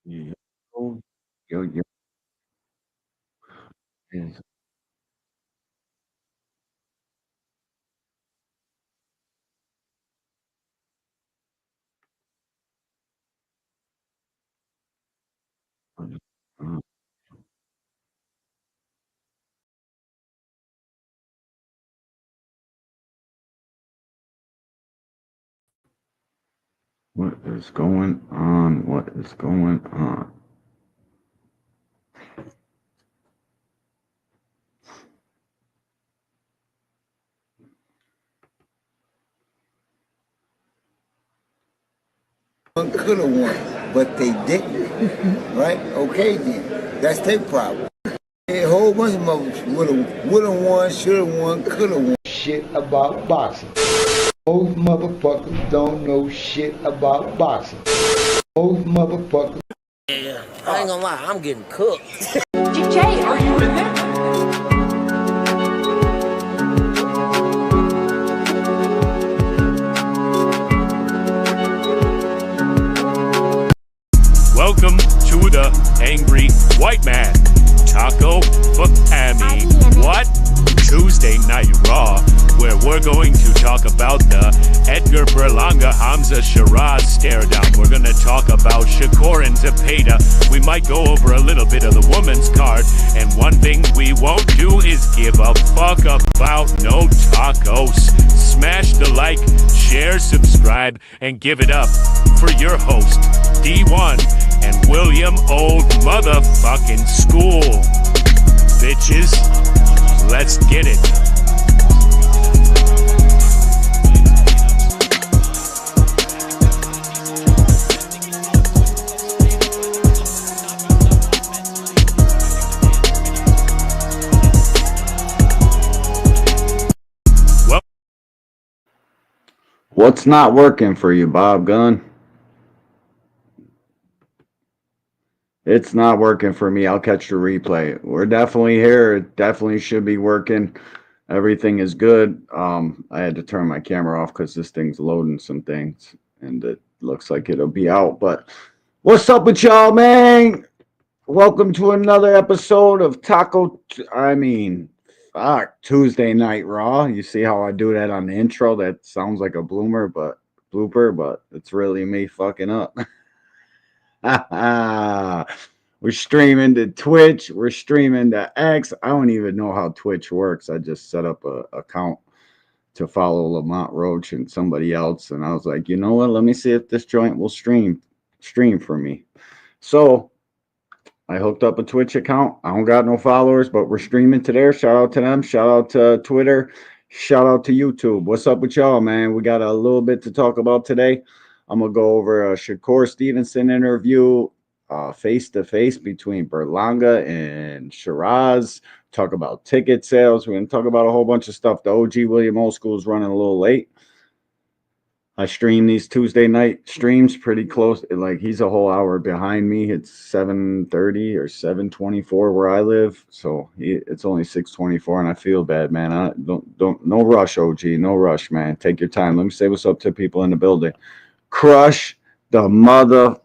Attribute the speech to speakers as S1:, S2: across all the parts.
S1: Yo, yo, is uh, what is going on? What is going on?
S2: One could have won, but they didn't. Right? Okay, then. That's their problem. A whole bunch of motherfuckers would have won, should have won, could have won. Shit about boxing. Most motherfuckers don't know shit about boxing. Most motherfuckers.
S3: Yeah, I ain't gonna lie, I'm getting cooked.
S4: DJ, are you in there?
S5: Welcome to the Angry White Man. Taco for Amy. What? Tuesday Night Raw, where we're going to talk about the Edgar Berlanga Hamza Shiraz stare down. We're going to talk about SHAKUR and ZEPEDA. We might go over a little bit of the women's card. And one thing we won't do is give a fuck about no tacos. Smash the like, share, subscribe, and give it up for your host, D1 and William Old Motherfucking School. Bitches, let's get it. Well,
S1: What's not working for you, Bob Gunn? It's not working for me. I'll catch the replay. We're definitely here. It definitely should be working. Everything is good. I had to turn my camera off because this thing's loading some things, and it looks like it'll be out. But what's up with y'all, man? Welcome to another episode of Tuesday Night Raw. You see how I do that on the intro? That sounds like a blooper, but it's really me fucking up. We're streaming to Twitch. We're streaming to X. I don't even know how Twitch works. I just set up a account to follow Lamont Roach and somebody else, and I was like, you know what? Let me see if this joint will stream for me. So I hooked up a Twitch account. I don't got no followers, but we're streaming to there. Shout out to them. Shout out to Twitter. Shout out to YouTube. What's up with y'all, man? We got a little bit to talk about today. I'm gonna go over a Shakur Stevenson interview, face to face between Berlanga and Shiraz. Talk about ticket sales. We're gonna talk about a whole bunch of stuff. The OG William Old School is running a little late. I stream these Tuesday night streams pretty close. Like he's a whole hour behind me. It's 7:30 or 7:24 where I live, so it's only 6:24, and I feel bad, man. I don't no rush, OG, no rush, man. Take your time. Let me say what's up to people in the building. Crush the mother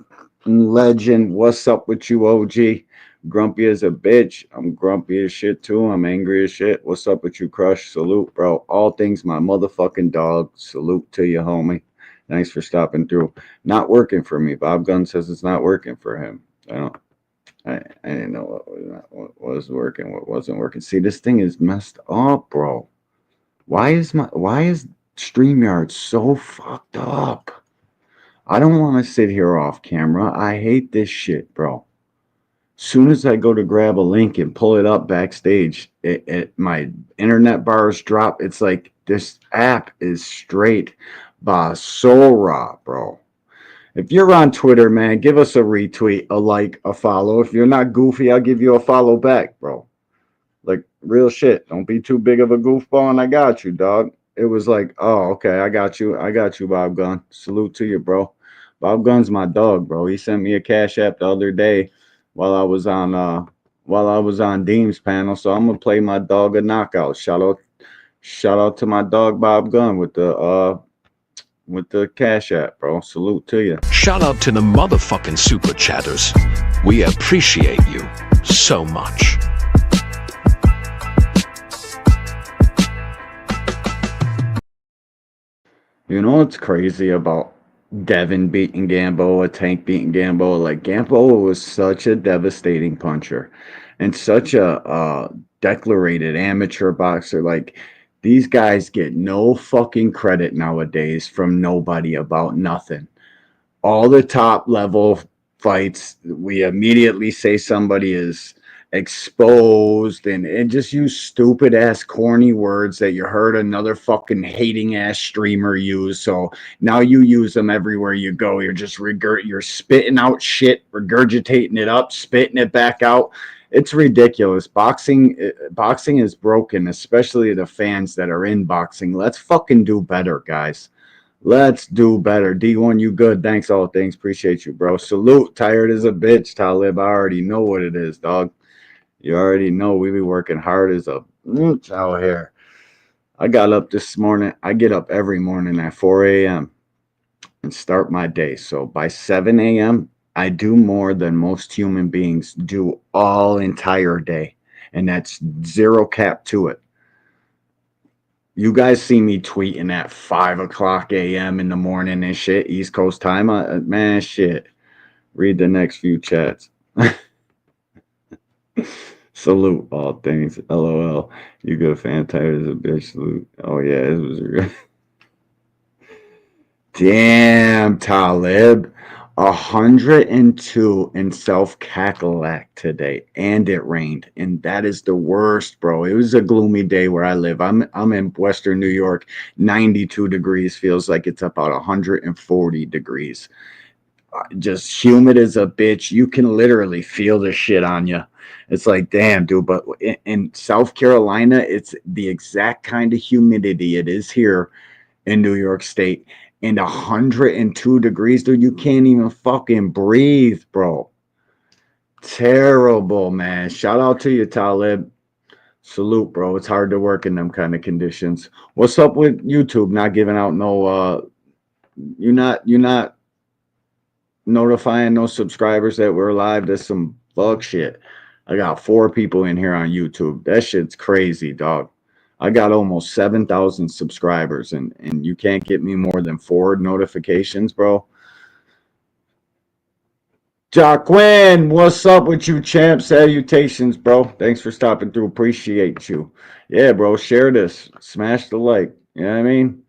S1: legend. What's up with you, OG? Grumpy as a bitch. I'm grumpy as shit too. I'm angry as shit. What's up with you, Crush? Salute, bro. All things my motherfucking dog. Salute to you, homie. Thanks for stopping through. Not working for me. Bob Gunn says it's not working for him. I don't. I didn't know what was working, what wasn't working. See, this thing is messed up, bro. Why is StreamYard so fucked up? I don't want to sit here off camera. I hate this shit, bro. Soon as I go to grab a link and pull it up backstage, my internet bars drop. It's like this app is straight basura, bro. If you're on Twitter, man, give us a retweet, a like, a follow. If you're not goofy, I'll give you a follow back, bro. Like real shit. Don't be too big of a goofball, and I got you, dog. It was like, oh, okay, I got you. I got you, Bob Gunn. Salute to you, bro. Bob Gunn's my dog, bro. He sent me a cash app the other day while I was on Deem's panel. So I'm gonna play my dog a knockout. Shout out to my dog Bob Gunn with with the Cash App, bro. Salute to you.
S6: Shout out to the motherfucking super chatters. We appreciate you so much.
S1: You know what's crazy about Devin beating Gamboa, Tank beating Gamboa? Like, Gamboa was such a devastating puncher and such a declarated amateur boxer. Like, these guys get no fucking credit nowadays from nobody about nothing. All the top level fights, we immediately say somebody is exposed and just use stupid ass corny words that you heard another fucking hating ass streamer use. So now you use them everywhere you go. You're just you're spitting out shit, regurgitating it up, spitting it back out. It's ridiculous. Boxing is broken, especially the fans that are in boxing. Let's fucking do better, guys. Let's do better. D1, you good. Thanks, all things. Appreciate you, bro. Salute. Tired as a bitch, Talib. I already know what it is, dog. You already know we be working hard as a bitch out here. I got up this morning. I get up every morning at 4 a.m. and start my day. So by 7 a.m., I do more than most human beings do all entire day. And that's zero cap to it. You guys see me tweeting at 5 o'clock a.m. in the morning and shit, East Coast time. Man, shit. Read the next few chats. Salute, all things. LOL. You good, fan. Tired as a bitch. Salute. Oh, yeah. It was real. Damn, Talib. 102 in South Cackalack today, and it rained, and that is the worst, bro. It was a gloomy day where I live. I'm in Western New York. 92 degrees feels like it's about 140 degrees. Just humid as a bitch. You can literally feel the shit on you. It's like, damn, dude. But in South Carolina, it's the exact kind of humidity it is here in New York State. And 102 degrees, dude, you can't even fucking breathe, bro. Terrible, man. Shout out to you, Talib. Salute, bro. It's hard to work in them kind of conditions. What's up with YouTube not giving out no you're not notifying no subscribers that we're live? That's some fuck shit. I got 4 people in here on YouTube. That shit's crazy, dog. I got almost 7,000 subscribers, and you can't get me more than 4 notifications, bro. Jacquin, what's up with you, champ? Salutations, bro. Thanks for stopping through. Appreciate you. Yeah, bro, share this. Smash the like. You know what I mean?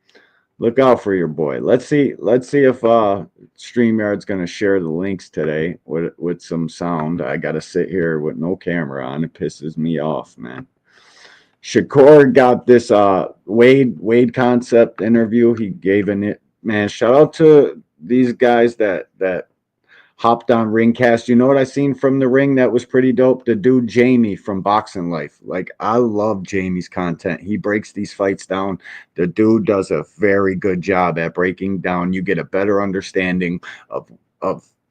S1: Look out for your boy. Let's see if StreamYard's gonna share the links today with some sound. I gotta sit here with no camera on. It pisses me off, man. Shakur got this Wade concept interview. He gave it. Man, shout out to these guys that hopped on Ringcast. You know what I seen from the ring that was pretty dope? The dude Jamie from Boxing Life. Like, I love Jamie's content. He breaks these fights down. The dude does a very good job at breaking down. You get a better understanding of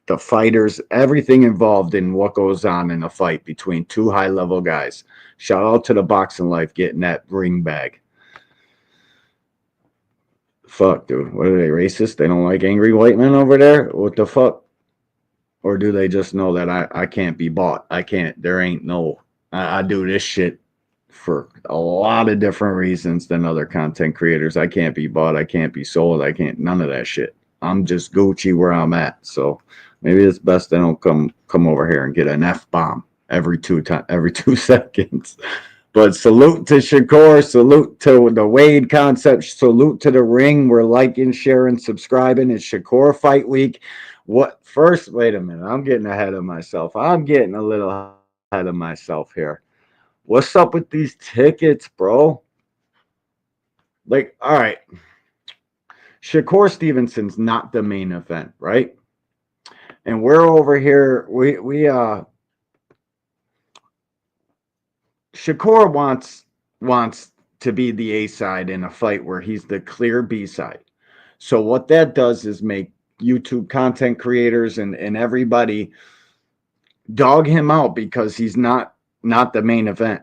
S1: the fighters, everything involved in what goes on in a fight between 2 high-level guys. Shout out to the Boxing Life getting that ring bag. Fuck, dude. What are they, racist? They don't like angry white men over there? What the fuck? Or do they just know that I can't be bought? I can't. There ain't no. I do this shit for a lot of different reasons than other content creators. I can't be bought. I can't be sold. I can't. None of that shit. I'm just Gucci where I'm at. So maybe it's best I don't come over here and get an F-bomb every 2 seconds. But salute to Shakur, salute to the Wade concept, salute to the ring. We're liking, sharing, subscribing. It's Shakur Fight Week. What first? Wait a minute. I'm getting ahead of myself. I'm getting a little ahead of myself here. What's up with these tickets, bro? Like, all right. Shakur Stevenson's not the main event, right? And we're over here. Shakur wants to be the A side in a fight where he's the clear B side. So what that does is make YouTube content creators and everybody dog him out because he's not the main event.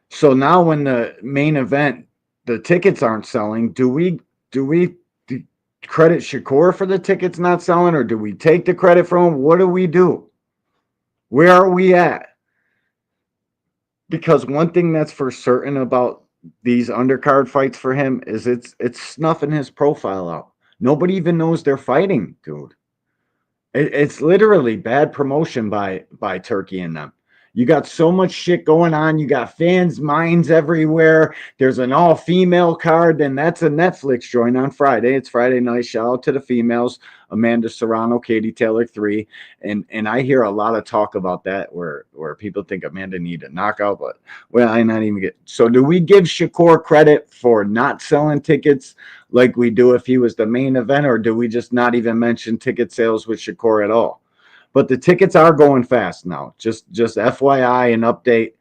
S1: So now when the main event, the tickets aren't selling, do we credit Shakur for the tickets not selling, or do we take the credit from him? What do we do? Where are we at? Because one thing that's for certain about these undercard fights for him is it's snuffing his profile out. Nobody even knows they're fighting, dude. It's literally bad promotion by Turkey and them. You got so much shit going on. You got fans' minds everywhere. There's an all-female card, and that's a Netflix joint on Friday. It's Friday night. Shout out to the females: Amanda Serrano, Katie Taylor, 3. And I hear a lot of talk about that where people think Amanda need a knockout, but well, I not even get. So do we give Shakur credit for not selling tickets like we do if he was the main event, or do we just not even mention ticket sales with Shakur at all? But the tickets are going fast now. Just FYI, an update.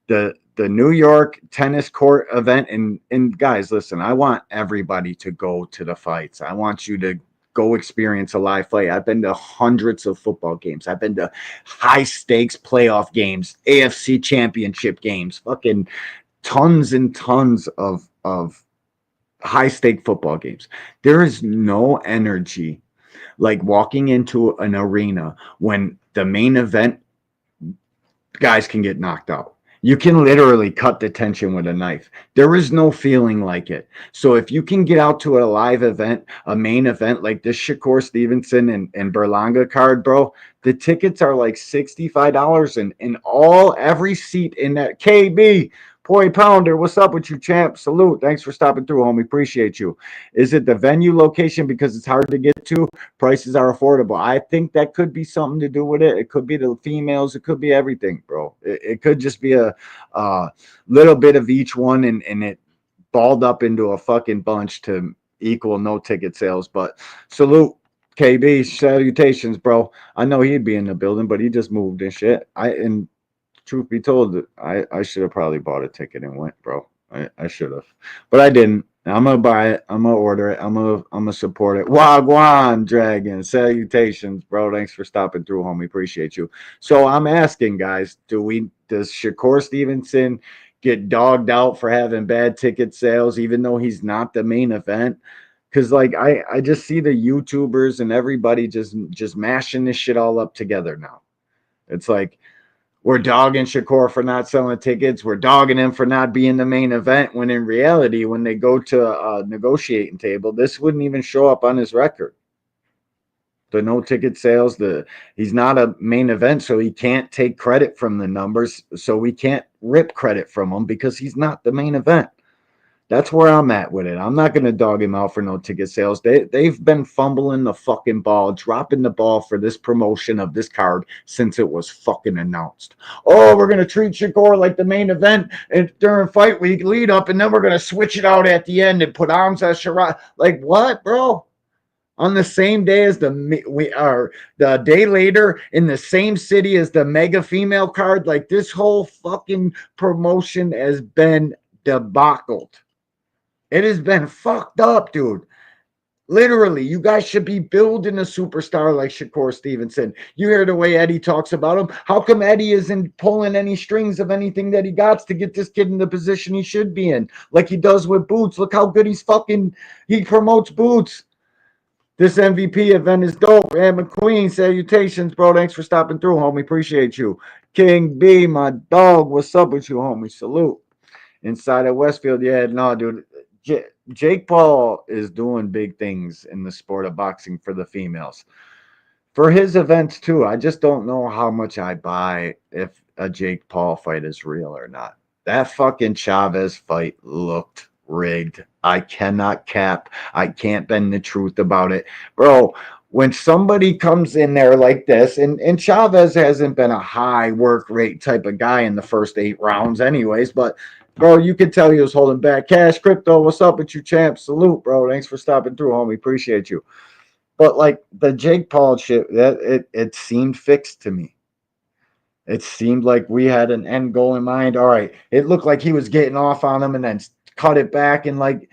S1: The New York tennis court event, and guys, listen, I want everybody to go to the fights. I want you to go experience a live fight. I've been to hundreds of football games. I've been to high stakes playoff games, AFC championship games, fucking tons and tons of high stake football games. There is no energy like walking into an arena when the main event guys can get knocked out. You can literally cut the tension with a knife. There is no feeling like it. So if you can get out to a live event, a main event like this Shakur Stevenson and Berlanga card, bro, the tickets are like $65 and every seat in that. KB Poi Pounder, what's up with you, champ? Salute. Thanks for stopping through, homie. Appreciate you. Is it the venue location because it's hard to get to? Prices are affordable. I think that could be something to do with it. It could be the females. It could be everything, bro. It could just be a little bit of each one, and it balled up into a fucking bunch to equal no ticket sales. But salute. KB, salutations, bro. I know he'd be in the building, but he just moved and shit. And truth be told, I should have probably bought a ticket and went, bro. I should have, but I didn't. I'm gonna buy it. I'm gonna order it. I'm gonna support it. Wagwan Dragon, salutations, bro. Thanks for stopping through, homie. Appreciate you. So I'm asking, guys, does Shakur Stevenson get dogged out for having bad ticket sales, even though he's not the main event? Because like I just see the YouTubers and everybody just mashing this shit all up together now. It's like we're dogging Shakur for not selling tickets. We're dogging him for not being the main event. When in reality, when they go to a negotiating table, this wouldn't even show up on his record. The no ticket sales, he's not a main event, so he can't take credit from the numbers. So we can't rip credit from him because he's not the main event. That's where I'm at with it. I'm not going to dog him out for no ticket sales. They've been fumbling the fucking ball, dropping the ball for this promotion of this card since it was fucking announced. Oh, we're going to treat Shakur like the main event and during fight week lead up, and then we're going to switch it out at the end and put arms at SHIRAZ. Like what, bro? On the same day as the day later in the same city as the mega female card. Like this whole fucking promotion has been debacled. It has been fucked up, dude. Literally, you guys should be building a superstar like Shakur Stevenson. You hear the way Eddie talks about him. How come Eddie isn't pulling any strings of anything that he got to get this kid in the position he should be in, like he does with Boots? Look how good he promotes Boots. This MVP event is dope. And McQueen, salutations, bro. Thanks for stopping through, homie. Appreciate you. King B, my dog. What's up with you, homie? Salute. Inside of Westfield, yeah, no, dude. Jake Paul is doing big things in the sport of boxing for the females. For his events, too, I just don't know how much I buy if a Jake Paul fight is real or not. That fucking Chavez fight looked rigged. I cannot cap. I can't bend the truth about it. Bro, when somebody comes in there like this, and Chavez hasn't been a high work rate type of guy in the first 8 rounds anyways, but bro, you could tell he was holding back. Cash Crypto, what's up with you, champ? Salute, bro. Thanks for stopping through, homie. Appreciate you. But like the Jake Paul shit, it seemed fixed to me. It seemed like we had an end goal in mind. All right. It looked like he was getting off on him and then cut it back. And like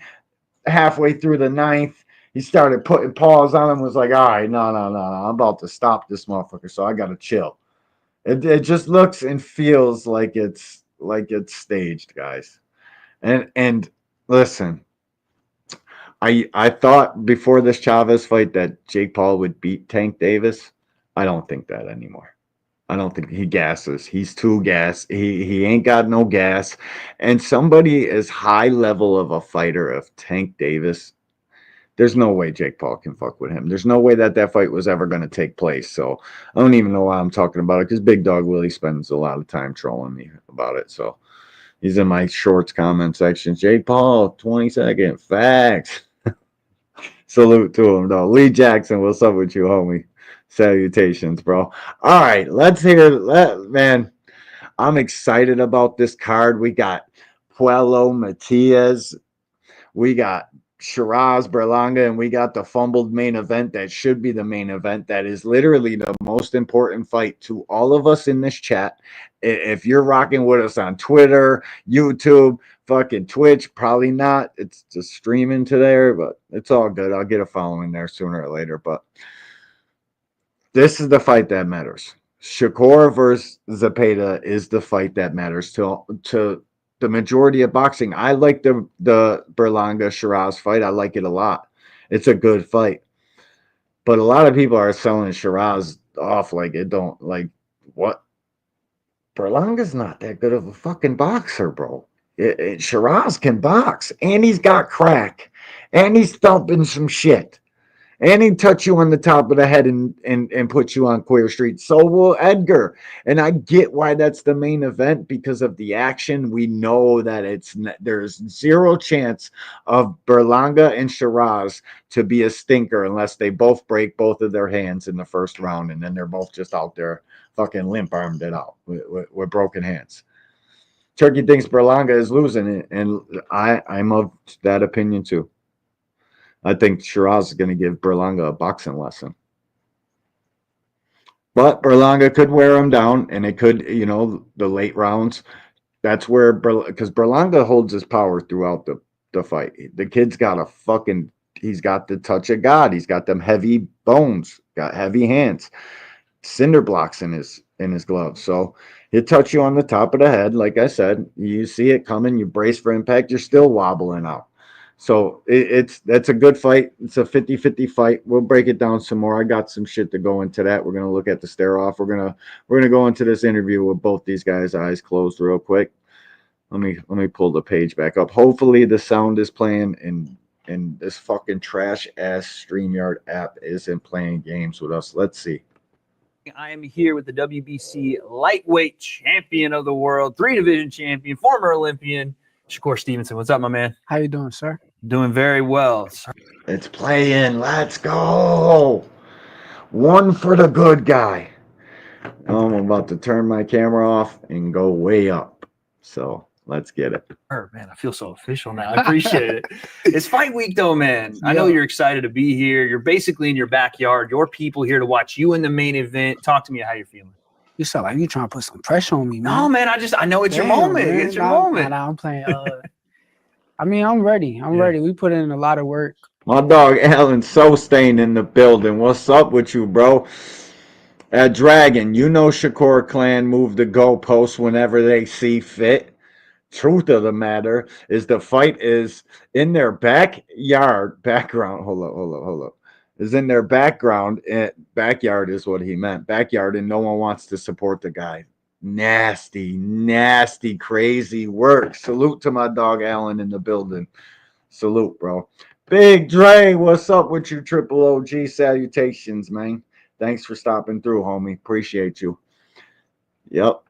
S1: halfway through the 9th, he started putting paws on him. Was like, all right, no. I'm about to stop this motherfucker. So I got to chill. It just looks and feels like it's staged, guys. And listen, I thought before this Chavez fight that Jake Paul would beat Tank Davis. I don't think that anymore. I don't think he gasses. He's too gas. He ain't got no gas. And somebody as high level of a fighter of Tank Davis, there's no way Jake Paul can fuck with him. There's no way that that fight was ever going to take place. So I don't even know why I'm talking about it because Big Dog Willie spends a lot of time trolling me about it. So he's in my shorts comment section. Jake Paul, 20-second facts. Salute to him, though. Lee Jackson, what's up with you, homie? Salutations, bro. All right, let's hear. Man, I'm excited about this card. We got Puello Matias. We got Shiraz Berlanga, and we got the fumbled main event that should be the main event. That is literally the most important fight to all of us in this chat. If you're rocking with us on Twitter, YouTube, fucking Twitch, probably not. It's just streaming to there, but it's all good. I'll get a following there sooner or later. But this is the fight that matters. Shakur versus ZEPEDA is the fight that matters to the majority of boxing. I like the Berlanga Shiraz fight. I like it a lot. It's a good fight. But a lot of people are selling Shiraz off like it don't like what? Berlanga's not that good of a fucking boxer, bro. Shiraz can box, and he's got crack, and he's thumping some shit. And he touch you on the top of the head and put you on Queer Street. So will Edgar. And I get why that's the main event because of the action. We know that there's zero chance of Berlanga and Shiraz to be a stinker unless they both break both of their hands in the first round. And then they're both just out there fucking limp-armed it out with broken hands. Turkey thinks Berlanga is losing it. And I'm of that opinion too. I think Shiraz is going to give Berlanga a boxing lesson. But Berlanga could wear him down, and it could, the late rounds. That's where, because Berlanga holds his power throughout the fight. The kid's got he's got the touch of God. He's got them heavy bones, got heavy hands, cinder blocks in his gloves. So he'll touch you on the top of the head. Like I said, you see it coming, you brace for impact, you're still wobbling out. So that's a good fight. It's a 50-50 fight. We'll break it down some more. I got some shit to go into that. We're gonna look at the stare off. We're gonna go into this interview with both these guys' eyes closed real quick. Let me pull the page back up. Hopefully the sound is playing and this fucking trash ass StreamYard app isn't playing games with us. Let's see.
S7: I am here with the WBC lightweight champion of the world, 3-division champion, former Olympian, Shakur Stevenson. What's up, my man?
S8: How you doing, sir?
S7: Doing very well.
S1: It's playing. Let's go. One for the good guy. I'm about to turn my camera off and go way up. So let's get it.
S7: Man, I feel so official now. I appreciate it. It's fight week, though, man. I know you're excited to be here. You're basically in your backyard. Your people here to watch you in the main event. Talk to me how you're feeling.
S8: You sound like you trying to put some pressure on me, man.
S7: No, man. I know it's your moment.
S8: Man.
S7: It's your moment.
S8: I'm playing. I mean, I'm ready. I'm ready. We put in a lot of work.
S1: My dog Alan Sostain in the building. What's up with you, bro? Dragon, Shakur Clan move the goalposts whenever they see fit. Truth of the matter is the fight is in their backyard. Hold up. Is in their background. Backyard is what he meant. Backyard, and no one wants to support the guy. Nasty, crazy work. Salute to my dog Alan in the building. Salute, bro. Big Dre, what's up with you, Triple OG? Salutations, man. Thanks for stopping through, homie. Appreciate you. Yep.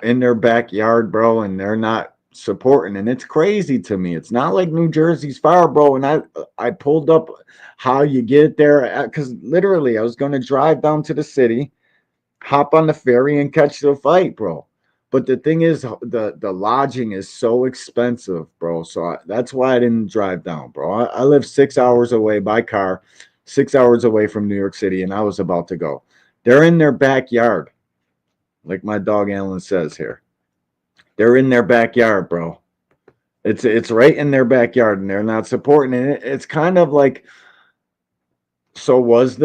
S1: In their backyard, bro, and they're not supporting, and it's crazy to me. It's not like New Jersey's far, bro. And I pulled up how you get there because literally I was going to drive down to the city, hop on the ferry, and catch the fight, bro. But the thing is, the lodging is so expensive, bro. So that's why I didn't drive down, bro. I live 6 hours away by car, 6 hours away from New York City, and I was about to go. They're in their backyard, like my dog Alan says here. They're in their backyard, bro. It's right in their backyard, and they're not supporting it. It's kind of like, so was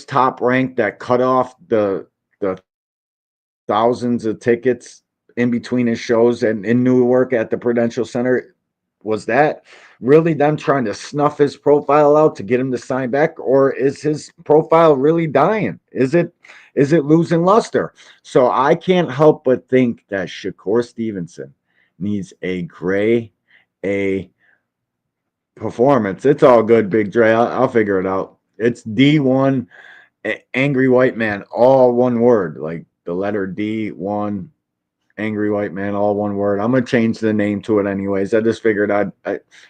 S1: Top Rank that cut off the thousands of tickets in between his shows and in Newark at the Prudential Center? Was that really them trying to snuff his profile out to get him to sign back, or is his profile really dying? Is it losing luster? So I can't help but think that Shakur Stevenson needs a gray A performance. It's all good, Big Dre. I'll figure it out. It's D1 angry white man, all one word, like the letter D1 angry white man, all one word. I'm gonna change the name to it anyways. I just figured I'd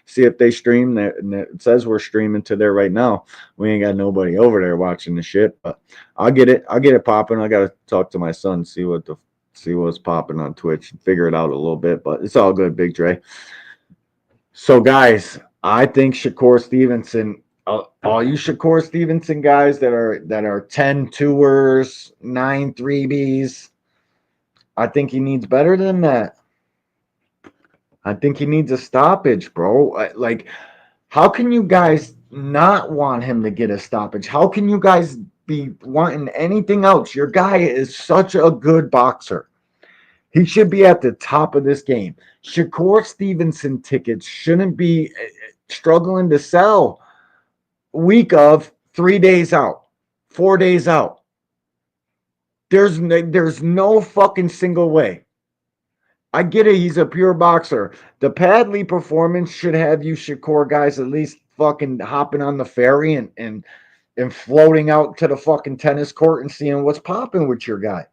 S1: see if they stream that, and it says we're streaming to there right now. We ain't got nobody over there watching the shit, but I'll get it popping. I gotta talk to my son, see what's popping on Twitch and figure it out a little bit, but it's all good, Big Dre. So guys, I think Shakur Stevenson, all you Shakur Stevenson guys that are 10 tours, 9 3Bs, I think he needs better than that. I think he needs a stoppage, bro. Like, how can you guys not want him to get a stoppage? How can you guys be wanting anything else? Your guy is such a good boxer. He should be at the top of this game. Shakur Stevenson tickets shouldn't be struggling to sell week of 3 days out, 4 days out. There's no fucking single way. I get it. He's a pure boxer. The Padley performance should have you Shakur guys at least fucking hopping on the ferry and floating out to the fucking tennis court and seeing what's popping with your guy.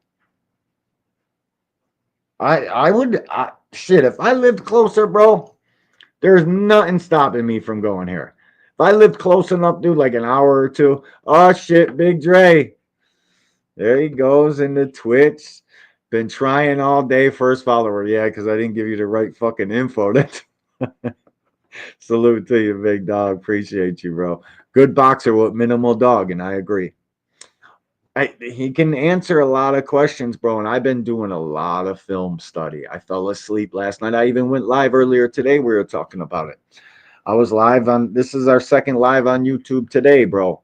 S1: I would shit, if I lived closer, bro, there's nothing stopping me from going here. If I lived close enough, dude, like an hour or two, oh shit, Big Dre. There he goes into Twitch. Been trying all day. First follower. Yeah, because I didn't give you the right fucking info. Salute to you, big dog. Appreciate you, bro. Good boxer with minimal dog, and I agree. He can answer a lot of questions, bro, and I've been doing a lot of film study. I fell asleep last night. I even went live earlier today. We were talking about it. I was live on, this is our second live on YouTube today, bro.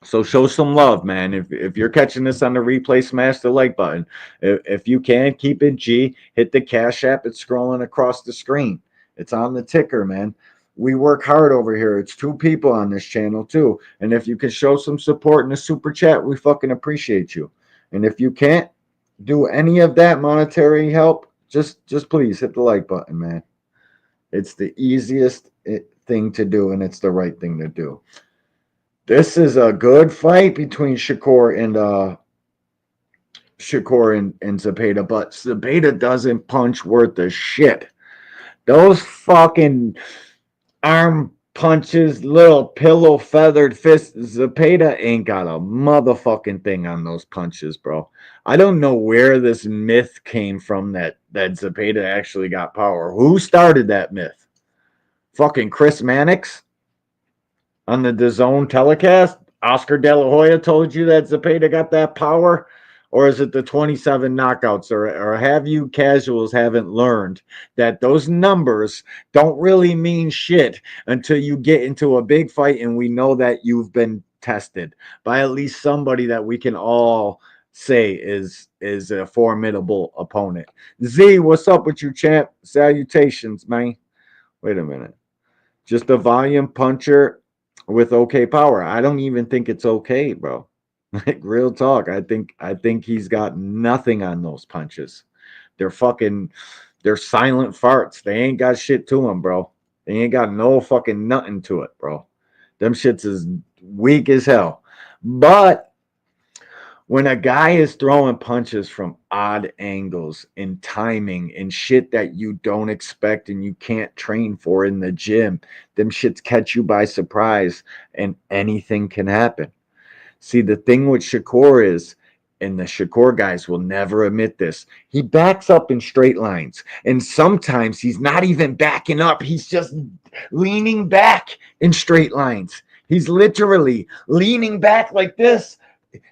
S1: So show some love, man. If you're catching this on the replay, smash the like button. If you can, keep it G. Hit the Cash App. It's scrolling across the screen. It's on the ticker, man. We work hard over here. It's 2 people on this channel, too. And if you can show some support in the super chat, we fucking appreciate you. And if you can't do any of that monetary help, just please hit the like button, man. It's the easiest thing to do, and it's the right thing to do. This is a good fight between Shakur and ZEPEDA, but ZEPEDA doesn't punch worth a shit. Those fucking arm punches, little pillow feathered fists, ZEPEDA ain't got a motherfucking thing on those punches, bro. I don't know where this myth came from that ZEPEDA actually got power. Who started that myth? Fucking Chris Mannix? On the DAZN telecast, Oscar De La Hoya told you that ZEPEDA got that power? Or is it the 27 knockouts? Or have you casuals haven't learned that those numbers don't really mean shit until you get into a big fight and we know that you've been tested by at least somebody that we can all say is a formidable opponent. Z, what's up with you, champ? Salutations, man. Wait a minute. Just a volume puncher with okay power. I don't even think it's okay, bro. Like, real talk. I think he's got nothing on those punches. They're silent farts. They ain't got shit to them, bro. They ain't got no fucking nothing to it, bro. Them shits is weak as hell. But when a guy is throwing punches from odd angles and timing and shit that you don't expect and you can't train for in the gym, them shits catch you by surprise and anything can happen. See, the thing with Shakur is, and the Shakur guys will never admit this, he backs up in straight lines. And sometimes he's not even backing up. He's just leaning back in straight lines. He's literally leaning back like this.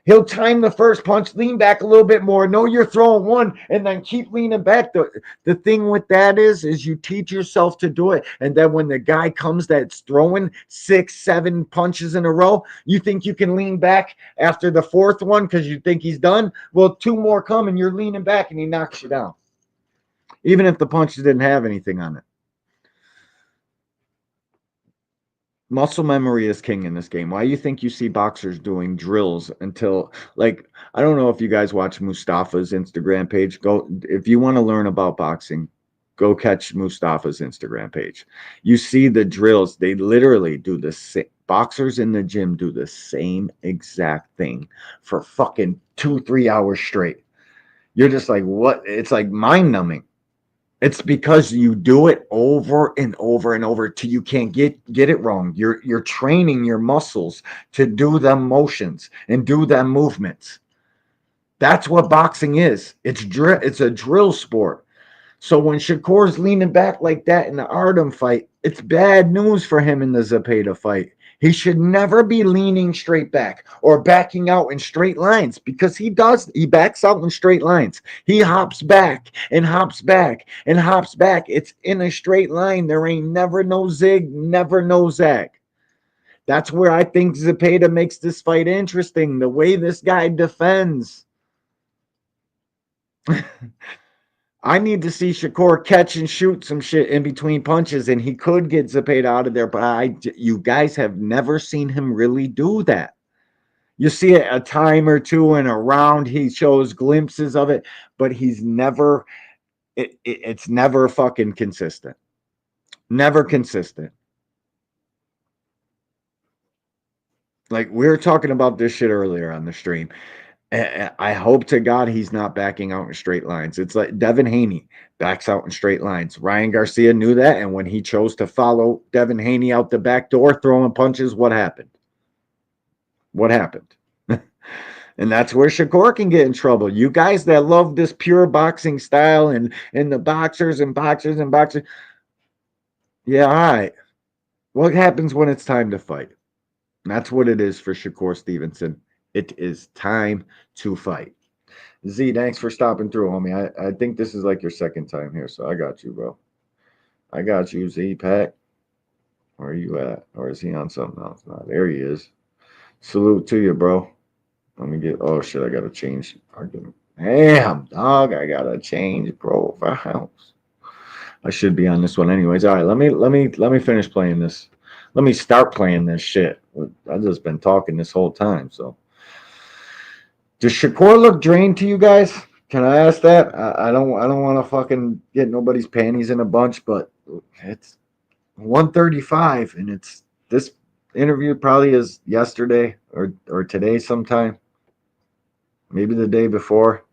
S1: He'll time the first punch, lean back a little bit more. Know you're throwing one, and then keep leaning back. The thing with that is you teach yourself to do it. And then when the guy comes that's throwing 6, 7 punches in a row, you think you can lean back after the 4th one because you think he's done? Well, 2 more come, and you're leaning back, and he knocks you down. Even if the punches didn't have anything on it. muscle memory is king in this game. Why do you think you see boxers doing drills until, like, I don't know if you guys watch Mustafa's Instagram page. Go, if you want to learn about boxing, go catch Mustafa's Instagram page. You see the drills. They literally do the same. Boxers in the gym do the same exact thing for fucking 2-3 hours straight. You're just like, what? It's like mind numbing. It's because you do it over and over and over till you can't get it wrong. You're training your muscles to do them motions and do them movements. That's what boxing is. It's a drill sport. So when Shakur's leaning back like that in the Artem fight, it's bad news for him in the Zepeda fight. He should never be leaning straight back or backing out in straight lines, because he does. He backs out in straight lines. He hops back and hops back and hops back. It's in a straight line. There ain't never no zig, never no zag. That's where I think Zepeda makes this fight interesting. The way this guy defends. I need to see Shakur catch and shoot some shit in between punches, and he could get Zepeda out of there, but you guys have never seen him really do that. You see it a time or two in a round. He shows glimpses of it, but he's never, it's never fucking consistent. Never consistent. Like, we were talking about this shit earlier on the stream. I hope to God he's not backing out in straight lines. It's like Devin Haney backs out in straight lines. Ryan Garcia knew that, and when he chose to follow Devin Haney out the back door throwing punches, what happened? What happened? And that's where Shakur can get in trouble. You guys that love this pure boxing style and the boxers and boxers and boxers. Yeah, all right. What happens when it's time to fight? And that's what it is for Shakur Stevenson. It is time to fight. Z, thanks for stopping through, homie. I think this is like your second time here, so I got you, bro. I got you, Z Pack. Where are you at? Or is he on something else? No, there he is. Salute to you, bro. Let me get. Oh shit, I gotta change argument. Damn, dog, I gotta change profiles. I should be on this one anyways. All right, let me finish playing this. Let me start playing this shit. I've just been talking this whole time, so. Does Shakur look drained to you guys? Can I ask that? I don't want to fucking get nobody's panties in a bunch, but it's 1:35, and it's this interview probably is yesterday or today sometime, maybe the day before.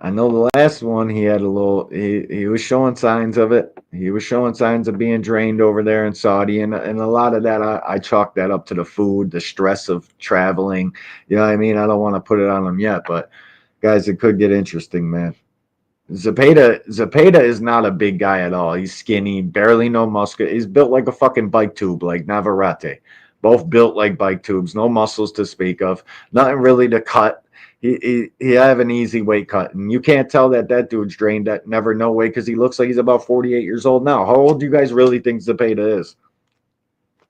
S1: I know the last one he had a little. He was showing signs of it. He was showing signs of being drained over there in Saudi, and a lot of that I chalk that up to the food, the stress of traveling. You know what I mean? I don't want to put it on him yet, but guys, it could get interesting, man. Zepeda is not a big guy at all. He's skinny, barely no muscle. He's built like a fucking bike tube, like Navarrete. Both built like bike tubes, no muscles to speak of, nothing really to cut. He have an easy weight cut, and you can't tell that dude's drained that never no way, because he looks like he's about 48 years old now. How old do you guys really think Zepeda is?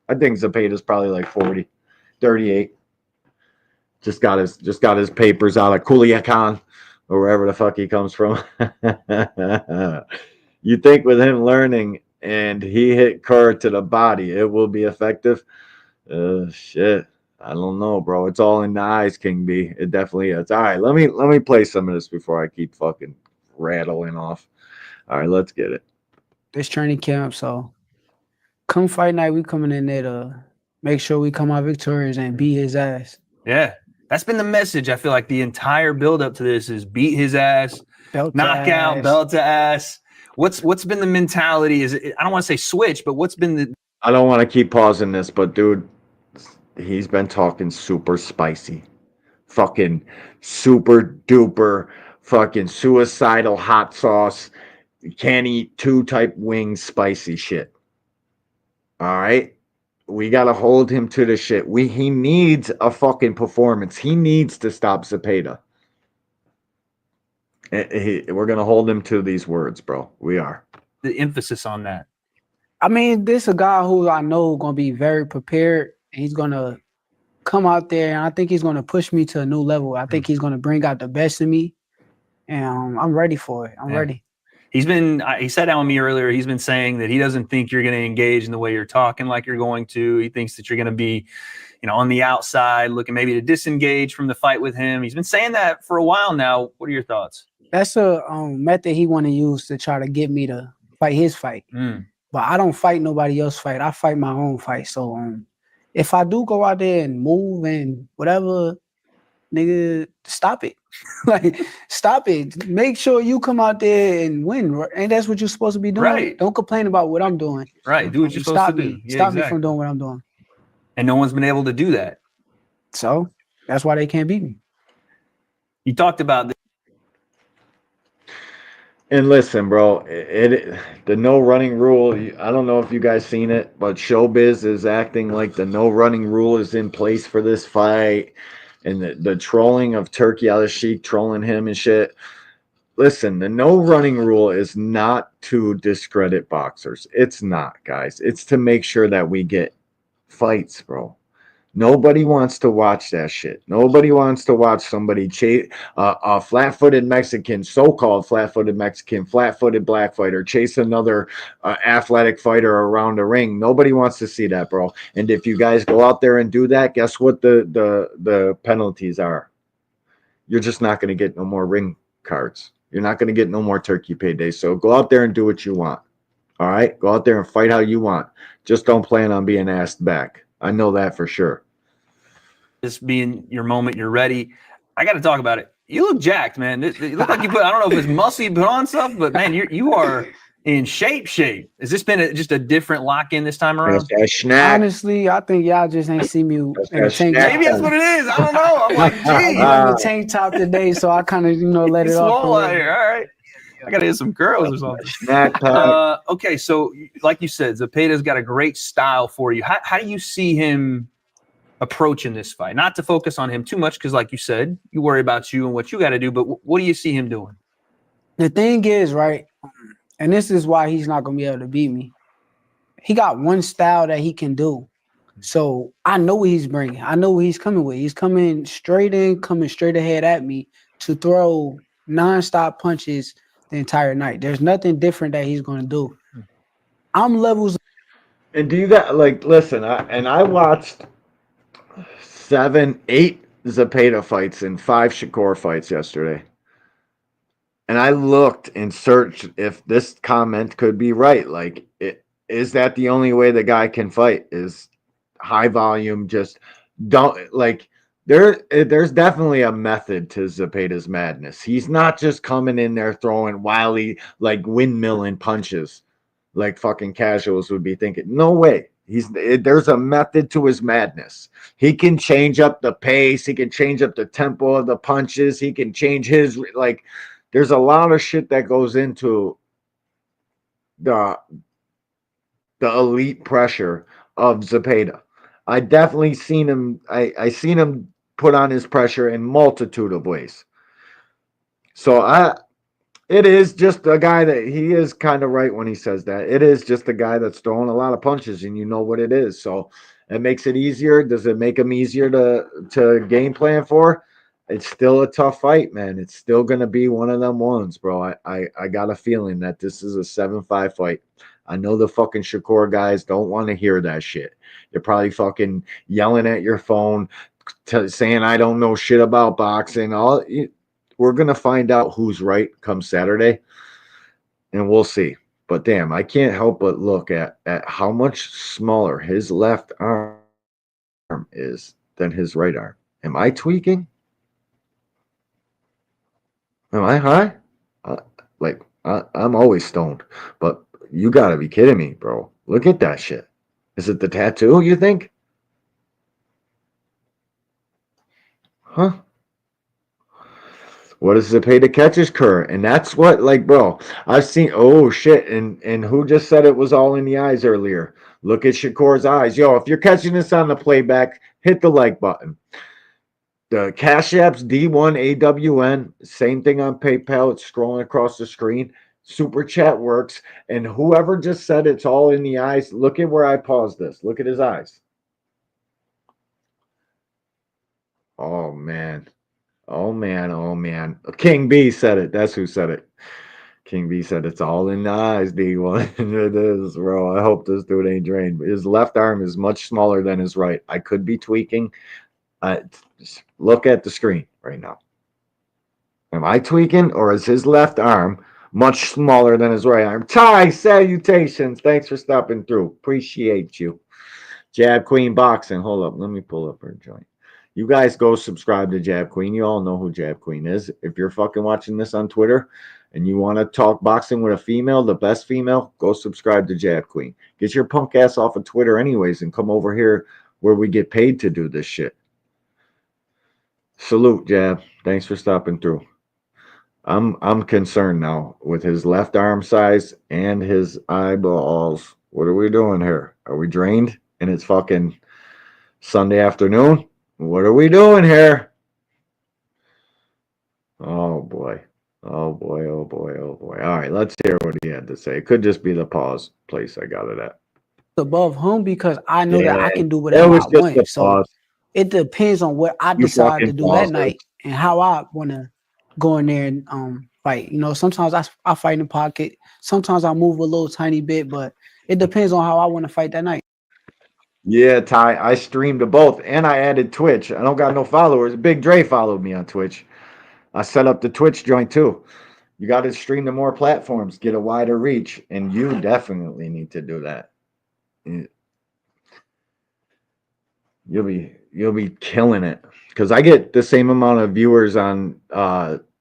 S1: I think Zepeda is probably like 40, 38. Just got his papers out of Culiacan or wherever the fuck he comes from. You think with him learning and he hit Kerr to the body, it will be effective? Shit. I don't know, bro. It's all in the eyes, King B. It definitely is. All right, let me play some of this before I keep fucking rattling off. All right, let's get it.
S8: This training camp, so come fight night, we coming in there to make sure we come out victorious and beat his ass.
S7: Yeah, that's been the message. I feel like the entire build up to this is beat his ass, knockout, belt to ass. What's been the mentality? Is it, I don't want to say switch, but what's been the?
S1: I don't want to keep pausing this, but dude, he's been talking super spicy, fucking super duper, fucking suicidal hot sauce. You can't eat 2 type wings, spicy shit. All right, we gotta hold him to the shit. He needs a fucking performance. He needs to stop Zepeda. We're gonna hold him to these words, bro. We are.
S7: The emphasis on that.
S8: I mean, this a guy who I know gonna be very prepared. He's gonna come out there, and I think he's gonna push me to a new level. I think he's gonna bring out the best in me, and I'm ready for it. I'm ready.
S7: He sat down with me earlier. He's been saying that he doesn't think you're going to engage in the way you're talking like you're going to. He thinks that you're going to be, on the outside looking maybe to disengage from the fight with him. He's been saying that for a while now. What are your thoughts?
S8: That's a method he want to use to try to get me to fight his fight. But I don't fight nobody else's fight. I fight my own fight. So if I do go out there and move and whatever, nigga, stop it. Like, stop it. Make sure you come out there and win. Right? And that's what you're supposed to be doing.
S7: Right.
S8: Don't complain about what I'm doing.
S7: Right. Do what you're supposed to do.
S8: Stop me from doing what I'm doing.
S7: And no one's been able to do that.
S8: So that's why they can't beat me.
S7: You talked about this.
S1: And listen, bro, the no running rule, I don't know if you guys seen it, but Showbiz is acting like the no running rule is in place for this fight. And the trolling of Turkey Al Sheikh trolling him and shit. Listen, the no running rule is not to discredit boxers. It's not, guys. It's to make sure that we get fights, bro. Nobody wants to watch that shit. Nobody wants to watch somebody chase a flat-footed Mexican, so-called flat-footed Mexican, flat-footed black fighter chase another athletic fighter around the ring. Nobody wants to see that, bro. And if you guys go out there and do that, guess what the penalties are? You're just not going to get no more ring cards. You're not going to get no more turkey paydays. So go out there and do what you want. All right? Go out there and fight how you want. Just don't plan on being asked back. I know that for sure.
S7: This being your moment, you're ready. I got to talk about it. You look jacked, man. You look like you put, I don't know if it's muscle you put on stuff, but man, you are in shape. Has this been just a different lock-in this time around?
S8: Honestly, I think y'all just ain't see me in the tank top.
S7: Maybe that's what it is. I don't know. I'm like, geez.
S8: I'm in the tank top today, so I kind of, let it off.
S7: Swole out here. All right. I got to hit some girls or something. Okay, so like you said, ZEPEDA's got a great style for you. How do you see him approaching this fight? Not to focus on him too much, because like you said, you worry about you and what you got to do, but what do you see him doing?
S8: The thing is, right, and this is why he's not going to be able to beat me. He got one style that he can do. So I know what he's bringing. I know what he's coming with. He's coming straight ahead at me to throw nonstop punches the entire night. There's nothing different that he's going to do. I'm levels.
S1: And do you got, like, listen, I watched 7, 8 ZEPEDA fights and 5 SHAKUR fights yesterday. And I looked and searched if this comment could be right. Like, is that the only way the guy can fight? Is high volume, just don't, like, there's definitely a method to ZEPEDA's madness. He's not just coming in there throwing wildly, like, windmilling punches like fucking casuals would be thinking. No way. There's a method to his madness. He can change up the pace. He can change up the tempo of the punches. He can change his, like, there's a lot of shit that goes into the elite pressure of ZEPEDA. I definitely seen him. I seen him put on his pressure in multitude of ways. So it is just a guy that he is kind of right when he says that. It is just a guy that's throwing a lot of punches, and you know what it is. So it makes it easier. Does it make him easier to game plan for? It's still a tough fight, man. It's still going to be one of them ones, bro. I got a feeling that this is a 7-5 fight. I know the fucking SHAKUR guys don't want to hear that shit. They're probably fucking yelling at your phone, saying I don't know shit about boxing. We're going to find out who's right come Saturday, and we'll see. But damn, I can't help but look at how much smaller his left arm is than his right arm. Am I tweaking? Am I high? I'm always stoned, but you got to be kidding me, bro. Look at that shit. Is it the tattoo, you think? Huh? What is ZEPEDA catches Kerr? And that's what, like, bro, I've seen, oh shit, and who just said it was all in the eyes earlier? Look at SHAKUR's eyes. Yo, if you're catching this on the playback, hit the like button. The Cash App's D1AWN, same thing on PayPal. It's scrolling across the screen. Super Chat works. And whoever just said it's all in the eyes, look at where I paused this. Look at his eyes. Oh, man. Oh, man. Oh, man. King B said it. That's who said it. King B said it's all in the eyes, D1. It is, bro. I hope this dude ain't drained. His left arm is much smaller than his right. I could be tweaking. Look at the screen right now. Am I tweaking, or is his left arm much smaller than his right arm? Ty, salutations. Thanks for stopping through. Appreciate you. Jab Queen Boxing. Hold up. Let me pull up her joint. You guys go subscribe to Jab Queen. You all know who Jab Queen is. If you're fucking watching this on Twitter and you want to talk boxing with a female, the best female, go subscribe to Jab Queen. Get your punk ass off of Twitter anyways and come over here where we get paid to do this shit. Salute, Jab. Thanks for stopping through. I'm concerned now with his left arm size and his eyeballs. What are we doing here? Are we drained and it's fucking Sunday afternoon? What are we doing here? Oh boy. Oh boy, oh boy, oh boy. All right, let's hear what he had to say. It could just be the pause place I got it at.
S8: Above him because I know that I can do whatever I want. So it depends on what I decide to do that night and how I want to go in there and fight. You know, sometimes I fight in the pocket. Sometimes I move a little tiny bit, but it depends on how I want to fight that night.
S1: Yeah, Ty, I streamed to both and I added Twitch. I don't got no followers. Big Dre followed me on Twitch. I set up the Twitch joint too. You got to stream to more platforms, get a wider reach, and you definitely need to do that. You'll be killing it because I get the same amount of viewers on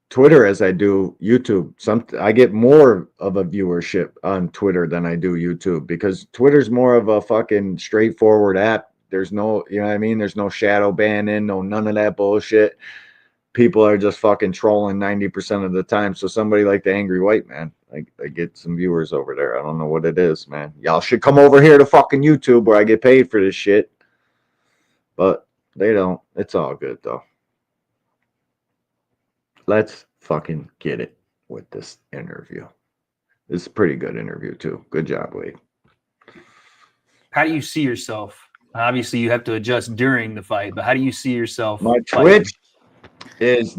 S1: Twitter as I do YouTube. I get more of a viewership on Twitter than I do YouTube because Twitter's more of a fucking straightforward app. There's no, you know what I mean? There's no shadow banning, none of that bullshit. People are just fucking trolling 90% of the time. So somebody like the Angry White Man, I get some viewers over there. I don't know what it is, man. Y'all should come over here to fucking YouTube where I get paid for this shit. But they don't. It's all good though. Let's fucking get it with this interview. This is a pretty good interview too. Good job, Wade.
S7: How do you see yourself? Obviously, you have to adjust during the fight, but how do you see yourself?
S1: My Twitch is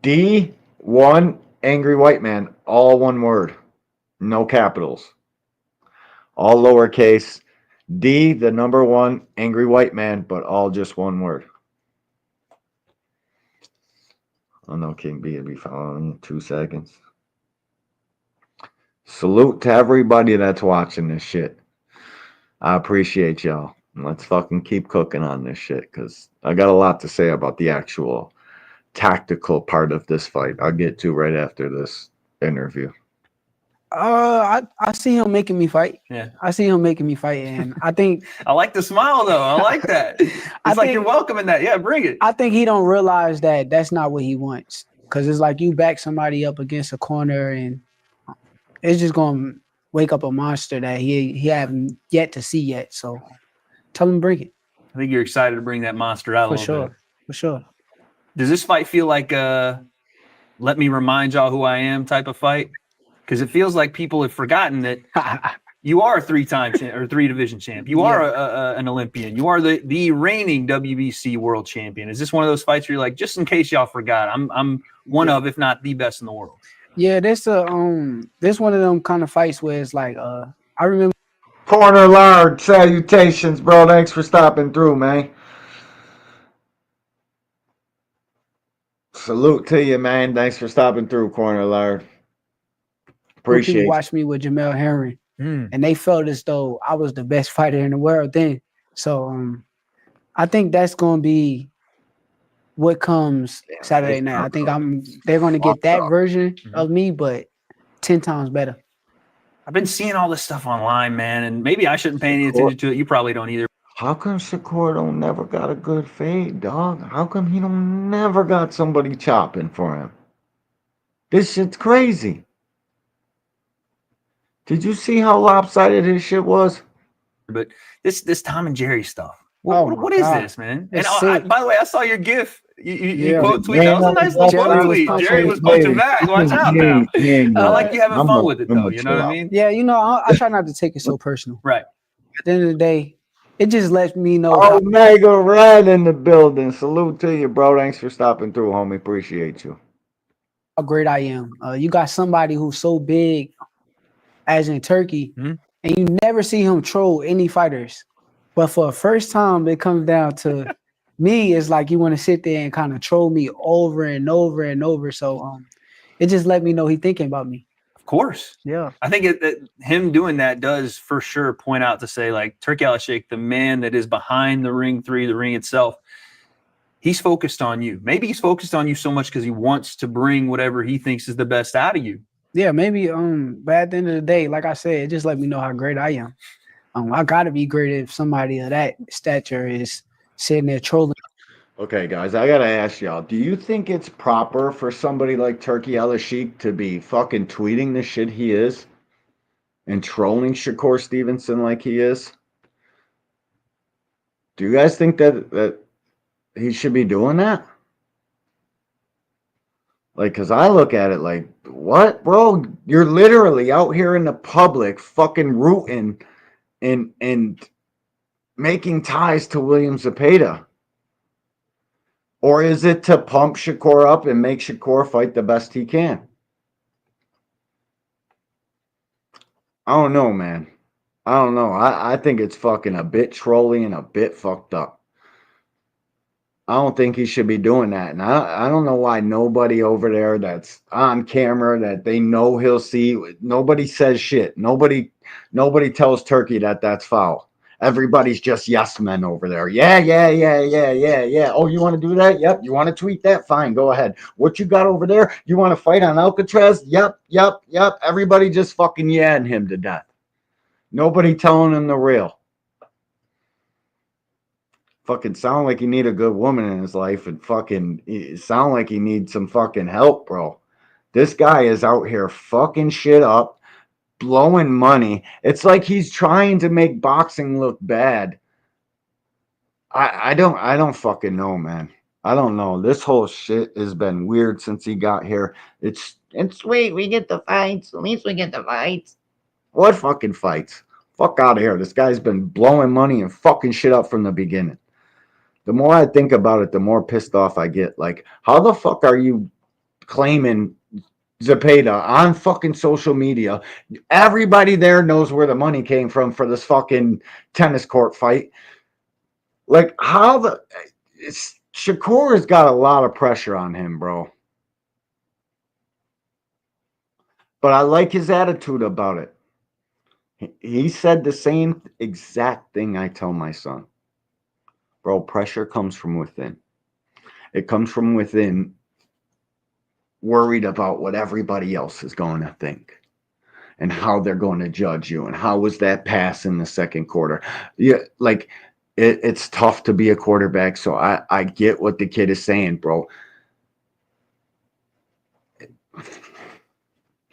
S1: D1 Angry White Man, all one word, no capitals, all lowercase. D, the number 1 Angry White Man, but all just one word. I know King B will be following in 2 seconds. Salute to everybody that's watching this shit. I appreciate y'all. Let's fucking keep cooking on this shit because I got a lot to say about the actual tactical part of this fight. I'll get to right after this interview.
S8: I see him making me fight.
S7: Yeah,
S8: I see him making me fight, and I think
S7: I like the smile though. I like that. It's like you're welcoming that. Yeah, bring it.
S8: I think he don't realize that that's not what he wants because it's like you back somebody up against a corner, and it's just gonna wake up a monster that he haven't yet to see yet. So tell him bring it.
S7: I think you're excited to bring that monster out a little bit.
S8: For sure.
S7: Does this fight feel like let me remind y'all who I am type of fight? Because it feels like people have forgotten that you are a 3-time or 3-division champ. You are an Olympian. You are the reigning WBC world champion. Is this one of those fights where you're like, just in case y'all forgot, I'm one of, if not the best in the world?
S8: Yeah, this one of them kind of fights where it's like I remember.
S1: Corner Lard, salutations, bro. Thanks for stopping through, man. Salute to you, man. Thanks for stopping through, Corner Lard. Appreciate it.
S8: People watched me with Jamel Henry, and they felt as though I was the best fighter in the world then. So I think that's going to be what comes Saturday night. I think they're going to get that version of me, but 10 times better.
S7: I've been seeing all this stuff online, man, and maybe I shouldn't pay any attention to it. You probably don't either.
S1: How come Shakur don't never got a good fade, dog? How come he don't never got somebody chopping for him? This shit's crazy. Did you see how lopsided his shit was?
S7: But this Tom and Jerry stuff. What is this, man? And by the way, I saw your GIF. You quote tweet. That was a nice little quote tweet. Jerry was punching back. Watch out now. I like you having fun with it, though. You know what I mean?
S8: Yeah, you know, I try not to take it so personal.
S7: Right.
S8: At the end of the day, it just lets me know.
S1: Omega Red in the building. Salute to you, bro. Thanks for stopping through, homie. Appreciate you.
S8: how great I am. You got somebody who's so big, as in Turkey, and you never see him troll any fighters. But for the first time, it comes down to me. It's like you want to sit there and kind of troll me over and over and over. So it just let me know he thinking about me.
S7: Of course.
S8: Yeah.
S7: I think him doing that does for sure point out to say, like, Turki Al-Sheikh, the man that is behind the ring three, the ring itself, he's focused on you. Maybe he's focused on you so much because he wants to bring whatever he thinks is the best out of you.
S8: Yeah, maybe. But at the end of the day, like I said, it just let me know how great I am. I gotta be great if somebody of that stature is sitting there trolling.
S1: Okay, guys, I gotta ask y'all, do you think it's proper for somebody like Turki Al-Sheikh to be fucking tweeting the shit he is and trolling Shakur Stevenson like he is? Do you guys think that he should be doing that? Like, because I look at it like, what, bro? You're literally out here in the public fucking rooting and making ties to William Zepeda. Or is it to pump Shakur up and make Shakur fight the best he can? I don't know, man. I don't know. I think it's fucking a bit trolly and a bit fucked up. I don't think he should be doing that. And I don't know why nobody over there that's on camera that they know he'll see. Nobody says shit. Nobody tells Turkey that that's foul. Everybody's just yes men over there. Yeah. Oh, you want to do that? Yep. You want to tweet that? Fine, go ahead. What you got over there? You want to fight on Alcatraz? Yep. Everybody just fucking yaing him to death. Nobody telling him the real. Fucking sound like he need a good woman in his life and fucking sound like he needs some fucking help, bro. This guy is out here fucking shit up, blowing money. It's like he's trying to make boxing look bad. I don't fucking know, man. I don't know. This whole shit has been weird since he got here. It's sweet. We get the fights. At least we get the fights. What fucking fights? Fuck out of here. This guy's been blowing money and fucking shit up from the beginning. The more I think about it, the more pissed off I get. Like, how the fuck are you claiming ZEPEDA on fucking social media? Everybody there knows where the money came from for this fucking tennis court fight. Like, how Shakur has got a lot of pressure on him, bro. But I like his attitude about it. He said the same exact thing I tell my son. Bro, pressure comes from within. It comes from within, worried about what everybody else is going to think and how they're going to judge you and how was that pass in the second quarter. Yeah, like it's tough to be a quarterback, so I get what the kid is saying, bro.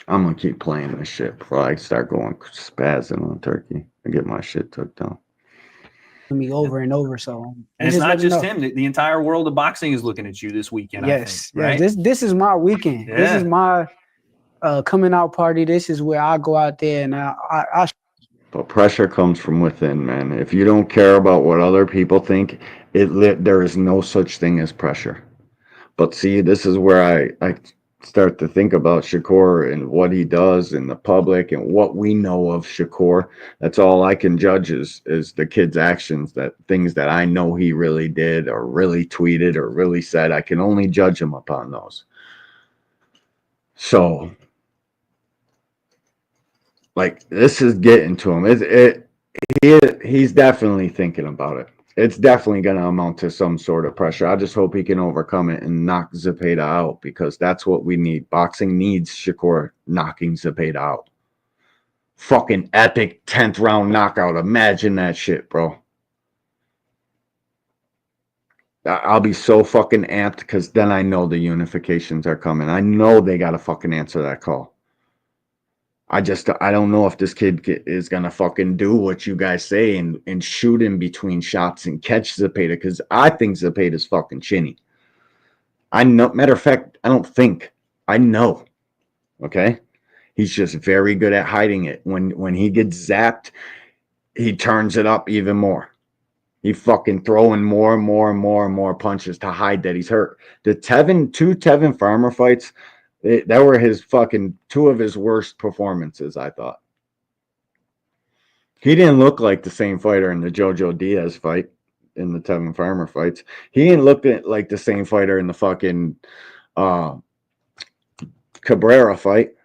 S1: I'm going to keep playing this shit before I start going spazzing on Turkey and get my shit took down.
S8: Me over and over. So
S7: and it's not just him. The entire world of boxing is looking at you this weekend.
S8: Yes,
S7: I think,
S8: right? This is my weekend.
S7: Yeah.
S8: This is my coming out party. This is where I go out there and I
S1: But pressure comes from within, man. If you don't care about what other people think, there is no such thing as pressure. But see, this is where I start to think about Shakur and what he does in the public and what we know of Shakur. That's all I can judge is the kid's actions, that things that I know he really did or really tweeted or really said. I can only judge him upon those. So, like, this is getting to him. He's definitely thinking about it. It's definitely going to amount to some sort of pressure. I just hope he can overcome it and knock ZEPEDA out, because that's what we need. Boxing needs Shakur knocking ZEPEDA out. Fucking epic 10th round knockout. Imagine that shit, bro. I'll be so fucking amped, because then I know the unifications are coming. I know they got to fucking answer that call. I don't know if this kid is going to fucking do what you guys say and shoot in between shots and catch ZEPEDA, because I think ZEPEDA is fucking chinny. I know. Matter of fact, I don't think. I know. Okay? He's just very good at hiding it. When he gets zapped, he turns it up even more. He fucking throwing more and more punches to hide that he's hurt. The two Tevin Farmer fights, That were his fucking two of his worst performances, I thought. He didn't look like the same fighter in the Jojo Diaz fight, in the Tevin Farmer fights. He didn't look like the same fighter in the fucking Cabrera fight.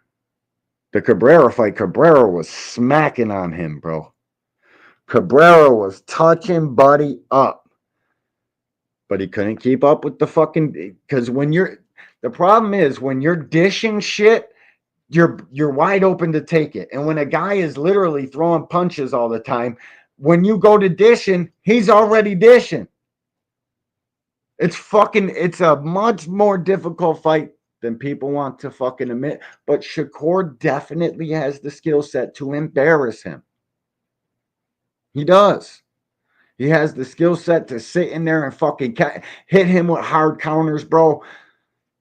S1: The Cabrera fight, Cabrera was smacking on him, bro. Cabrera was touching Buddy up. But he couldn't keep up with the fucking, because the problem is when you're dishing shit, you're wide open to take it. And when a guy is literally throwing punches all the time, when you go to dishing, he's already dishing. It's a much more difficult fight than people want to fucking admit. But Shakur definitely has the skill set to embarrass him. He does. He has the skill set to sit in there and fucking hit him with hard counters, bro.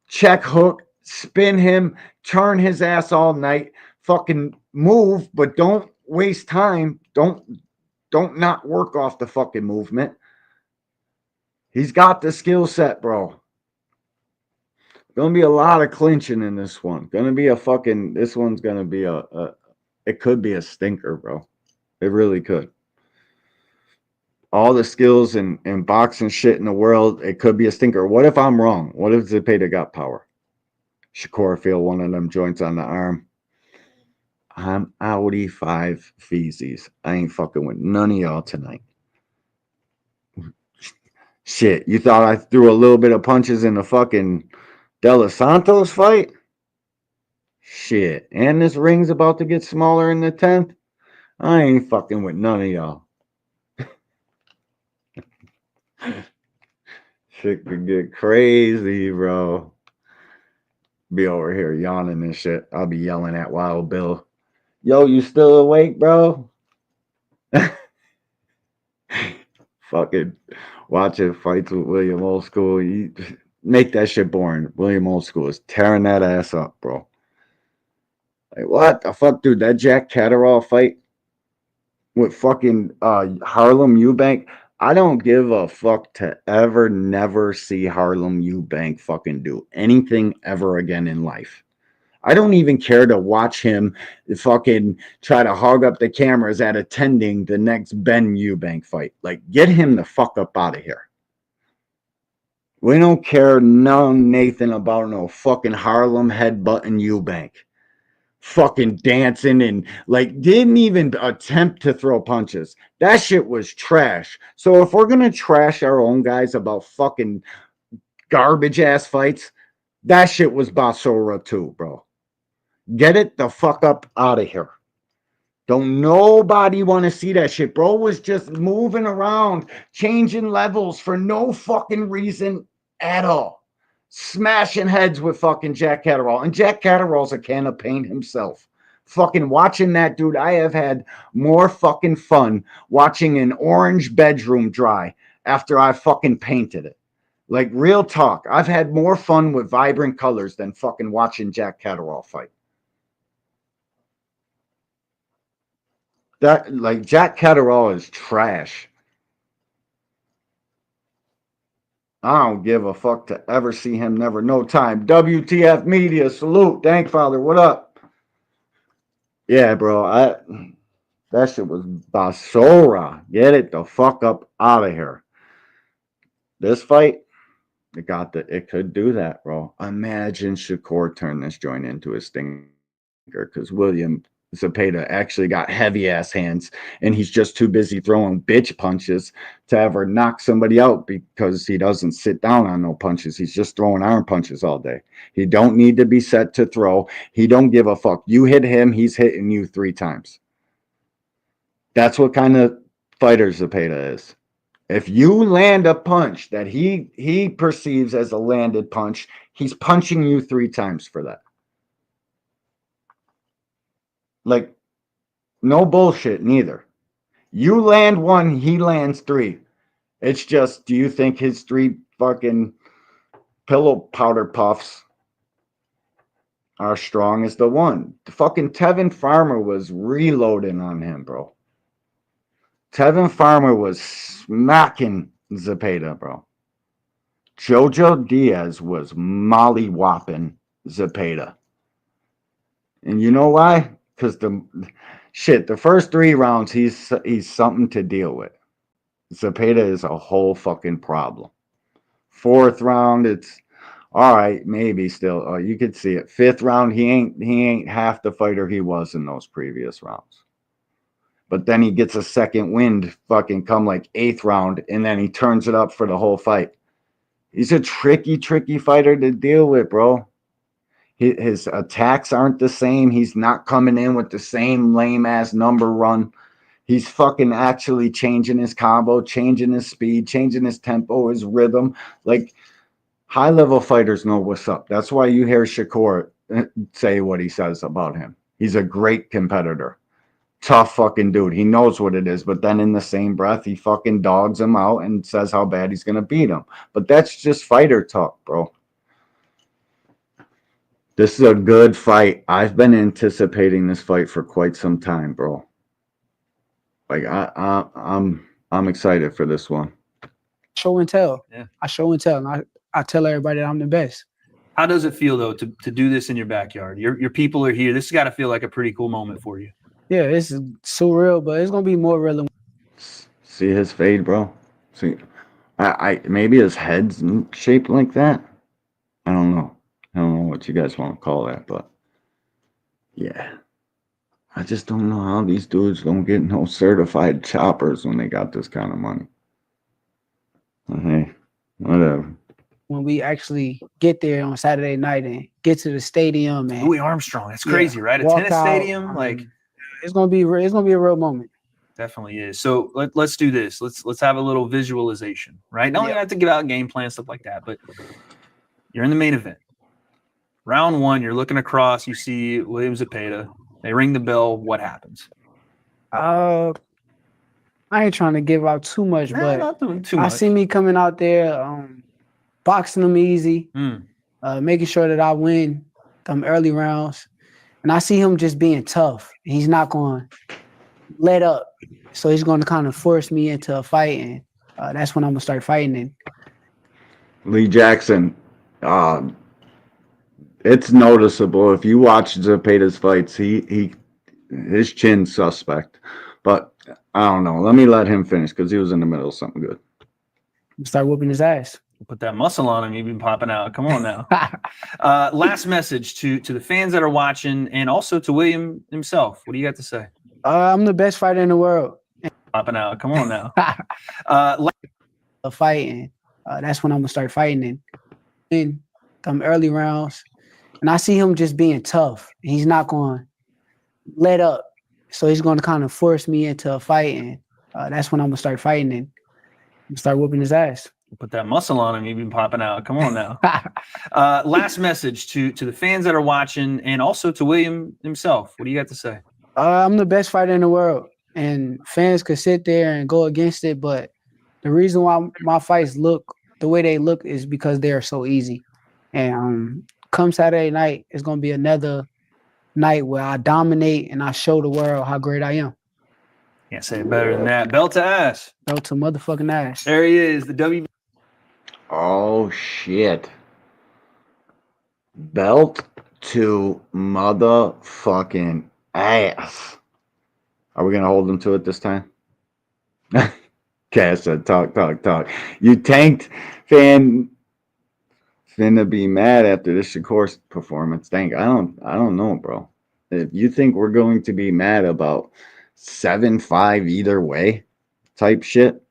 S1: Check hook, spin him, turn his ass all night, fucking move, but don't waste time. Don't not work off the fucking movement. He's got the skill set, bro. Gonna be a lot of clinching in this one. This one's gonna be it could be a stinker, bro. It really could. All the skills and boxing shit in the world, it could be a stinker. What if I'm wrong? What if Zepeda got power? Shakur feel one of them joints on the arm. I'm Audi 5 feezies. I ain't fucking with none of y'all tonight. Shit, you thought I threw a little bit of punches in the fucking De Los Santos fight? Shit, and this ring's about to get smaller in the 10th? I ain't fucking with none of y'all. Shit could get crazy, bro. Be over here yawning and shit. I'll be yelling at Wild Bill. Yo, you still awake, bro? Fucking watching fights with William Old School. You make that shit boring. William Old School is tearing that ass up, bro. Like, what the fuck, dude? That Jack Catterall fight with fucking Harlem Eubank. I don't give a fuck to never see Harlem Eubank fucking do anything ever again in life. I don't even care to watch him fucking try to hog up the cameras at attending the next Ben Eubank fight. Like, get him the fuck up out of here. We don't care Nathan about no fucking Harlem headbutting Eubank. Fucking dancing and like didn't even attempt to throw punches. That shit was trash. So if we're gonna trash our own guys about fucking garbage ass fights, that shit was basura too, bro. Get it the fuck up out of here. Don't nobody want to see that shit. Bro was just moving around, changing levels for no fucking reason at all. Smashing heads with fucking Jack Catterall. And Jack Catterall's a can of paint himself. Fucking watching that dude, I have had more fucking fun watching an orange bedroom dry after I fucking painted it. Like, real talk. I've had more fun with vibrant colors than fucking watching Jack Catterall fight. That, like, Jack Catterall is trash. I don't give a fuck to ever see him, never, no time. WTF Media, salute. Thank Father, what up? Yeah, bro, that shit was basura. Get it the fuck up out of here. This fight, it could do that, bro. Imagine Shakur turn this joint into a stinker because William Zepeda actually got heavy ass hands and he's just too busy throwing bitch punches to ever knock somebody out because he doesn't sit down on no punches. He's just throwing arm punches all day. He don't need to be set to throw. He don't give a fuck. You hit him, he's hitting you 3 times. That's what kind of fighter Zepeda is. If you land a punch that he perceives as a landed punch, he's punching you 3 times for that. Like, no bullshit, neither. You land 1, he lands 3. It's just, do you think his 3 fucking pillow powder puffs are strong as the one? The fucking Tevin Farmer was reloading on him, bro. Tevin Farmer was smacking Zepeda, bro. Jojo Diaz was molly-whopping ZEPEDA. And you know why? Because the first 3 rounds, he's something to deal with. ZEPEDA is a whole fucking problem. 4th round, it's all right, maybe still. Oh, you could see it. 5th round, he ain't half the fighter he was in those previous rounds. But then he gets a second wind, fucking come like 8th round, and then he turns it up for the whole fight. He's a tricky fighter to deal with, bro. His attacks aren't the same. He's not coming in with the same lame ass number run. He's fucking actually changing his combo, changing his speed, changing his tempo, his rhythm. Like, high level fighters know what's up. That's why you hear SHAKUR say what he says about him. He's a great competitor. Tough fucking dude. He knows what it is. But then in the same breath, he fucking dogs him out and says how bad he's going to beat him. But that's just fighter talk, bro. This is a good fight. I've been anticipating this fight for quite some time, bro. Like, I'm excited for this one.
S8: Show and tell.
S7: Yeah.
S8: I show and tell. And I tell everybody that I'm the best.
S7: How does it feel though to do this in your backyard? Your people are here. This has got to feel like a pretty cool moment for you.
S8: Yeah, it's surreal, but it's gonna be more real.
S1: See his fade, bro. See, I maybe his head's shaped like that. I don't know. I don't know what you guys want to call that, but yeah. I just don't know how these dudes don't get no certified choppers when they got this kind of money. Hey, whatever.
S8: When we actually get there on Saturday night and get to the stadium and
S7: Louis Armstrong, that's crazy, right? A tennis stadium, like
S8: it's gonna be a real moment.
S7: Definitely is. So let's do this. Let's have a little visualization, right? Not only have to give out game plan stuff like that, but you're in the main event. Round 1, you're looking across, you see William ZEPEDA. They ring the bell. What happens?
S8: I ain't trying to give out too much, but
S7: not doing too much.
S8: I see me coming out there, boxing them easy, making sure that I win them early rounds, and I see him just being tough. He's not going to let up, so he's going to kind of force me into a fight, and that's when I'm gonna start fighting. And
S1: Lee Jackson, it's noticeable if you watch ZEPEDA's fights. His chin's suspect, but I don't know. Let me let him finish because he was in the middle of something good.
S8: Start whooping his ass.
S7: Put that muscle on him. You've been popping out. Come on now. Last message to the fans that are watching and also to William himself. What do you got to say?
S8: I'm the best fighter in the world.
S7: Popping out. Come on now.
S8: A fight, and that's when I'm gonna start fighting and win them early rounds. And I see him just being tough. He's not going to let up, so he's going to kind of force me into a fight, and that's when I'm gonna start fighting and start whooping his ass.
S7: Put that muscle on him. You've been popping out. Come on now. Last message to the fans that are watching and also to William himself. What do you got to say?
S8: I'm the best fighter in the world, and fans could sit there and go against it, but the reason why my fights look the way they look is because they are so easy. And come Saturday night, it's going to be another night where I dominate and I show the world how great I am.
S7: Can't say it better than that. Belt to ass.
S8: Belt to motherfucking ass.
S7: There he is, the W.
S1: Oh, shit. Belt to motherfucking ass. Are we going to hold him to it this time? Cass said, talk. You tanked, fan. Finna be mad after this SHAKUR performance. Dang, I don't know, bro. If you think we're going to be mad about 7-5 either way type shit,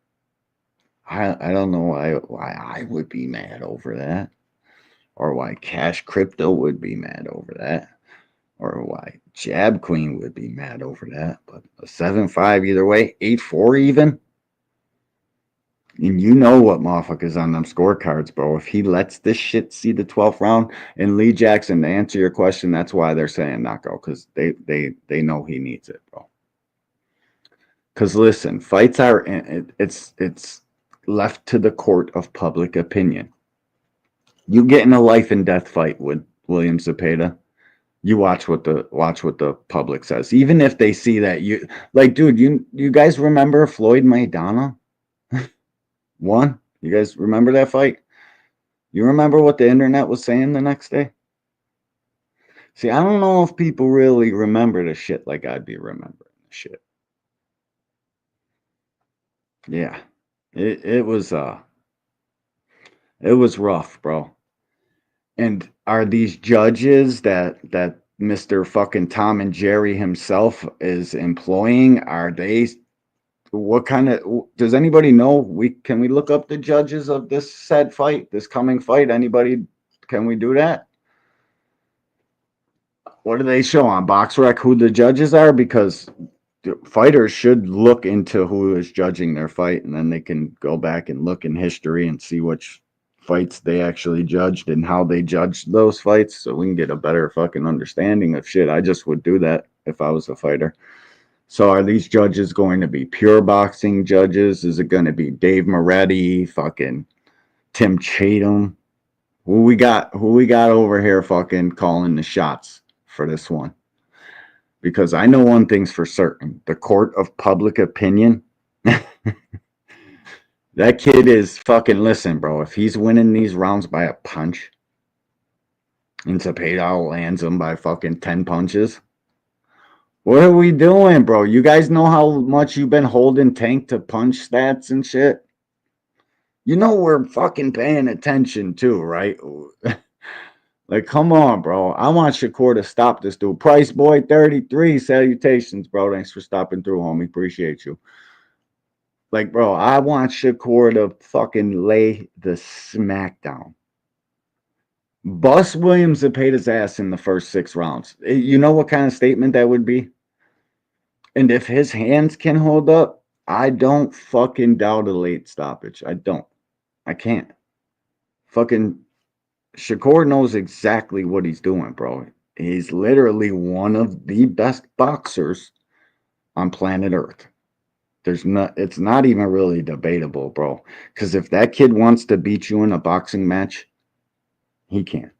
S1: I don't know why I would be mad over that, or why Cash Crypto would be mad over that, or why Jab Queen would be mad over that. But a 7-5 either way, 8-4 even. And you know what motherfuckers on them scorecards, bro. If he lets this shit see the 12th round, and Lee Jackson, to answer your question, that's why they're saying knockout, because they know he needs it, bro. Because listen, fights are it's left to the court of public opinion. You get in a life and death fight with William ZEPEDA, you watch what the public says. Even if they see that you like, dude, you guys remember Floyd Maidana? One, you guys remember that fight? You remember what the internet was saying the next day? See, I don't know if people really remember the shit like I'd be remembering the shit. Yeah. It was rough, bro. And are these judges that Mr. fucking Tom and Jerry himself is employing, are they, what kind of, does anybody know? Can we look up the judges of this said fight, this coming fight? Anybody, can we do that? What do they show on BoxRec who the judges are? Because fighters should look into who is judging their fight, and then they can go back and look in history and see which fights they actually judged and how they judged those fights, so we can get a better fucking understanding of shit. I just would do that if I was a fighter. So are these judges going to be pure boxing judges? Is it going to be Dave Moretti, fucking Tim Chatham? Who we got over here fucking calling the shots for this one? Because I know one thing's for certain. The court of public opinion. That kid is fucking, listen, bro. If he's winning these rounds by a punch and ZEPEDA lands him by fucking 10 punches, what are we doing, bro? You guys know how much you've been holding Tank to punch stats and shit? You know we're fucking paying attention too, right? Like, come on, bro. I want Shakur to stop this dude. Price Boy 33, salutations, bro. Thanks for stopping through, homie. Appreciate you. Like, bro, I want Shakur to fucking lay the smackdown. Bust Williams ZEPEDA's ass in the first 6 rounds. You know what kind of statement that would be? And if his hands can hold up, I don't fucking doubt a late stoppage. I don't. I can't. Fucking Shakur knows exactly what he's doing, bro. He's literally one of the best boxers on planet Earth. It's not even really debatable, bro. Because if that kid wants to beat you in a boxing match, he can.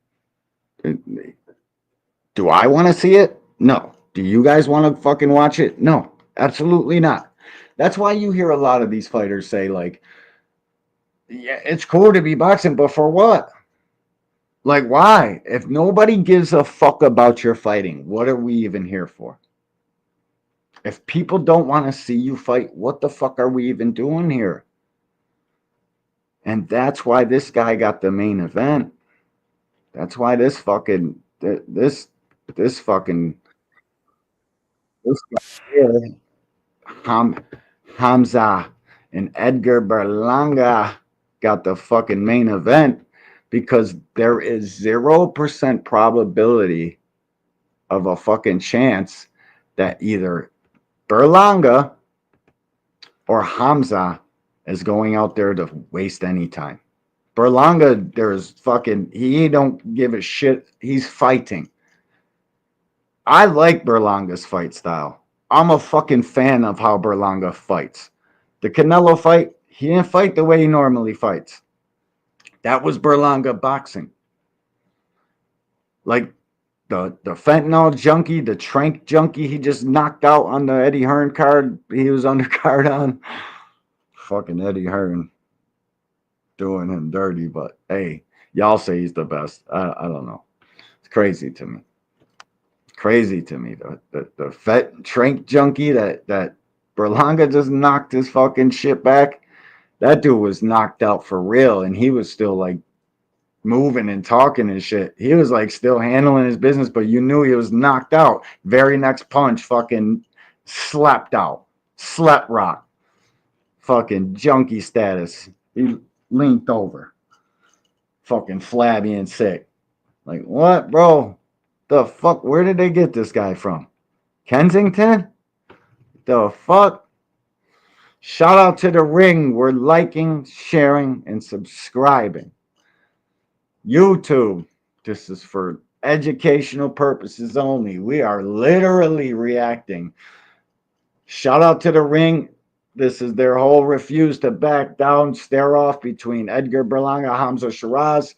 S1: Do I want to see it? No. Do you guys want to fucking watch it? No, absolutely not. That's why you hear a lot of these fighters say, like, yeah, it's cool to be boxing, but for what? Like, why? If nobody gives a fuck about your fighting, what are we even here for? If people don't want to see you fight, what the fuck are we even doing here? And that's why this guy got the main event. That's why this fucking this guy here, Hamza and Edgar Berlanga got the fucking main event, because there is 0% probability of a fucking chance that either Berlanga or Hamza is going out there to waste any time. Berlanga, he don't give a shit. He's fighting. I like Berlanga's fight style. I'm a fucking fan of how Berlanga fights. The Canelo fight, he didn't fight the way he normally fights. That was Berlanga boxing. Like the fentanyl junkie, the trank junkie he just knocked out on the Eddie Hearn card he was undercard on. Fucking Eddie Hearn doing him dirty, but hey, y'all say he's the best. I don't know. It's crazy to me. Crazy to me. The fat trank junkie that Berlanga just knocked his fucking shit back. That dude was knocked out for real, and he was still like moving and talking and shit. He was like still handling his business, but you knew he was knocked out. Very next punch, fucking slept out. Slept rock. Fucking junkie status. He leaned over. Fucking flabby and sick. Like, what, bro? The fuck? Where did they get this guy from? Kensington? The fuck? Shout out to the ring. We're liking, sharing, and subscribing. YouTube. This is for educational purposes only. We are literally reacting. Shout out to the ring. This is their whole refuse to back down, stare off between Edgar Berlanga, Hamza Shiraz.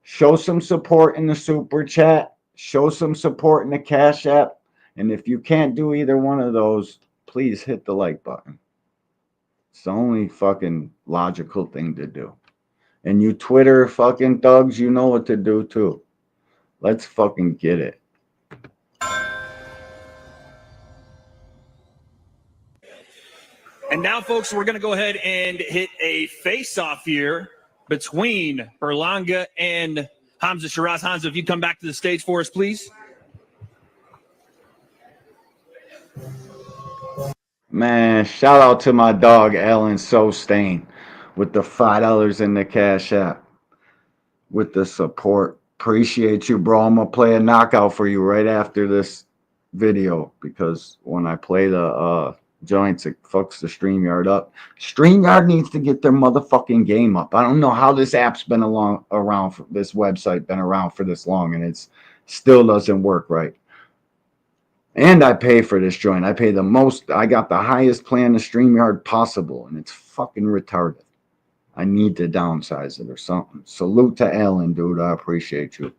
S1: Show some support in the super chat. Show some support in the Cash App. And if you can't do either one of those, please hit the like button. It's the only fucking logical thing to do. And you Twitter fucking thugs, you know what to do too. Let's fucking get it.
S9: now, folks, we're going to go ahead and hit a face-off here between Berlanga and Hamza Shiraz. Hamza, if you come back to the stage for us, please.
S1: Man, shout out to my dog, Alan Sostain, with the $5 in the Cash App, with the support. Appreciate you, bro. I'm going to play a knockout for you right after this video, because when I play the joints, it fucks the StreamYard up. StreamYard needs to get their motherfucking game up. I don't know how this app's been around for this website been around for this long, and it's still doesn't work right. And I pay for this joint. I pay the most. I got the highest plan of StreamYard possible, and it's fucking retarded. I need to downsize it or something. Salute to Alan, dude. I appreciate you.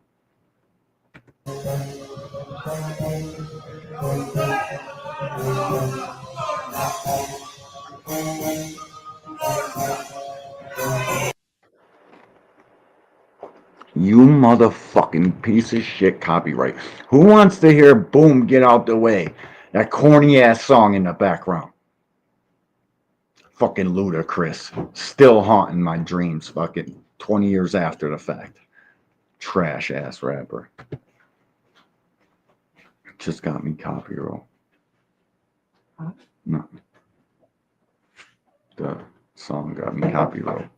S1: You motherfucking piece of shit copyright. Who wants to hear Boom Get Out the Way? That corny ass song in the background. Fucking ludicrous. Still haunting my dreams fucking 20 years after the fact. Trash ass rapper. Just got me copyright. No. The song got me copyright.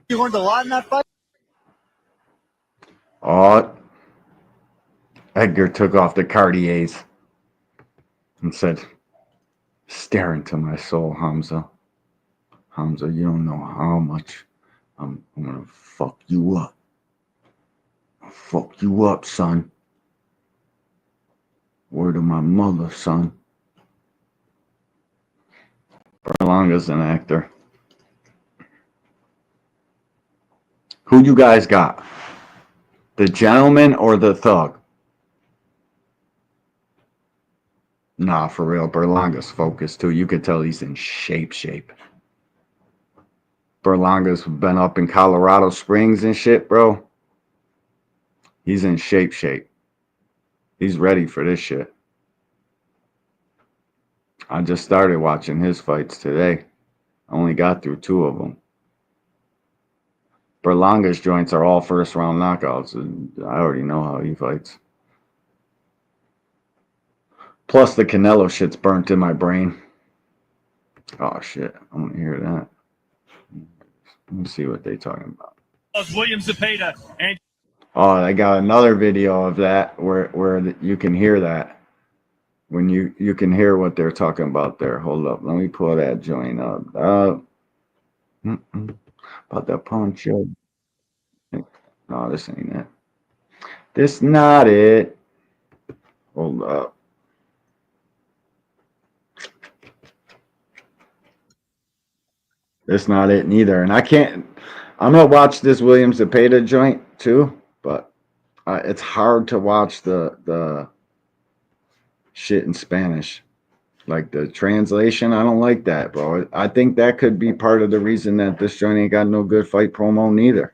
S10: You learned a lot in that fight?
S1: Oh, Edgar took off the Cartiers and said, stare into my soul, Hamza. Hamza, you don't know how much I'm gonna fuck you up. I'll fuck you up, son. Word of my mother, son. Berlanga's an actor. Who you guys got? The gentleman or the thug? Nah, for real. Berlanga's focused too. You could tell he's in shape. Berlanga's been up in Colorado Springs and shit, bro. He's in shape. He's ready for this shit. I just started watching his fights today. I only got through 2 of them. Berlanga's joints are all first round knockouts. I already know how he fights. Plus the Canelo shit's burnt in my brain. Oh shit, I want to hear that. Let me see what they talking about.
S9: William ZEPEDA and
S1: oh, I got another video of that where you can hear that. When you can hear what they're talking about there. Hold up, let me pull that joint up. About that punch. No, this ain't it. This not it. Hold up. This not it neither. And I can't. I'm gonna watch this William ZEPEDA joint too, but it's hard to watch the shit in Spanish. Like the translation, I don't like that, bro. I think that could be part of the reason that this joint ain't got no good fight promo neither.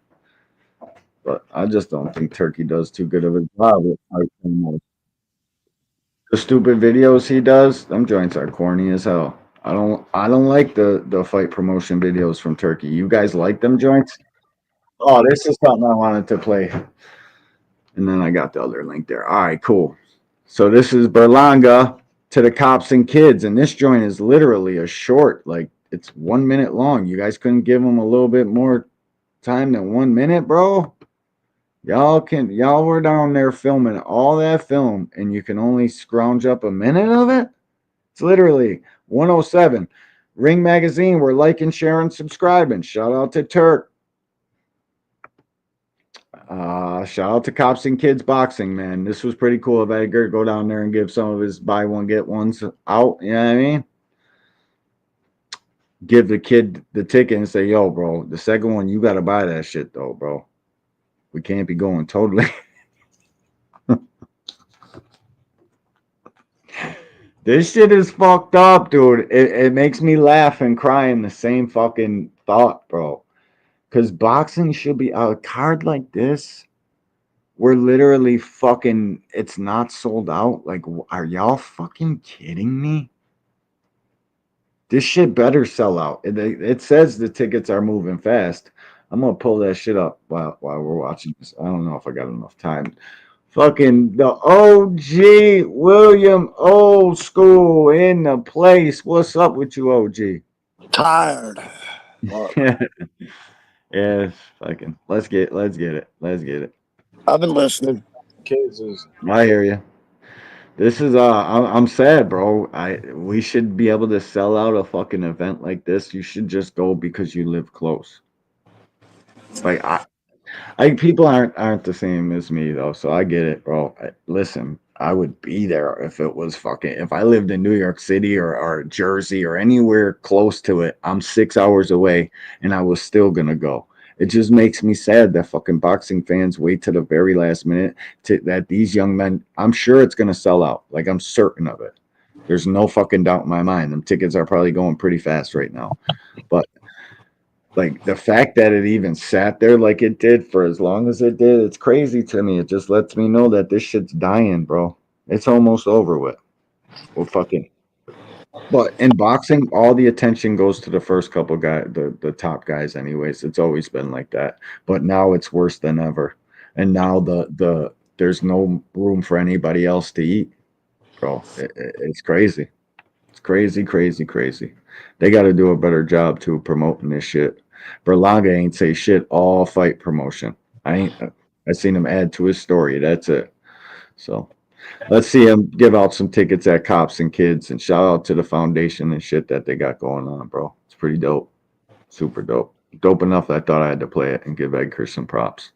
S1: But I just don't think Turkey does too good of a job with fight promos. The stupid videos he does, them joints are corny as hell. I don't like the fight promotion videos from Turkey. You guys like them joints? Oh, this is something I wanted to play. And then I got the other link there. All right, cool. So this is Berlanga to the cops and kids, and this joint is literally a short, like it's 1 minute long. You guys couldn't give them a little bit more time than 1 minute, bro? Y'all were down there filming all that film, and you can only scrounge up a minute of it? It's literally 107. Ring Magazine, we're liking, sharing, subscribing. Shout out to Turk. Shout out to Cops and Kids Boxing, man. This was pretty cool of Edgar. Go down there and give some of his buy one, get ones out. You know what I mean? Give the kid the ticket and say, yo, bro, the second one, you got to buy that shit, though, bro. We can't be going totally. This shit is fucked up, dude. It makes me laugh and cry in the same fucking thought, bro. Because boxing should be a card like this. We're literally fucking, it's not sold out. Like, are y'all fucking kidding me? This shit better sell out. It says the tickets are moving fast. I'm gonna pull that shit up while we're watching this. I don't know if I got enough time. Fucking the OG William Old School in the place. What's up with you, OG?
S11: Tired.
S1: Yeah, fucking. Let's get it.
S11: I've been listening.
S10: Kids is
S1: I hear you. This is I'm sad, bro. We should be able to sell out a fucking event like this. You should just go because you live close. Like people aren't the same as me though, so I get it, bro. Listen, I would be there if it was fucking if I lived in New York City or Jersey or anywhere close to it. I'm 6 hours away and I was still gonna go. It just makes me sad that fucking boxing fans wait to the very last minute that these young men, I'm sure it's going to sell out. Like, I'm certain of it. There's no fucking doubt in my mind. Them tickets are probably going pretty fast right now. But, like, the fact that it even sat there like it did for as long as it did, it's crazy to me. It just lets me know that this shit's dying, bro. It's almost over with. Well, fucking. But in boxing, all the attention goes to the first couple guys, the top guys anyways. It's always been like that. But now it's worse than ever. And now there's no room for anybody else to eat. Bro, it's crazy. It's crazy. They got to do a better job too promoting this shit. Berlanga ain't say shit all fight promotion. I seen him add to his story. That's it. So let's see him give out some tickets at Cops and Kids and shout out to the foundation and shit that they got going on, bro. It's pretty dope. Super dope. Dope enough that I thought I had to play it and give Edgar some props.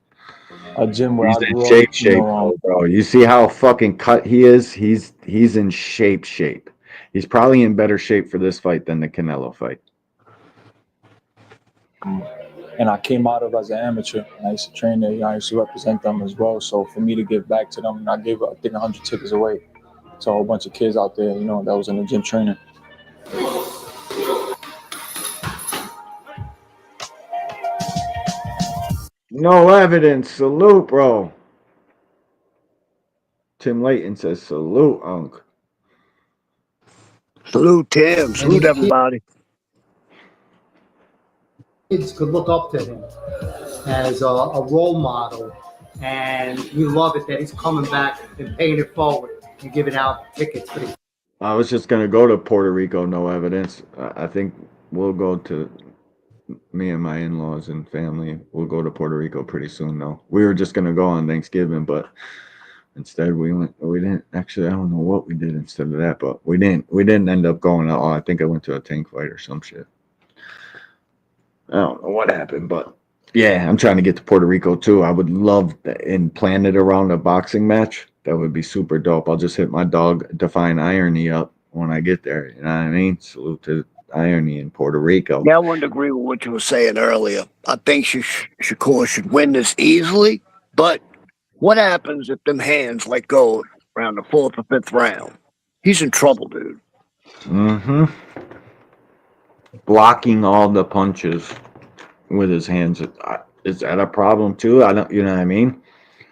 S10: a gym where
S1: He's
S10: I
S1: in
S10: grew
S1: shape,
S10: up. You know,
S1: bro. You see how fucking cut he is? He's in shape. He's probably in better shape for this fight than the Canelo fight.
S10: and I came out of as an amateur. And I used to train there. I used to represent them as well. So for me to give back to them, I think 100 tickets away to a whole bunch of kids out there, that was in the gym training.
S1: No evidence. Salute, bro. Tim Layton says salute, Unc.
S11: Salute, Tim. Salute, everybody.
S12: Kids could look up to him as a role model, and we love it that he's coming back and paying it forward and giving out tickets for the.
S1: I was just gonna go to Puerto Rico. No evidence. I think we'll go to me and my in-laws and family. We'll go to Puerto Rico pretty soon, though. We were just gonna go on Thanksgiving, but instead we didn't. Actually, I don't know what we did instead of that, but we didn't end up going at all. I think I went to a tank fight or some shit. I don't know what happened, but yeah, I'm trying to get to Puerto Rico too. I would love and plan it around a boxing match. That would be super dope. I'll just hit my dog Define Irony up when I get there. You know what I mean? Salute to Irony in Puerto Rico.
S11: Yeah, I wouldn't agree with what you were saying earlier. I think Shakur should win this easily, but what happens if them hands let go around the 4th or 5th round? He's in trouble, dude.
S1: Mm-hmm. Blocking all the punches with his hands. Is that a problem too? I don't, you know what I mean?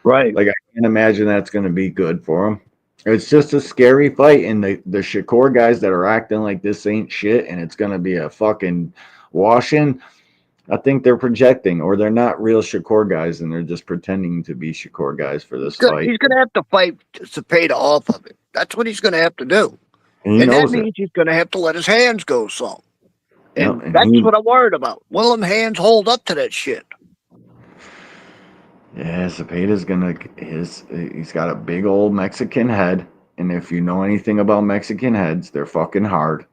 S11: Right.
S1: Like, I can't imagine that's going to be good for him. It's just a scary fight, and the Shakur guys that are acting like this ain't shit, and it's going to be a fucking washing. I think they're projecting, or they're not real Shakur guys, and they're just pretending to be Shakur guys for this fight.
S11: He's going to have to fight ZEPEDA off of it. That's what he's going to have to do.
S1: And
S11: that means he's going to have to let his hands go some. And,
S1: and
S11: that's what I'm worried about. Will them hands hold up to that shit?
S1: Yeah, Zepeda's he's got a big old Mexican head, and if you know anything about Mexican heads, they're fucking hard.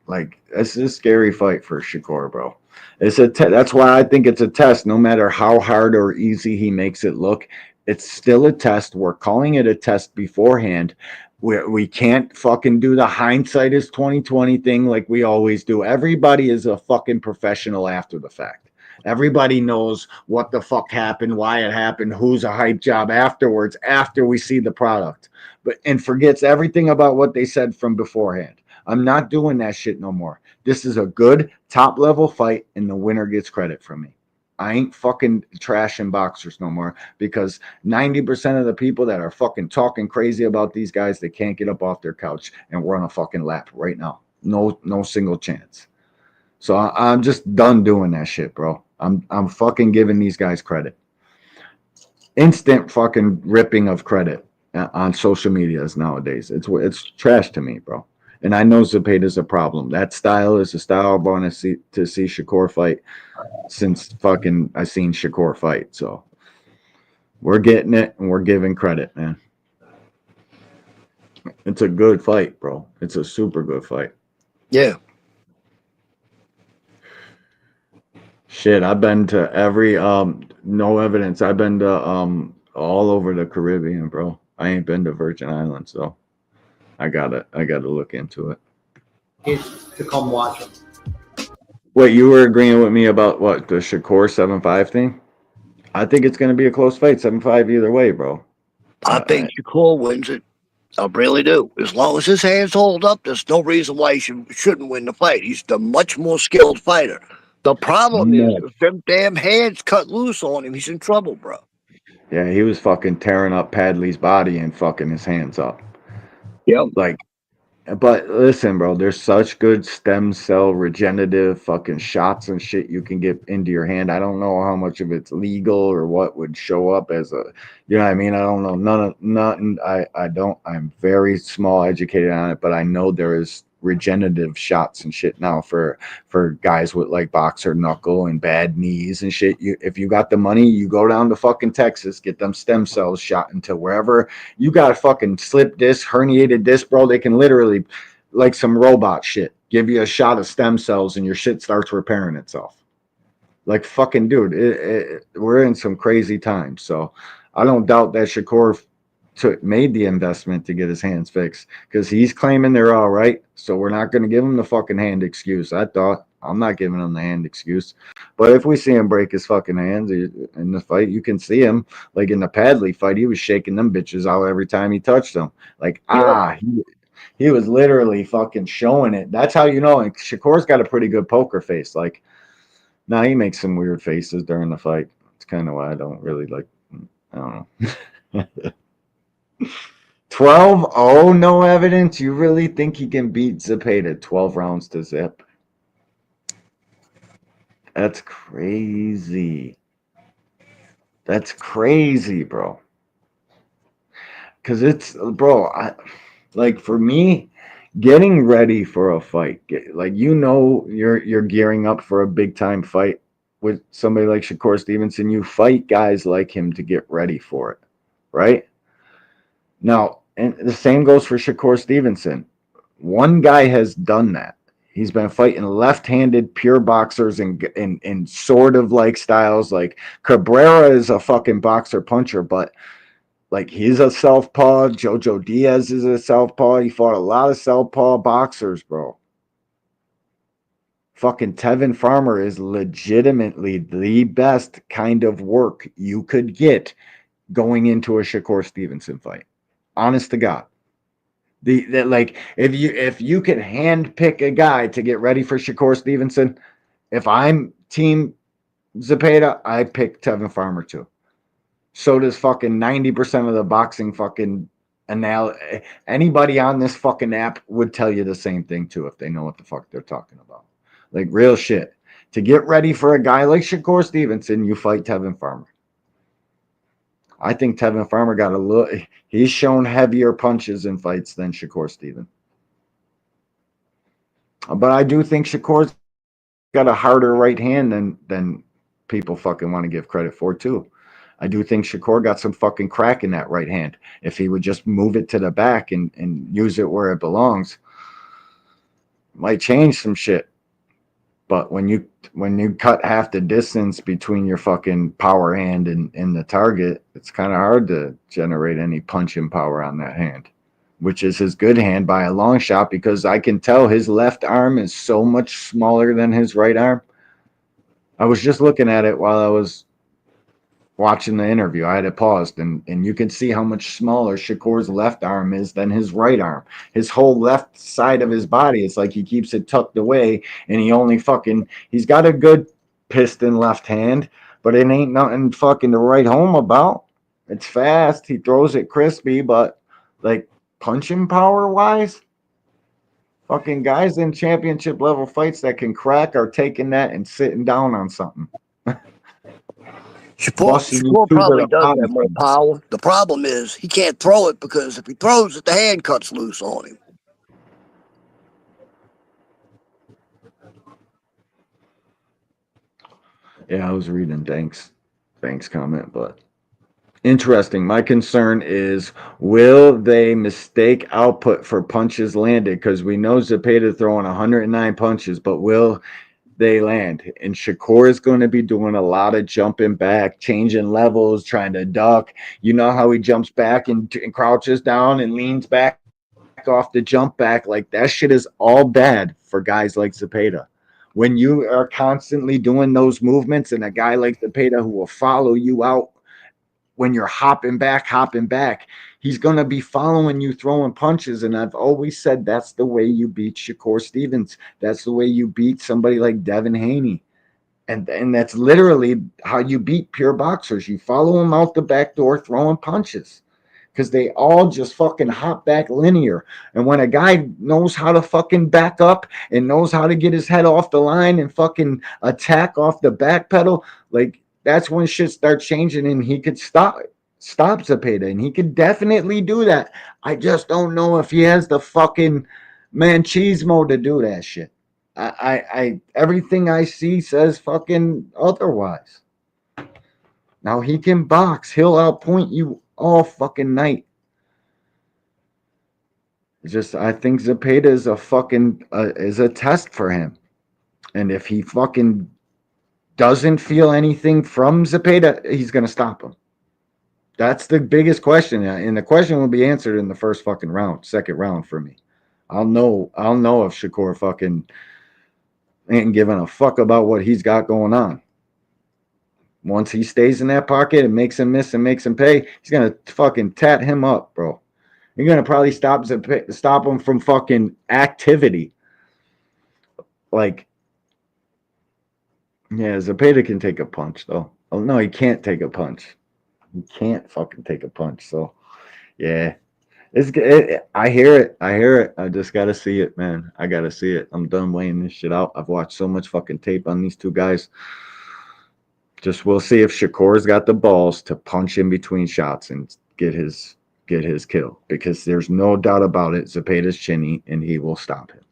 S1: Like, this is a scary fight for Shakur, bro. That's why I think it's a test. No matter how hard or easy he makes it look, it's still a test. We're calling it a test beforehand. We can't fucking do the hindsight is 2020 thing like we always do. Everybody is a fucking professional after the fact. Everybody knows what the fuck happened, why it happened, who's a hype job afterwards, after we see the product, and forgets everything about what they said from beforehand. I'm not doing that shit no more. This is a good top level fight, and the winner gets credit from me. I ain't fucking trashing boxers no more, because 90% of the people that are fucking talking crazy about these guys, they can't get up off their couch and run a fucking lap right now. No single chance. So I'm just done doing that shit, bro. I'm fucking giving these guys credit. Instant fucking ripping of credit on social medias nowadays. It's trash to me, bro. And I know ZEPEDA's a problem. That style is a style I want to see Shakur fight since fucking I seen Shakur fight. So we're getting it and we're giving credit, man. It's a good fight, bro. It's a super good fight.
S11: Yeah.
S1: Shit, I've been to every no evidence. I've been to all over the Caribbean, bro. I ain't been to Virgin Islands, so I gotta look into it.
S12: Kids to come watch them.
S1: Wait, you were agreeing with me about what, the Shakur 7-5 thing? I think it's gonna be a close fight, 7-5 either way, bro.
S11: I think Shakur wins it. I really do. As long as his hands hold up, there's no reason why he shouldn't win the fight. He's the much more skilled fighter. The problem is, if them damn hands cut loose on him, he's in trouble, bro.
S1: Yeah, he was fucking tearing up Padley's body and fucking his hands up.
S11: Yep.
S1: Like, but listen, bro, there's such good stem cell regenerative fucking shots and shit you can get into your hand. I don't know how much of it's legal or what would show up as a, you know what I mean? I don't know. Nothing. I don't, I'm very small educated on it, but I know there is regenerative shots and shit now for guys with like boxer knuckle and bad knees and shit. If you got the money, you go down to fucking Texas, get them stem cells shot into wherever you got a fucking slip disc, herniated disc, bro. They can literally, like some robot shit, give you a shot of stem cells and your shit starts repairing itself. Like, fucking dude, we're in some crazy times. So I don't doubt that Shakur made the investment to get his hands fixed, because he's claiming they're all right. So we're not going to give him the fucking hand excuse. I'm not giving him the hand excuse. But if we see him break his fucking hands in the fight, you can see him, like in the Padley fight, he was shaking them bitches out every time he touched them. Like, he was literally fucking showing it. That's how you know. Like, Shakur's got a pretty good poker face. Like, now he makes some weird faces during the fight. It's kind of why I don't really like, I don't know. 12-0, no evidence. You really think he can beat ZEPEDA 12 rounds to zip? That's crazy. That's crazy, bro. Because it's, bro, like for me, getting ready for a fight, like, you know, you're gearing up for a big time fight with somebody like Shakur Stevenson. You fight guys like him to get ready for it, right? Now, and the same goes for Shakur Stevenson. One guy has done that. He's been fighting left-handed pure boxers in sort of like styles. Like, Cabrera is a fucking boxer puncher, but like, he's a southpaw. Jojo Diaz is a southpaw. He fought a lot of southpaw boxers, bro. Fucking Tevin Farmer is legitimately the best kind of work you could get going into a Shakur Stevenson fight. Honest to God. Like, if you could hand pick a guy to get ready for Shakur Stevenson, if I'm team ZEPEDA, I pick Tevin Farmer too. So does fucking 90% of the boxing fucking anybody on this fucking app would tell you the same thing too, if they know what the fuck they're talking about. Like, real shit. To get ready for a guy like Shakur Stevenson, you fight Tevin Farmer. I think Tevin Farmer got a little, he's shown heavier punches in fights than Shakur Stevenson. But I do think Shakur's got a harder right hand than people fucking want to give credit for too. I do think Shakur got some fucking crack in that right hand. If he would just move it to the back and use it where it belongs, might change some shit. But when you cut half the distance between your fucking power hand and the target, it's kind of hard to generate any punching power on that hand, which is his good hand by a long shot, because I can tell his left arm is so much smaller than his right arm. I was just looking at it while I was watching the interview. I had it paused, and you can see how much smaller Shakur's left arm is than his right arm. His whole left side of his body, it's like he keeps it tucked away, and he's got a good piston left hand, but it ain't nothing fucking to write home about. It's fast. He throws it crispy, but like punching power wise, fucking guys in championship level fights that can crack are taking that and sitting down on something.
S11: Shakur probably does have more power. The problem is he can't throw it because if he throws it, the hand cuts loose on him.
S1: Yeah, I was reading Thanks comment, but interesting. My concern is, will they mistake output for punches landed? Because we know Zepeda throwing 109 punches, but will they land? And Shakur is going to be doing a lot of jumping back, changing levels, trying to duck. You know how he jumps back and crouches down and leans back off the jump back? Like, that shit is all bad for guys like Zepeda. When you are constantly doing those movements, and a guy like Zepeda who will follow you out when you're hopping back, he's going to be following you, throwing punches. And I've always said that's the way you beat Shakur Stevens. That's the way you beat somebody like Devin Haney. And that's literally how you beat pure boxers. You follow them out the back door throwing punches, because they all just fucking hop back linear. And when a guy knows how to fucking back up and knows how to get his head off the line and fucking attack off the back pedal, like, that's when shit starts changing, and he could stop Zepeda, and he could definitely do that. I just don't know if he has the fucking machismo to do that shit. I everything I see says fucking otherwise. Now he can box. He'll outpoint you all fucking night. It's just, I think Zepeda is a fucking is a test for him. And if he fucking doesn't feel anything from Zepeda, he's going to stop him. That's the biggest question. And the question will be answered in the first fucking round, second round for me. I'll know if Shakur fucking ain't giving a fuck about what he's got going on. Once he stays in that pocket and makes him miss and makes him pay, he's going to fucking tat him up, bro. You're going to probably stop him from fucking activity. Like, yeah, Zepeda can take a punch, though. Oh, no, he can't take a punch. He can't fucking take a punch. So, yeah. I hear it. I just got to see it, man. I got to see it. I'm done weighing this shit out. I've watched so much fucking tape on these two guys. Just we'll see if Shakur's got the balls to punch in between shots and get his kill. Because there's no doubt about it. Zepeda's chinny, and he will stop him.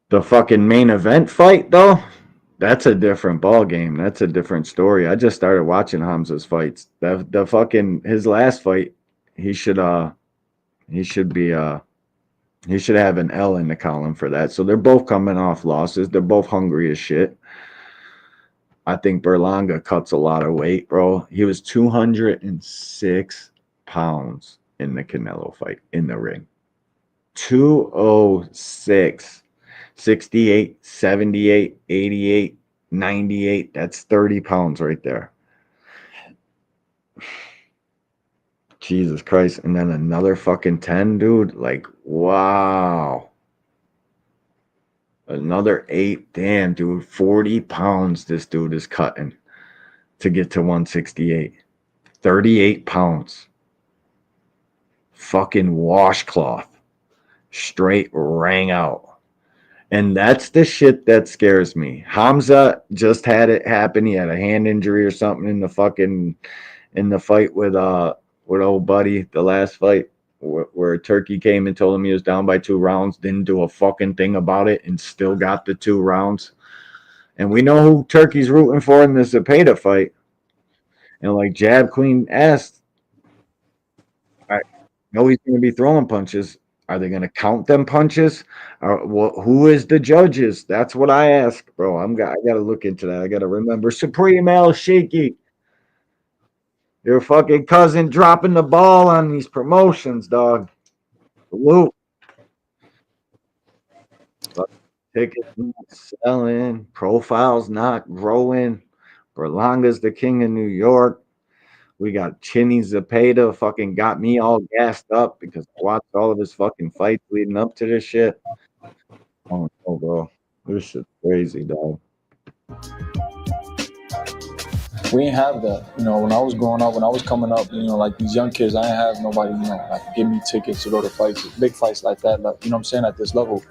S1: The fucking main event fight, though, that's a different ball game. That's a different story. I just started watching Hamza's fights. The fucking his last fight, he should have an L in the column for that. So they're both coming off losses. They're both hungry as shit. I think Berlanga cuts a lot of weight, bro. He was 206 pounds in the Canelo fight in the ring. 206. 68, 78, 88, 98. That's 30 pounds right there. Jesus Christ. And then another fucking 10, dude. Like, wow. Another 8. Damn, dude. 40 pounds this dude is cutting to get to 168. 38 pounds. Fucking washcloth. Straight rang out. And that's the shit that scares me. Hamza just had it happen. He had a hand injury or something in the fight with old buddy, the last fight, where Turkey came and told him he was down by 2 rounds, didn't do a fucking thing about it, and still got the 2 rounds. And we know who Turkey's rooting for in the Zepeda fight. And like Jab Queen asked, I know he's going to be throwing punches. Are they going to count them punches? Who is the judges? That's what I ask, bro. I got to look into that. I got to remember Supreme El Shaky. Your fucking cousin dropping the ball on these promotions, dog. Salute. Tickets not selling. Profiles not growing. Berlanga's the king of New York. We got Chinny Zepeda fucking got me all gassed up because I watched all of his fucking fights leading up to this shit. Oh no, bro. This shit's crazy, dog.
S10: We didn't have that. You know, when I was growing up, when I was coming up, you know, like these young kids, I didn't have nobody, you know, like give me tickets to go to fights, big fights like that, like, you know what I'm saying, at this level.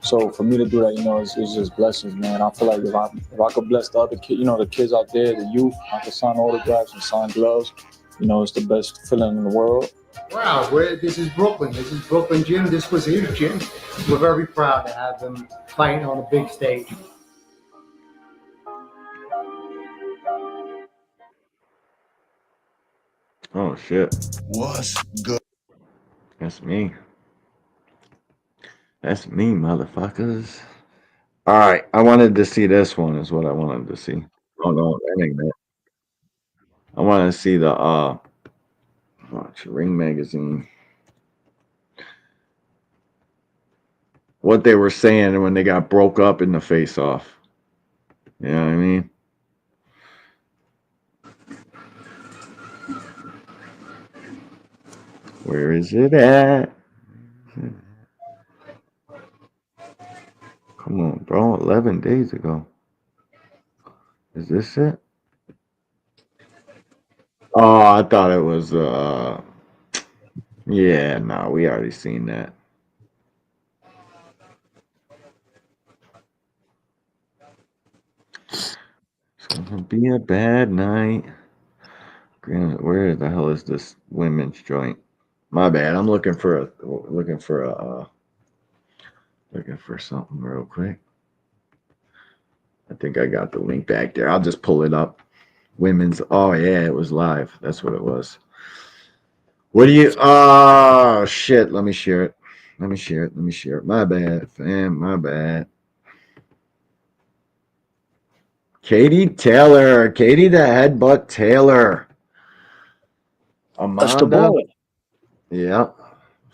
S10: So for me to do that, you know, it's just blessings, man. I feel like if I could bless the other kids, you know, the kids out there, the youth, I could sign autographs and sign gloves. You know, it's the best feeling in the world.
S12: Wow, this is Brooklyn. This is Brooklyn Gym. This was his gym. We're very proud to have him fighting on a big stage.
S1: Oh shit.
S2: What's good?
S1: That's me. That's me, motherfuckers. All right, I wanted to see this one. Is what I wanted to see. Oh no, that ain't it. I want to see the Ring Magazine. What they were saying when they got broke up in the face-off. You know what I mean? Where is it at? Come on, bro. 11 days ago. Is this it? Oh, I thought it was yeah, no, we already seen that. It's gonna be a bad night. Where the hell is this women's joint? My bad. I'm looking for something real quick. I think I got the link back there. I'll just pull it up. Women's. Oh yeah, it was live. That's what it was. What do you? Oh shit! Let me share it. Let me share it. My bad, fam. My bad. Katie Taylor. Katie the Headbutt Taylor. Amanda.
S11: That's the bull.
S1: Yeah.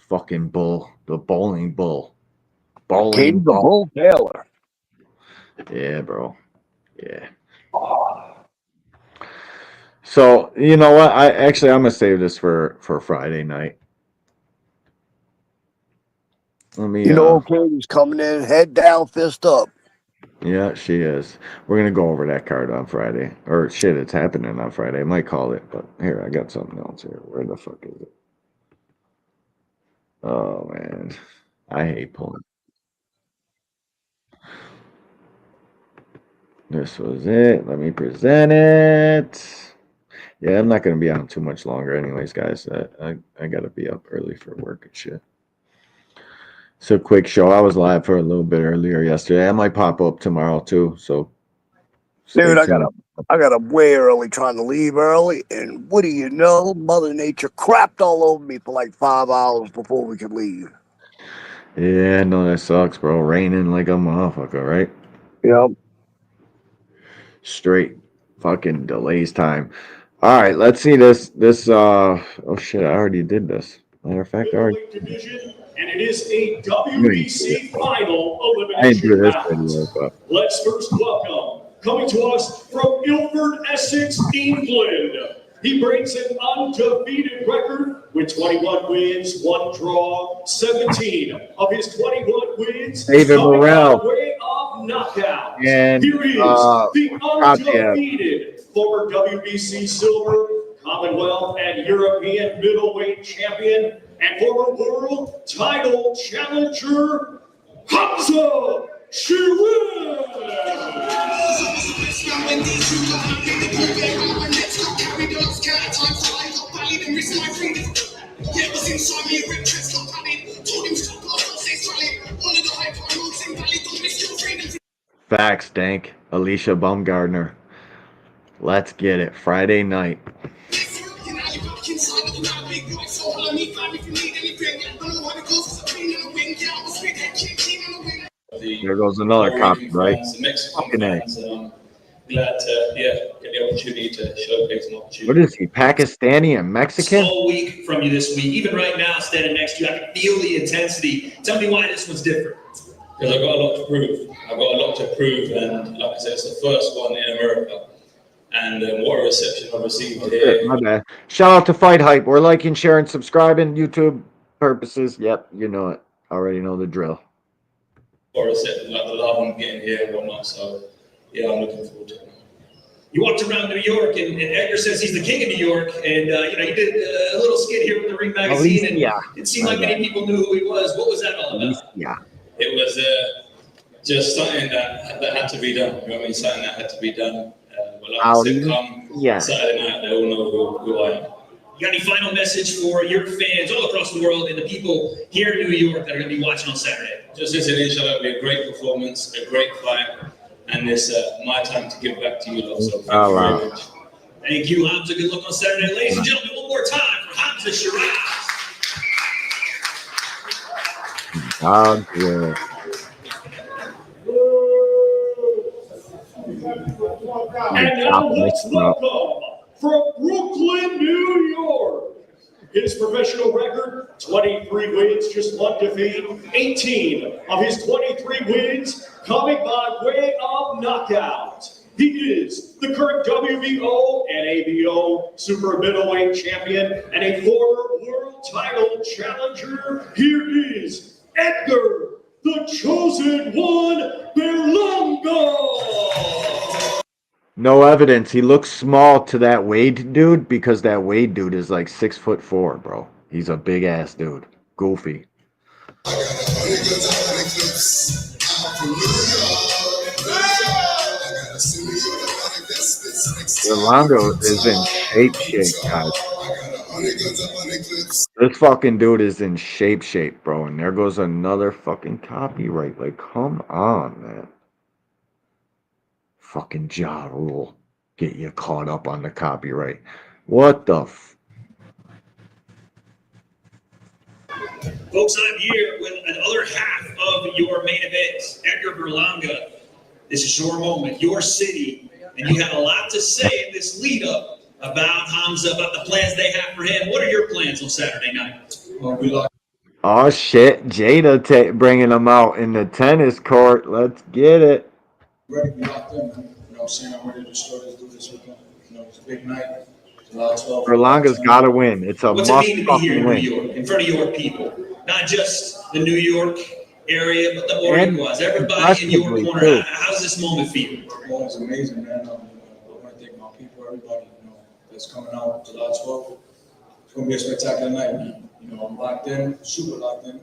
S1: Fucking bull. The bowling bull.
S11: Katie the Bull Taylor.
S1: Yeah, bro. Yeah. So you know what? I'm gonna save this for Friday night. Let me.
S11: You know, Katie's coming in, head down, fist up.
S1: Yeah, she is. We're gonna go over that card on Friday. Or shit, it's happening on Friday. I might call it, but here I got something else here. Where the fuck is it? Oh man, I hate pulling. This was it. Let me present it. Yeah, I'm not gonna be on too much longer, anyways, guys. I gotta be up early for work and shit. It's a quick show. I was live for a little bit earlier yesterday. I might pop up tomorrow too. So,
S11: dude, I got up way early trying to leave early, and what do you know? Mother Nature crapped all over me for like 5 hours before we could leave.
S1: Yeah, no, that sucks, bro. Raining like a motherfucker, right?
S11: Yep.
S1: Straight fucking delays time. All right, let's see this. Oh shit, I already did this. Matter of fact, I already.
S13: And it is a WBC final
S1: I didn't do
S13: elimination
S1: this
S13: bout.
S1: video, but
S13: Let's first welcome, coming to us from Ilford, Essex, England. He breaks an undefeated record with 21 wins, 1 draw, 17 of his 21 wins
S1: David
S13: coming
S1: Morrell.
S13: by way of knockout.
S1: And
S13: Here is the undefeated former WBC silver, Commonwealth and European middleweight champion, and former world title challenger, Hamza Shiraz.
S1: Facts, Dank. Alicia Baumgardner. Let's get it. Friday night. There goes another copyright. Fucking A.
S13: Glad to get the opportunity to showcase an opportunity.
S1: What is he? Pakistani and Mexican?
S13: All week from you this week. Even right now, standing next to you, I can feel the intensity. Tell me why this one's different. Because I've got a lot to prove. I've got a lot to prove, and like I said, it's the first one in America. And what a reception I've received here.
S1: My bad. Shout out to Fight Hype. We're liking, sharing, subscribing, YouTube purposes. Yep, you know it. Already know the drill.
S13: or accept like the love I'm getting here and whatnot. So yeah, I'm looking forward to it.
S9: You walked around New York, and Edgar says he's the king of New York. And you did a little skit here with the Ring magazine, and it seemed like many people knew who he was. What was that all about?
S1: Yeah,
S13: it was just something that had to be done. You know what I mean? Something that had to be done. But like I said, come Saturday night, they all know who I am.
S9: You got any final message for your fans all across the world and the people here in New York that are going to be watching on Saturday?
S13: Just listen, inshallah, it'll be a great performance, a great fight, and it's my time to give back to you lot. So thank you very much.
S9: Thank you, Hamza. Good luck on Saturday. Ladies and gentlemen, one more time for Hamza Shiraz.
S14: And now let's welcome from Brooklyn, New York. His professional record, 23 wins, just 1 defeat. 18 of his 23 wins coming by way of knockout. He is the current WBO and ABO super middleweight champion and a former world title challenger. Here is Edgar, the chosen one, Berlanga.
S1: No evidence. He looks small to that Wade dude because that Wade dude is like 6'4", bro. He's a big ass dude. Goofy. Berlanga is in shape, guys. This fucking dude is in shape, bro. And there goes another fucking copyright. Like, come on, man. Fucking Ja Rule. Get you caught up on the copyright. What the
S9: Folks, I'm here with another half of your main event, Edgar Berlanga. This is your moment, your city, and you had a lot to say in this lead up about Hamza, about the plans they have for him. What are your plans on Saturday night?
S1: Oh shit, Jada bringing him out in the tennis court. Let's get it.
S10: Ready to be locked in, man. You know what I'm saying? I'm ready to destroy this, do this with them. You know, it's a big night.
S1: Berlanga's got to win. It's a must
S9: What's it mean to be here in
S1: win.
S9: New York, in front of your people? Not just the New York area, but the Oregon-wise. Everybody in your corner. How does this moment feel?
S10: Well, it's amazing, man. I want to thank my people, everybody, you know, that's coming out July 12th. It's going to be a spectacular night, man. You know, I'm locked in, super locked in.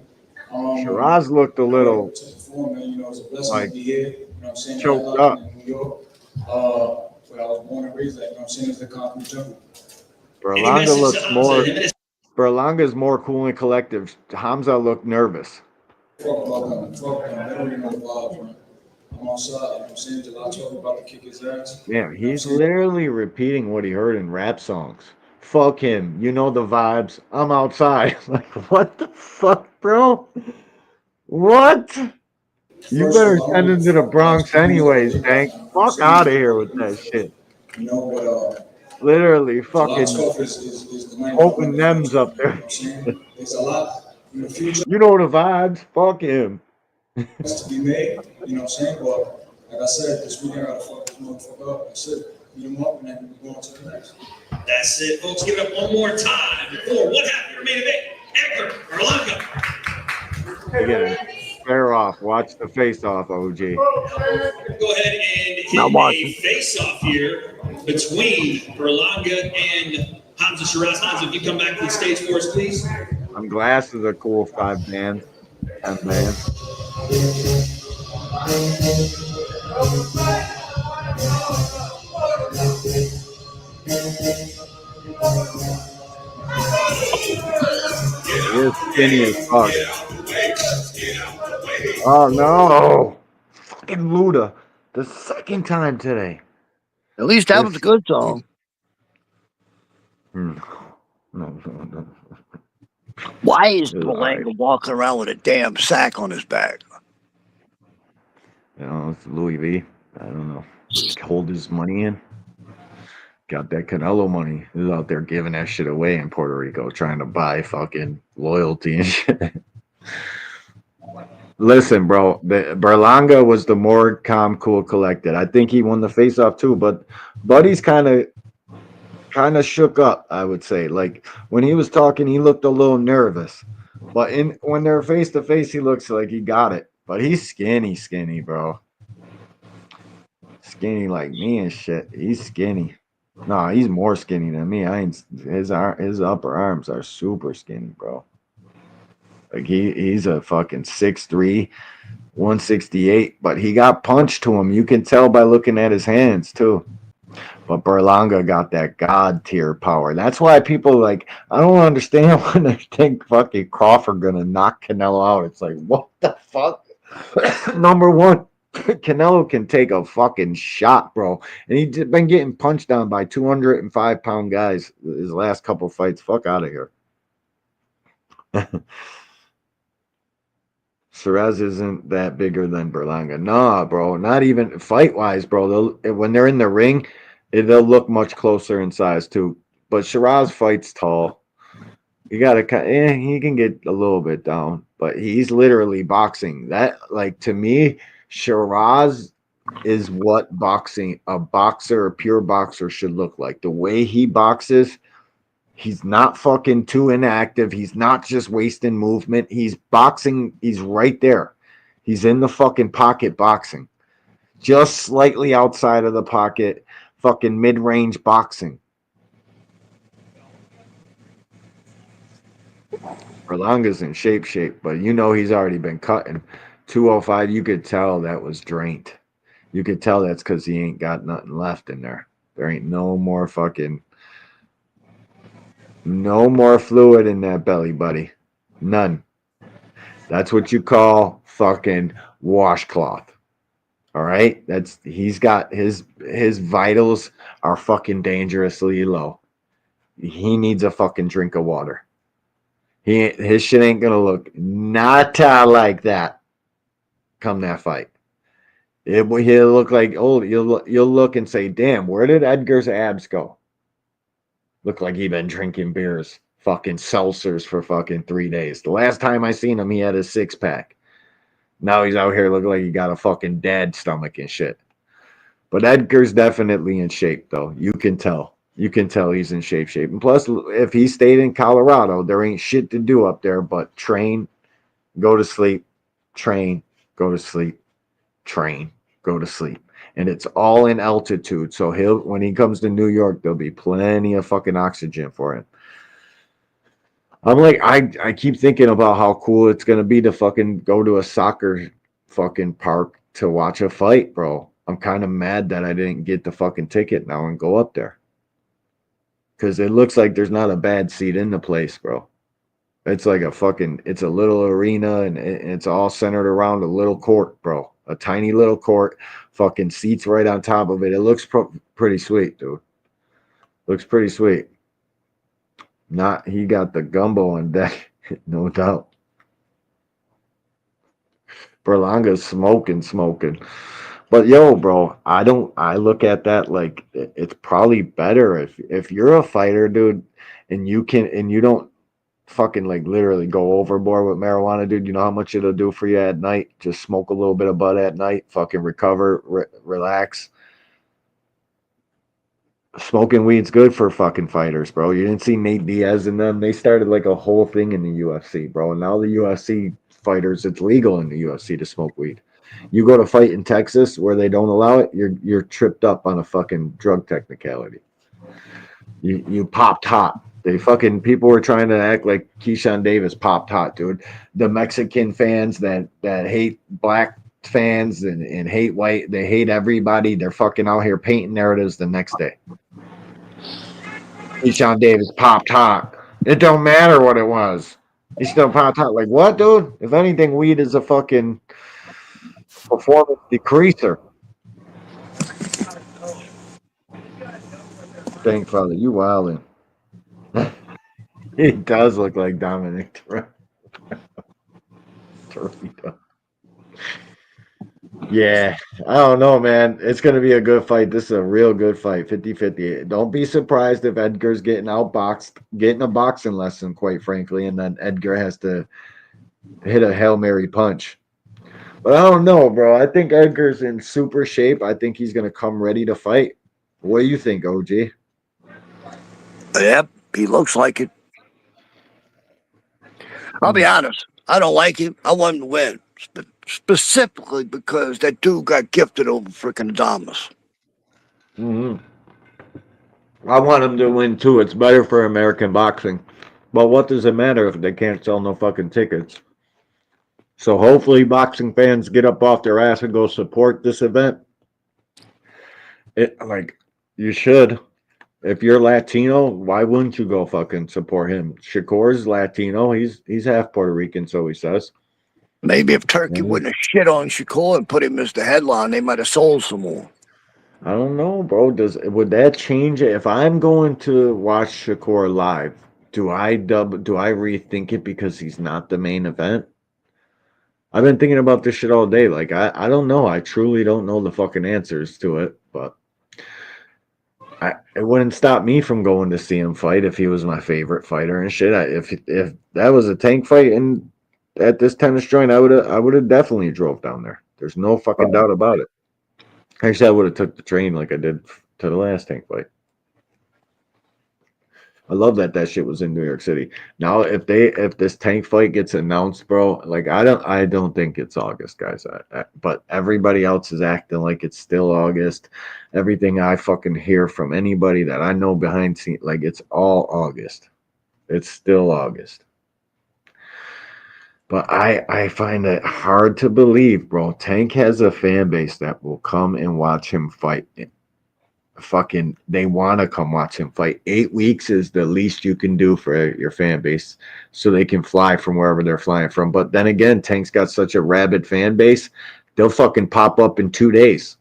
S1: Shiraz looked a little
S10: you know, it's a blessing
S1: like
S10: to be here. You know what I'm saying?
S1: choked up.
S10: In New York. Where I was born and raised at, you know what I'm saying? It's the concrete jungle.
S1: Berlanga looks more. Berlanga's more cool and collective. Hamza looked nervous.
S10: Fuck about them. Fuck them. They don't even know the vibes, man. I'm outside. You know what I'm saying? July 12th about to kick his ass.
S1: Yeah, he's literally repeating what he heard in rap songs. Fuck him. You know the vibes. I'm outside. Like, what the fuck, bro? What? You better send him to the Bronx anyways, Tank. Fuck out of here with that shit.
S10: You know, but
S1: literally fucking
S10: is the
S1: open them's up there.
S10: It's a lot in the future.
S1: You know the vibes. Fuck him.
S10: To be made, you know what I'm saying? But like I said, this weekend I gotta fuck this motherfucker up. That's it. Beat him up and then we're going to the next.
S9: That's it, folks. Give it up one more time before what happened your main event. Edgar Berlanga.
S1: Again, fair off. Watch the face off, OG.
S9: Go ahead and hit a face-off here between Berlanga and Hamza Shiraz. Hamza, if you come back to the stage for us, please.
S1: I'm Glass is a cool 5 man. 10 man. You're skinny as fuck. Oh no! Fucking Luda. The second time today.
S11: At least that was a good song.
S1: No.
S11: Why is Berlanga walking around with a damn sack on his back?
S1: You know, it's Louis V. I don't know. Hold his money in. Got that Canelo money. He's out there giving that shit away in Puerto Rico, trying to buy fucking loyalty and shit. Listen, bro, Berlanga was the more calm, cool, collected. I think he won the face-off too, but Buddy's kind of shook up, I would say. Like when he was talking, he looked a little nervous, but when they're face to face, he looks like he got it. but he's skinny, bro. Skinny like me and shit. He's skinny. No, he's more skinny than me. I ain't his upper arms are super skinny, bro. Like he's a fucking 6'3", 168, but he got punched to him. You can tell by looking at his hands too. But Berlanga got that god tier power. That's why people like, I don't understand when they think fucking Crawford gonna knock Canelo out. It's like, what the fuck? Number one, Canelo can take a fucking shot, bro. And he's been getting punched down by 205-pound guys his last couple fights. Fuck out of here. SHIRAZ isn't that bigger than Berlanga. Nah, bro. Not even fight-wise, bro. When they're in the ring, they'll look much closer in size, too. But SHIRAZ fights tall. You gotta, he can get a little bit down, but he's literally boxing. That, like, to me, SHIRAZ is what a boxer, a pure boxer should look like. The way he boxes, he's not fucking too inactive. He's not just wasting movement. He's boxing. He's right there. He's in the fucking pocket boxing. Just slightly outside of the pocket, fucking mid-range boxing. Berlanga's in shape, but you know he's already been cutting. 205, you could tell that was drained. You could tell that's because he ain't got nothing left in there. There ain't no more fluid in that belly, buddy. None. That's what you call fucking washcloth. All right? He's got his vitals are fucking dangerously low. He needs a fucking drink of water. His shit ain't gonna look nata like that come that fight. He'll look like, oh, you'll look and say, damn, where did Edgar's abs go? Look like he been drinking beers, fucking seltzers for fucking 3 days. The last time I seen him, he had a 6-pack. Now he's out here looking like he got a fucking dad stomach and shit. But Edgar's definitely in shape, though. You can tell. You can tell he's in shape. And plus, if he stayed in Colorado, there ain't shit to do up there but train, go to sleep, train, go to sleep, train, go to sleep. And it's all in altitude. So when he comes to New York, there'll be plenty of fucking oxygen for him. I'm like, I keep thinking about how cool it's gonna be to fucking go to a soccer fucking park to watch a fight, bro. I'm kind of mad that I didn't get the fucking ticket now and go up there. Because it looks like there's not a bad seat in the place, bro. It's like it's a little arena and it's all centered around a little court, bro. A tiny little court, fucking seats right on top of it. It looks pretty sweet, dude. Looks pretty sweet. He got the gumbo on deck, no doubt. Berlanga's smoking. But yo, bro, I look at that like it's probably better if you're a fighter, dude, and you don't fucking like literally go overboard with marijuana, dude. You know how much it'll do for you at night? Just smoke a little bit of bud at night, fucking recover, relax. Smoking weed's good for fucking fighters, bro. You didn't see Nate Diaz and them. They started like a whole thing in the UFC, bro. And now the UFC fighters, it's legal in the UFC to smoke weed. You go to fight in Texas where they don't allow it, you're tripped up on a fucking drug technicality. You popped hot. People were trying to act like Keyshawn Davis popped hot, dude. The Mexican fans that hate black fans and hate white, they hate everybody. They're fucking out here painting narratives the next day. Keyshawn Davis popped hot. It don't matter what it was. He still popped hot. Like, what, dude? If anything, weed is a fucking performance decreaser. Thank Father, you wildin'. He does look like Dominic Toretto. Yeah, I don't know, man. It's going to be a good fight. This is a real good fight, 50-50. Don't be surprised if Edgar's getting outboxed, getting a boxing lesson, quite frankly, and then Edgar has to hit a Hail Mary punch. But I don't know, bro. I think Edgar's in super shape. I think he's going to come ready to fight. What do you think, OG?
S11: Yep, he looks like it. I'll be honest. I don't like him. I want him to win. specifically because that dude got gifted over freaking Adamas.
S1: I want him to win too. It's better for American boxing. But what does it matter if they can't sell no fucking tickets? So hopefully boxing fans get up off their ass and go support this event. You should. If you're Latino, why wouldn't you go fucking support him? Shakur's Latino. He's half Puerto Rican, so he says.
S11: Maybe if Turkey wouldn't have shit on Shakur and put him as the headline, they might have sold some more.
S1: I don't know, bro. Would that change it? If I'm going to watch Shakur live, do I rethink it because he's not the main event? I've been thinking about this shit all day. Like, I don't know. I truly don't know the fucking answers to it, but it wouldn't stop me from going to see him fight if he was my favorite fighter and shit. If that was a Tank fight and at this tennis joint, I would have definitely drove down there. There's no fucking doubt about it. Actually, I would have took the train like I did to the last Tank fight. I love that shit was in New York City. Now, if this Tank fight gets announced, bro, like I don't think it's August, guys. But everybody else is acting like it's still August. Everything I fucking hear from anybody that I know behind scenes, like it's all August. It's still August. But I find it hard to believe, bro. Tank has a fan base that will come and watch him fight. They want to come watch him fight. 8 weeks is the least you can do for your fan base so they can fly from wherever they're flying from. But then again, Tank's got such a rabid fan base, they'll fucking pop up in 2 days,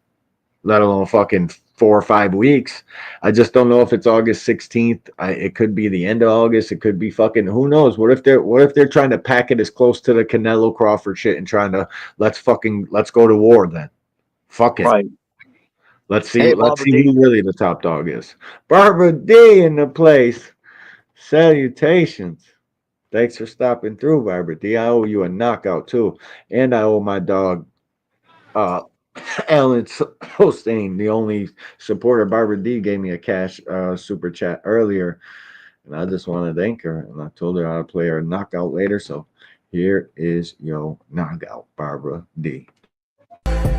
S1: let alone fucking 4 or 5 weeks. I just don't know if it's August 16th. It could be the end of August. It could be fucking, who knows? What if they're trying to pack it as close to the Canelo Crawford shit and trying to let's go to war then. Fuck it.
S11: Right.
S1: Let's see who really the top dog is. Barbara D in the place. Salutations. Thanks for stopping through, Barbara D. I owe you a knockout too. And I owe my dog Alan Hostain, the only supporter. Barbara D gave me a cash super chat earlier. And I just want to thank her. And I told her I'll play her knockout later. So here is your knockout, Barbara D.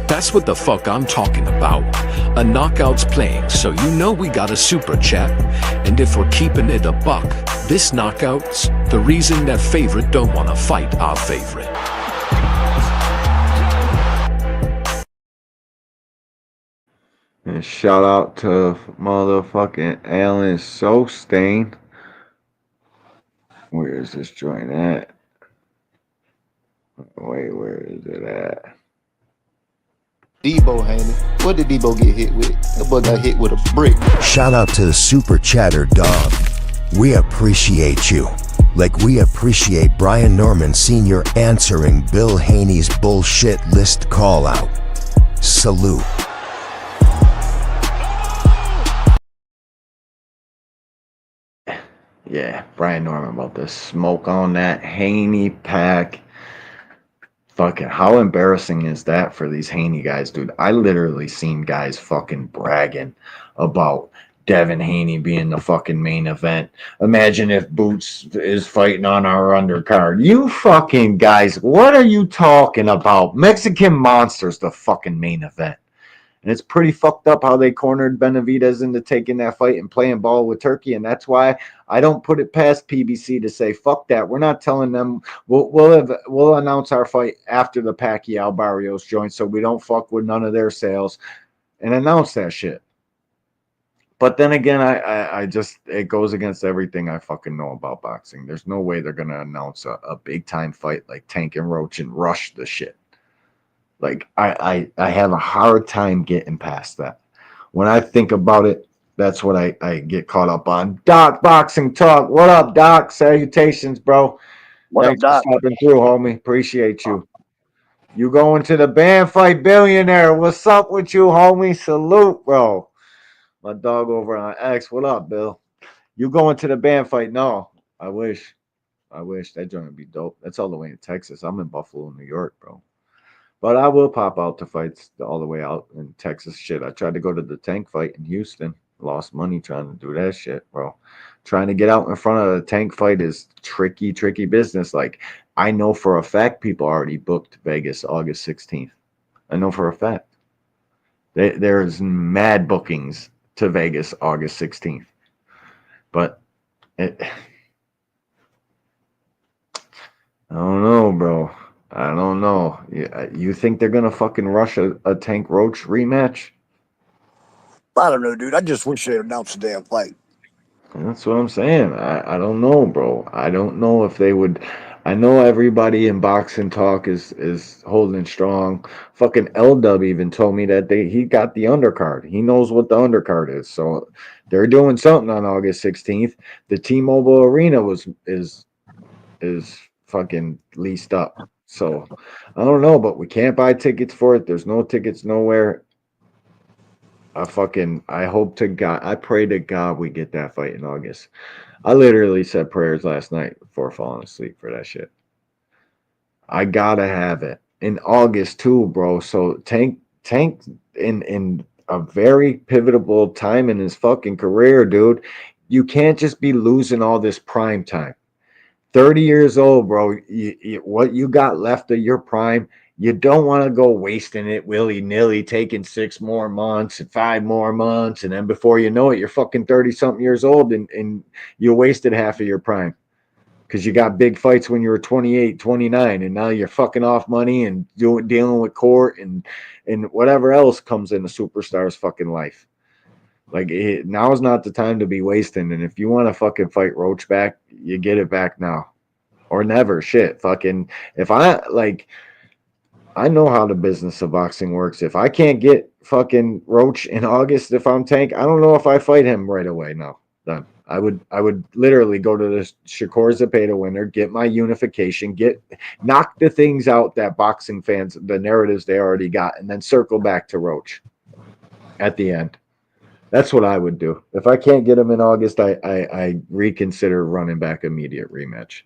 S6: That's what the fuck I'm talking about. A knockout's playing, so you know we got a super chat. And if we're keeping it a buck, this knockout's the reason that favorite don't want to fight our favorite.
S1: And shout out to motherfucking Alan Hostain. Where is this joint at? Wait, where is it at?
S15: Debo Haney. What did Debo get hit with? That boy got hit with a brick.
S16: Shout out to the Super Chatter Dog. We appreciate you. Like we appreciate Brian Norman Sr. answering Bill Haney's bullshit list call out. Salute.
S1: Yeah, Brian Norman about the smoke on that Haney pack. Fucking, how embarrassing is that for these Haney guys, dude? I literally seen guys fucking bragging about Devin Haney being the fucking main event. Imagine if Boots is fighting on our undercard. You fucking guys, what are you talking about? Mexican Monster's the fucking main event. And it's pretty fucked up how they cornered Benavidez into taking that fight and playing ball with Turkey. And that's why I don't put it past PBC to say, fuck that. We're not telling them. We'll announce our fight after the Pacquiao Barrios joint so we don't fuck with none of their sales and announce that shit. But then again, I just, it goes against everything I fucking know about boxing. There's no way they're going to announce a big time fight like Tank and Roach and rush the shit. Like, I have a hard time getting past that. When I think about it, that's what I get caught up on. Doc Boxing Talk. What up, Doc? Salutations, bro. Thanks for stopping through, homie. Appreciate you. You going to the band fight billionaire. What's up with you, homie? Salute, bro. My dog over on X. What up, Bill? You going to the band fight? No. I wish. That joint would be dope. That's all the way in Texas. I'm in Buffalo, New York, bro. But I will pop out to fights all the way out in Texas. Shit, I tried to go to the Tank fight in Houston. Lost money trying to do that shit, bro. Trying to get out in front of the Tank fight is tricky business. Like, I know for a fact people already booked Vegas August 16th. I know for a fact. There's mad bookings to Vegas August 16th. But I don't know, bro. I don't know. You think they're going to fucking rush a Tank Roach rematch?
S11: I don't know, dude. I just wish they announced the damn fight.
S1: That's what I'm saying. I don't know, bro. I don't know if they would. I know everybody in boxing talk is holding strong. Fucking L-Dub even told me that he got the undercard. He knows what the undercard is. So they're doing something on August 16th. The T-Mobile Arena is fucking leased up. So I don't know, but we can't buy tickets for it. There's no tickets nowhere. I hope to God, I pray to God we get that fight in August. I literally said prayers last night before falling asleep for that shit. I gotta have it in August too, bro. So Tank in a very pivotal time in his fucking career, dude. You can't just be losing all this prime time. 30 years old, bro. What you got left of your prime, you don't want to go wasting it willy-nilly, taking 6 more months and 5 more months, and then before you know it, you're fucking 30-something years old and you wasted half of your prime because you got big fights when you were 28, 29, and now you're fucking off money and dealing with court and whatever else comes in a superstar's fucking life. Like, now is not the time to be wasting. And if you want to fucking fight Roach back, you get it back now or never. Shit, fucking. I know how the business of boxing works. If I can't get fucking Roach in August, if I'm Tank, I don't know if I fight him right away. No, done. I would literally go to the Shakur ZEPEDA winner, get my unification, knock the things out that boxing fans, the narratives they already got, and then circle back to Roach at the end. That's what I would do. If I can't get him in August, I reconsider running back immediate rematch.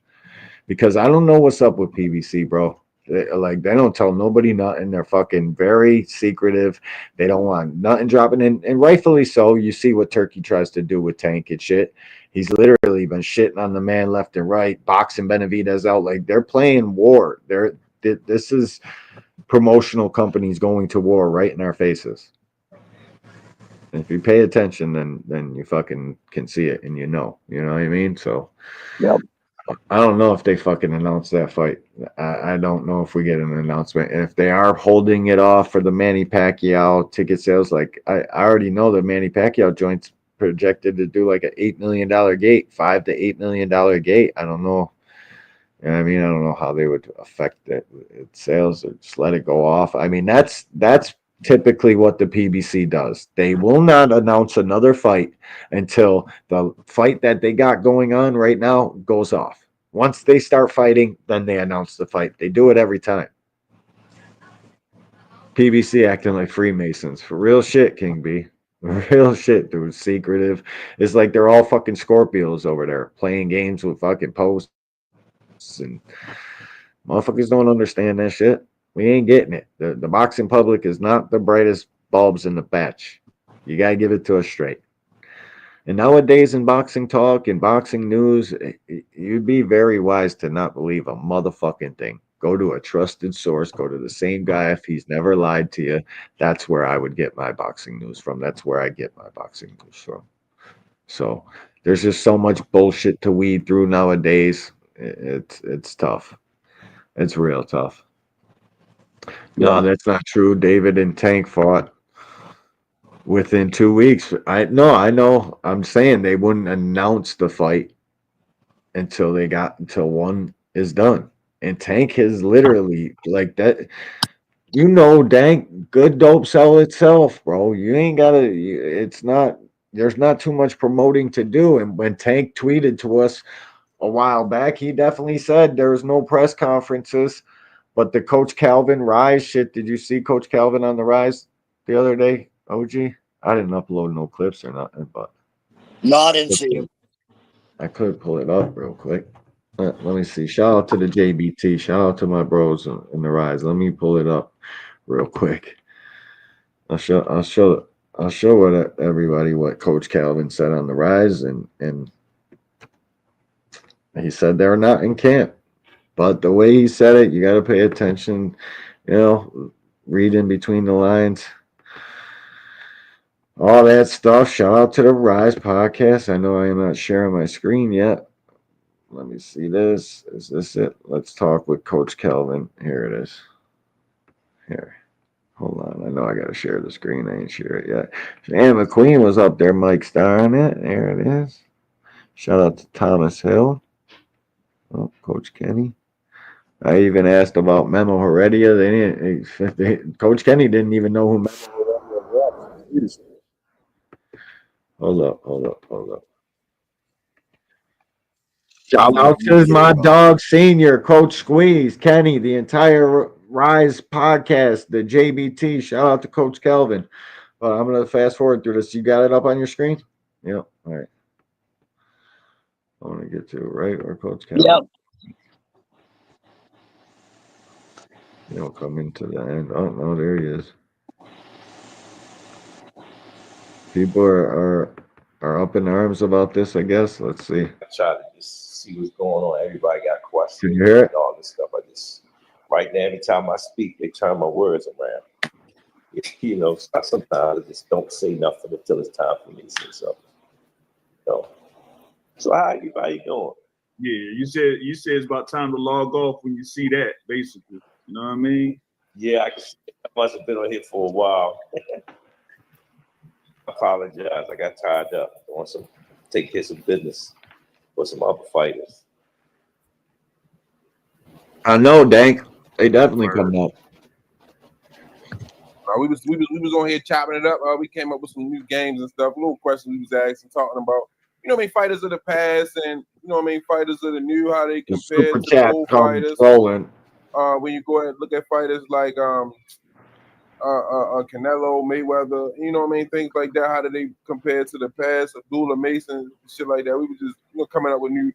S1: Because I don't know what's up with PBC, bro. They don't tell nobody nothing. They're fucking very secretive. They don't want nothing dropping in. And rightfully so. You see what Turkey tries to do with Tank and shit. He's literally been shitting on the man left and right, boxing Benavidez out. Like, they're playing war. This is promotional companies going to war right in our faces. If you pay attention, then you fucking can see it and you know what I mean? So
S11: yep.
S1: I don't know if they fucking announce that fight. I don't know if we get an announcement. And if they are holding it off for the Manny Pacquiao ticket sales, like I already know the Manny Pacquiao joint's projected to do like an $8 million gate, $5 to $8 million gate. I don't know. I mean, I don't know how they would affect it sales or just let it go off. I mean, that's typically what the PBC does. They will not announce another fight until the fight that they got going on right now goes off. Once they start fighting, then they announce the fight. They do it every time. PBC acting like Freemasons. For real shit, King B. Real shit, dude. Secretive. It's like they're all fucking Scorpios over there playing games with fucking posts, and motherfuckers don't understand that shit. We ain't getting it. The boxing public is not the brightest bulbs in the batch. You got to give it to us straight. And nowadays in boxing talk and boxing news, you'd be very wise to not believe a motherfucking thing. Go to a trusted source. Go to the same guy if he's never lied to you. That's where I would get my boxing news from. That's where I get my boxing news from. So there's just so much bullshit to weed through nowadays. It's tough. It's real tough. No, that's not true. David and Tank fought within 2 weeks. I know. I'm saying they wouldn't announce the fight until one is done. And Tank has literally like that. Dank, good dope sell itself, bro. You ain't gotta. It's not. There's not too much promoting to do. And when Tank tweeted to us a while back, he definitely said there was no press conferences. But the Coach Calvin Rise shit, did you see Coach Calvin on the Rise the other day, OG? I didn't upload no clips or nothing, but
S11: no, I didn't see him.
S1: I could pull it up real quick. Let me see. Shout out to the JBT. Shout out to my bros in the Rise. Let me pull it up real quick. I'll show everybody what Coach Calvin said on the Rise, and he said they're not in camp. But the way he said it, you got to pay attention, read in between the lines. All that stuff. Shout out to the Rise podcast. I know I am not sharing my screen yet. Let me see this. Is this it? Let's talk with Coach Kelvin. Here it is. Here. Hold on. I know I got to share the screen. I ain't share it yet. And McQueen was up there. Mike Starr on it. There it is. Shout out to Thomas Hill. Oh, Coach Kenny. I even asked about Memo Heredia. Coach Kenny didn't even know who Memo Heredia was. Hold up. Shout out to my dog senior, Coach Squeeze, Kenny, the entire Rise podcast, the JBT. Shout out to Coach Kelvin. But I'm going to fast forward through this. You got it up on your screen? Yep. All right. I want to get to it, right? Or Coach Kelvin?
S11: Yep.
S1: Come into the end. Oh, no, there he is. People are up in arms about this, I guess. Let's see.
S17: I try to just see what's going on. Everybody got questions.
S1: Can you hear it?
S17: And all this stuff. Right now, every time I speak, they turn my words around. Sometimes I just don't say nothing until it's time for me to say something. So how everybody doing?
S18: Yeah, you said it's about time to log off when you see that, basically. You know what I mean?
S17: Yeah, I must have been on here for a while. I apologize. I got tied up. I want to take care of some business for some other fighters.
S1: I know, Dank. They definitely coming up.
S19: We was on here chopping it up. We came up with some new games and stuff. Little questions we was asking, talking about, fighters of the past and fighters of the new, how they compare to the old fighters. When you go ahead and look at fighters like Canelo, Mayweather, things like that. How do they compare to the past? Abdullah Mason, shit like that. We were just coming up with new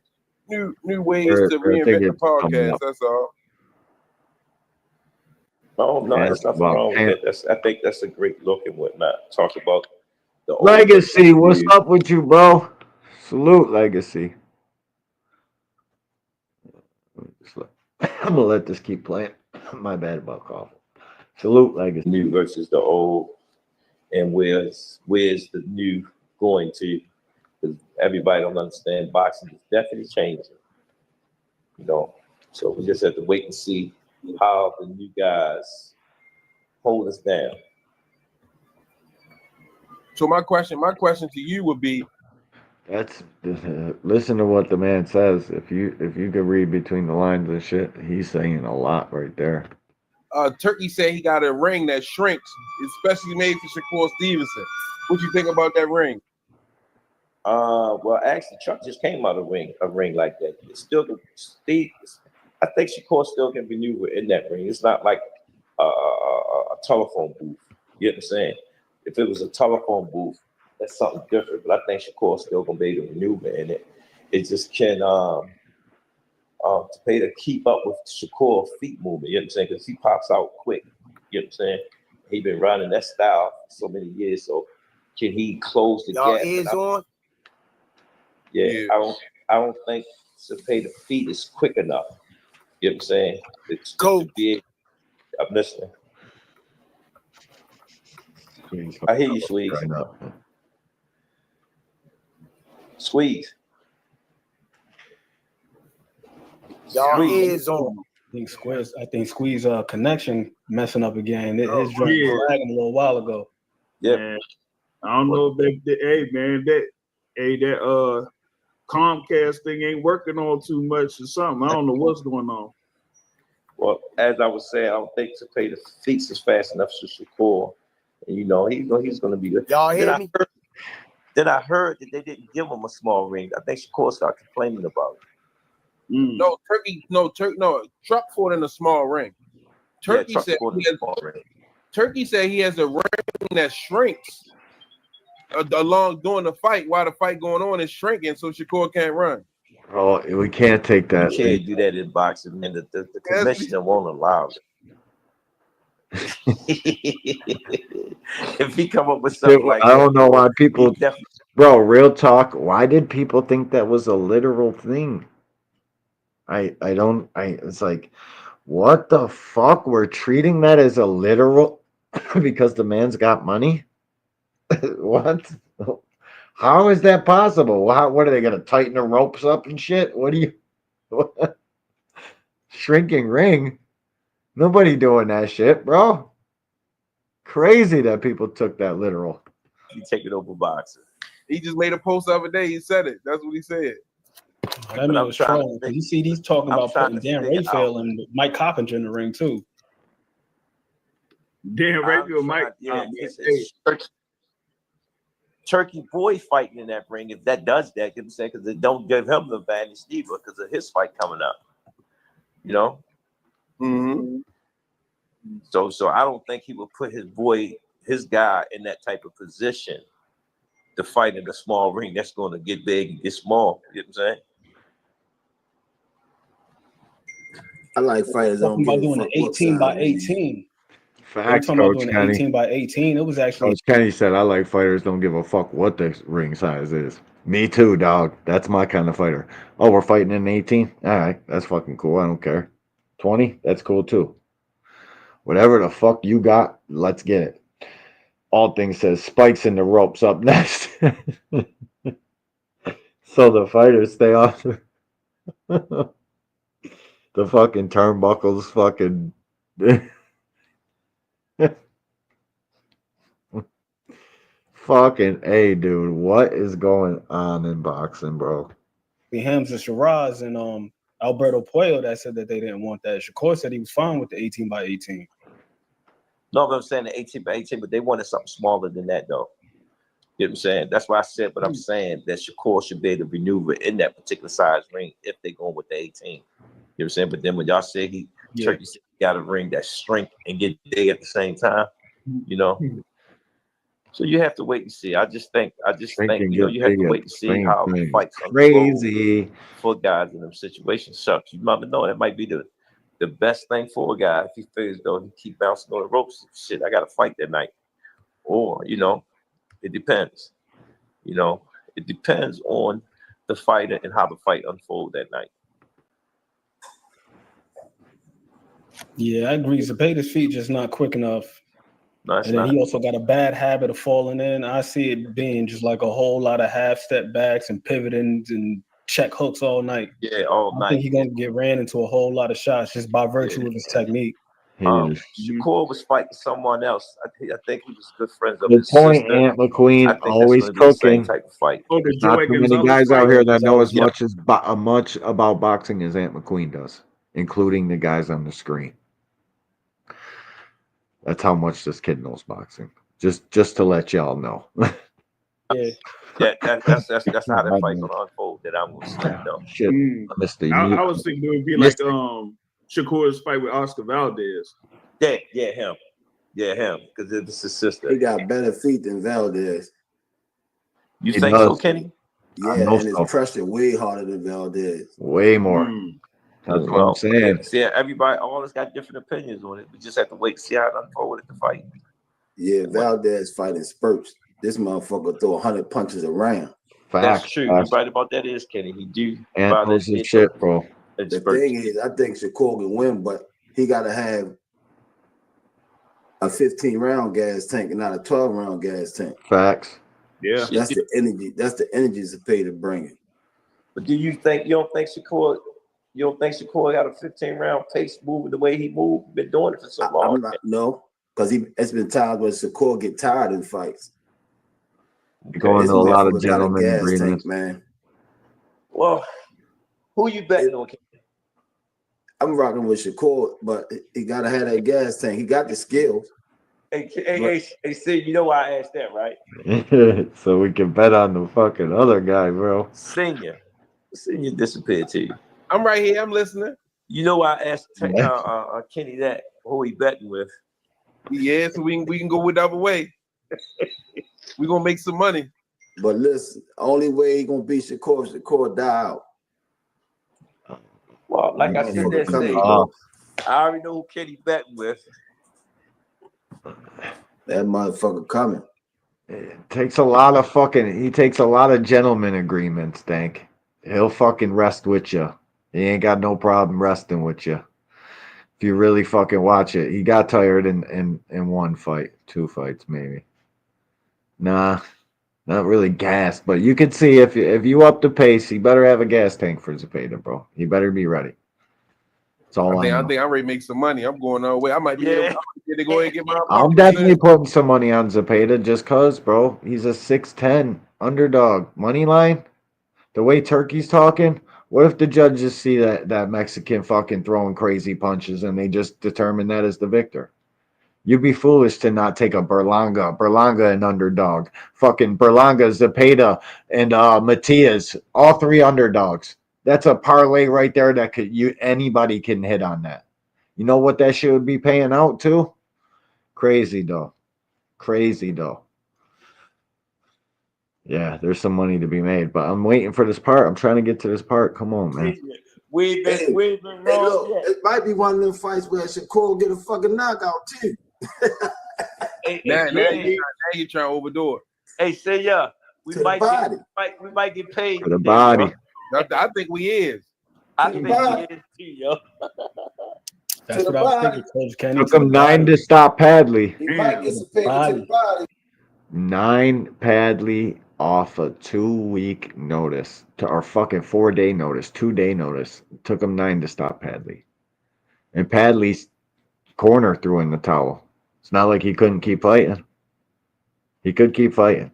S19: ways to reinvent the podcast. That's all.
S17: No, there's nothing wrong with it. I think that's a great look and whatnot. Talk about the
S1: Legacy. What's up with you, bro? Salute, Legacy. I'm gonna let this keep playing. My bad about coffee. Salute, Legacy.
S17: New versus the old, and where's the new going to? Because everybody don't understand boxing is definitely changing. So we just have to wait and see how the new guys hold us down.
S19: So my question to you would be,
S1: that's listen to what the man says. If you could read between the lines and shit, he's saying a lot right there.
S19: Turkey said he got a ring that shrinks, especially made for Shakur Stevenson. What you think about that ring?
S17: Well, actually, Chuck just came out of a ring like that. It's still I think Shakur still can maneuver in that ring. It's not like a telephone booth. You know what I'm saying? If it was a telephone booth, that's something different. But I think Shakur still gonna be able to maneuver in it. It just can to keep up with Shakur's feet movement. You know what I'm saying? Because he pops out quick. You know what I'm saying? He been running that style for so many years. So can he close the
S3: Y'all
S17: gap?
S3: ears on?
S17: Yeah, I don't think Zepeda's feet is quick enough. You know what I'm saying? I'm listening. I hear you, Squeeze. Squeeze.
S3: Y'all ears on?
S20: I think Squeeze connection messing up again. His joint was lagging a little while ago.
S17: Yeah.
S18: I don't know if that Comcast thing ain't working on too much or something. I don't know what's going on.
S17: Well, as I was saying, I don't think Zepeda's feet is fast enough to Shakur. And he's going to be good.
S3: Y'all hear me?
S17: Then I heard that they didn't give him a small ring. I think Shakur started complaining about it.
S19: No, Truck fought in a small ring. Turkey said he has a ring that shrinks along during the fight while the fight going on is shrinking, so Shakur can't run.
S1: Oh, we can't take that.
S17: You can't do that in boxing, man. The commissioner won't allow it. If he come up with something like that,
S1: I don't know why people, bro, real talk. Why did people think that was a literal thing?
S2: It's like, what the fuck? We're treating that as a literal because the man's got money? What? How is that possible? What are they gonna tighten the ropes up and shit? What do you what? Shrinking ring? Nobody doing that shit, bro. Crazy that people took that literal.
S17: You take it over boxing.
S19: He just made a post the other day. He said it. That's what he said.
S20: That man was trolling. You see, he's talking about putting Dan Raphael and Mike Coppinger in the ring too.
S18: Dan Raphael, Mike.
S17: Turkey Boy fighting in that ring. If that does that, you know, because it don't give him the advantage either because of his fight coming up. You know.
S19: Mm-hmm.
S17: So I don't think he would put his guy in that type of position to fight in a small ring that's going to get big and get small. You know what I'm saying?
S11: I like fighters
S20: Talking about doing an 18 by 18.
S2: Facts,
S20: talking about
S2: Coach
S20: doing an
S2: Kenny.
S20: 18 by 18. It was actually
S2: Coach Kenny said, I like fighters don't give a fuck what the ring size is. Me too, dog. That's my kind of fighter. Oh, we're fighting in 18? All right, that's fucking cool. I don't care. 20? That's cool too. Whatever the fuck you got, let's get it. All things says spikes in the ropes up next. So the fighters stay off the fucking turnbuckles, fucking. Fucking A, dude. What is going on in boxing, bro?
S20: Hams and SHIRAZ and Alberto Puello that said that they didn't want that. Shakur said he was fine with the 18 by 18.
S17: No, but I'm saying the 18 by 18, but they wanted something smaller than that, though. You know what I'm saying? That's why I said, but I'm saying that Shakur should be able to maneuver in that particular size ring if they're going with the 18. You know what I'm saying? But then when y'all say Turkey said he got a ring that shrink and get big at the same time, you know. So you have to wait and see. I just think you know, you have to wait and see how the fights
S2: crazy
S17: for guys in them situations. Shucks, you never know. That might be the best thing for a guy if he figures though he keep bouncing on the ropes. Shit, I got to fight that night, or you know, it depends. You know, it depends on the fighter and how the fight unfolds that night.
S20: Yeah, I agree. Zepeda's feet just not quick enough.
S17: No,
S20: and then he also got a bad habit of falling in. I see it being just like a whole lot of half step backs and pivoting and check hooks all night.
S17: Yeah, all night.
S20: I think he's gonna get ran into a whole lot of shots just by virtue of his technique.
S17: Shakur was fighting someone else. I think he was good friends of
S2: Good
S17: his
S2: point,
S17: sister.
S2: Aunt McQueen.
S17: I think
S2: Always
S17: that's gonna be the same
S2: cooking.
S17: type of fight.
S2: There's not too many guys out here that know as much as much about boxing as Aunt McQueen does, including the guys on the screen. That's how much this kid knows boxing. Just to let y'all know.
S17: Yeah, that's how that fight's gonna unfold. That I'm gonna say though.
S2: Shit, Mr.
S18: I was thinking it would be like Shakur's fight with Oscar Valdez.
S17: Yeah, him, because it's his sister.
S11: He got better feet than Valdez.
S17: You think so, Kenny?
S11: Yeah, and his pressure way harder than Valdez.
S2: Way more. That's what I'm saying.
S17: See, everybody, all of us got different opinions on it. We just have to wait and see how it unfolds at the fight.
S11: Yeah, Valdez fighting spurts. This motherfucker throw 100 punches around.
S17: That's true. You're right about that, is Kenny. He do.
S2: And those are shit, bro.
S11: The thing is, I think Shakur can win, but he got to have a 15-round gas tank and not a 12-round gas tank.
S2: Facts.
S18: Yeah,
S11: that's the energy. That's the energy Zepeda bringing.
S17: But do you don't think Shakur got a 15-round pace moving the way he moved? Been doing it for so long.
S11: No, because it's been times when Shakur get tired in fights.
S2: Going to a lot of gentlemen agreements,
S11: man.
S17: Well, who you betting on?
S11: I'm rocking with Shakur, but he gotta have that gas tank. He got the skills.
S17: Hey, Sid, you know why I asked that, right?
S2: So we can bet on the fucking other guy, bro.
S17: Senior disappeared to you.
S19: I'm right here. I'm listening.
S17: You know why I asked Kenny that? Who he betting with?
S19: Yeah, so we can go whichever way. We're gonna make some money.
S11: But listen, only way he gonna beat Shakur die out.
S17: Well, like I said, I already know who Kenny betting with.
S11: That motherfucker coming.
S2: It takes a lot of he takes a lot of gentleman agreements, Dank. He'll fucking rest with you.
S1: He ain't got no problem resting with you. If you really fucking watch it, he got tired in one fight, 2 fights maybe. Nah, not really gassed, but you can see if you up the pace, he better have a gas tank for Zepeda, bro. He better be ready. That's all I know.
S19: think I'm ready to make some money. I'm going all the way. I might be able to go ahead and get my.
S1: I'm definitely putting some money on Zepeda just cause, bro. He's a 6'10" underdog money line. The way Turkey's talking, what if the judges see that Mexican fucking throwing crazy punches and they just determine that as the victor? You'd be foolish to not take a Berlanga. Berlanga an underdog. Fucking Berlanga, Zepeda, and Matias. All 3 underdogs. That's a parlay right there that anybody can hit on that. You know what that shit would be paying out to? Crazy though. Crazy though. Yeah, there's some money to be made, but I'm waiting for this part. I'm trying to get to this part. Come on, man.
S3: We've been wrong. Look, it might be one of them fights where Shakur get a fucking knockout too.
S19: Now you're trying to overdo it.
S17: Hey, say we might get paid
S1: for the body.
S19: I think we is.
S17: I think we is too, yo.
S20: That's what I was thinking, Coach Kenny.
S1: Took him 9 to stop Padley.
S3: He might get some paid to the body.
S1: 9 Padley off a 2-week notice or fucking 4-day notice, 2-day notice. Took him 9 to stop Padley, and Padley's corner threw in the towel. It's not like he couldn't keep fighting. He could keep fighting.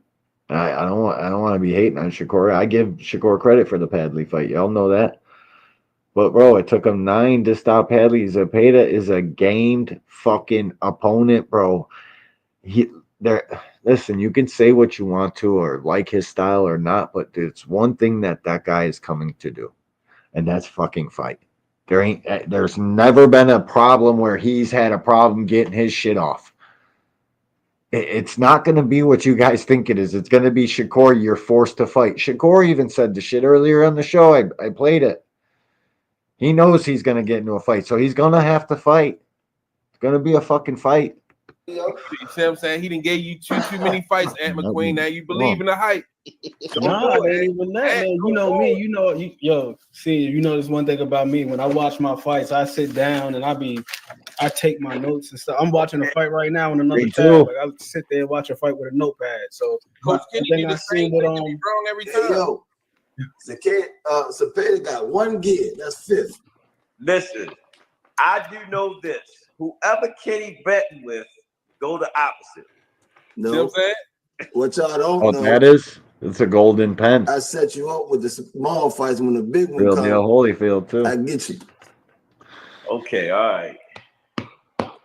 S1: I don't want to be hating on Shakur. I give Shakur credit for the Padley fight. Y'all know that. But bro, it took him 9 to stop Padley. Zepeda is a gamed fucking opponent, bro. Listen, you can say what you want to or like his style or not, but it's one thing that guy is coming to do, and that's fucking fight. There's never been a problem where he's had a problem getting his shit off. It's not going to be what you guys think it is. It's going to be Shakur, you're forced to fight. Shakur even said the shit earlier on the show. I played it. He knows he's going to get into a fight, so he's going to have to fight. It's going to be a fucking fight.
S19: You see what I'm saying? He didn't give you too many fights, Ant McQueen. Now you believe in the hype.
S20: No, I ain't even that, man. You know me. You know, you know this one thing about me. When I watch my fights, I sit down and I take my notes and stuff. I'm watching a fight right now on another tab. Like I sit there and watch a fight with a notepad. So
S19: Coach Kenny,
S20: I see what
S19: wrong every time.
S3: Yo, Zepeda got 1 gear. That's 5th.
S17: Listen, I do know this. Whoever Kenny betting with, go the opposite.
S3: No.
S19: See what I'm saying?
S3: What y'all don't know.
S1: That is? It's a golden pen.
S3: I set you up with the small fights when the big one
S1: Real
S3: comes.
S1: deal Holyfield too.
S3: I get you.
S17: Okay, all right.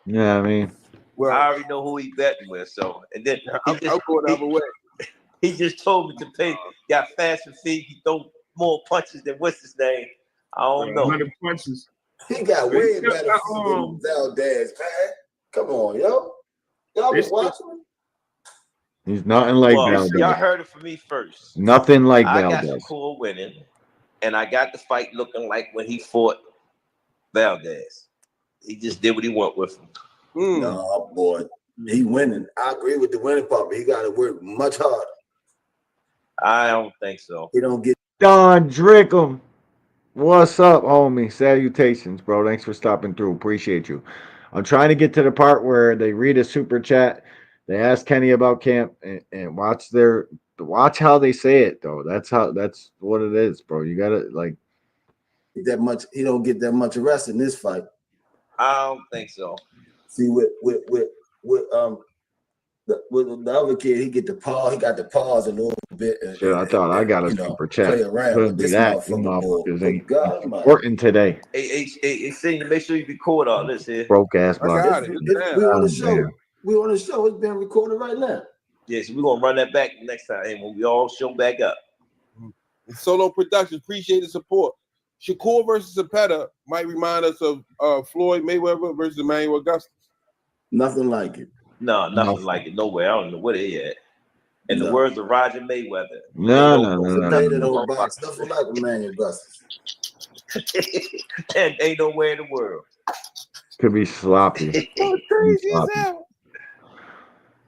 S1: Yeah, I mean,
S17: I already know who he betting with, so and then
S19: I'm going the other way.
S17: He just told me to pay. Got fast and feet. He throw more punches than what's his name. I don't know.
S18: 100 punches.
S3: He got way better than Valdez, man. Come on, yo. Y'all been watching?
S1: he's nothing like Valdez.
S17: Y'all heard it from me first.
S1: Nothing like
S17: I
S1: Valdez.
S17: got Shakur winning, and I got the fight looking like when he fought Valdez. He just did what he want with him.
S3: No, boy. He winning. I agree with the winning part, but he got to work much harder.
S17: I don't think so.
S3: He don't get
S1: Don Drickum. What's up, homie? Salutations, bro. Thanks for stopping through. Appreciate you. I'm trying to get to the part where they read a super chat. They ask Kenny about camp and watch how they say it though. That's what it is, bro. You gotta like
S3: that much. He don't get that much rest in this fight.
S17: I don't think so.
S3: See, with the other kid, he get the pause. He got the pause a little bit.
S1: Shit, I thought I got a super chat.
S3: Play around.
S1: Couldn't do
S3: This
S1: that. You motherfuckers ain't important today.
S17: Hey, senior, make sure you record all this here.
S1: Broke ass body.
S3: We on the show. We on the show. It's being recorded right now.
S17: Yes, we're gonna run that back next time when we all show back up.
S19: Solo Productions, appreciate the support. Shakur versus Zepeda might remind us of Floyd Mayweather versus Emmanuel Augustus.
S3: Nothing like it.
S17: No, nothing like it. Nowhere. I don't know what they at. In the words of Roger Mayweather.
S1: No.
S3: Don't box. Nothing like Emmanuel Augustus.
S17: And ain't nowhere in the world.
S1: Could be sloppy.
S19: Crazy as hell.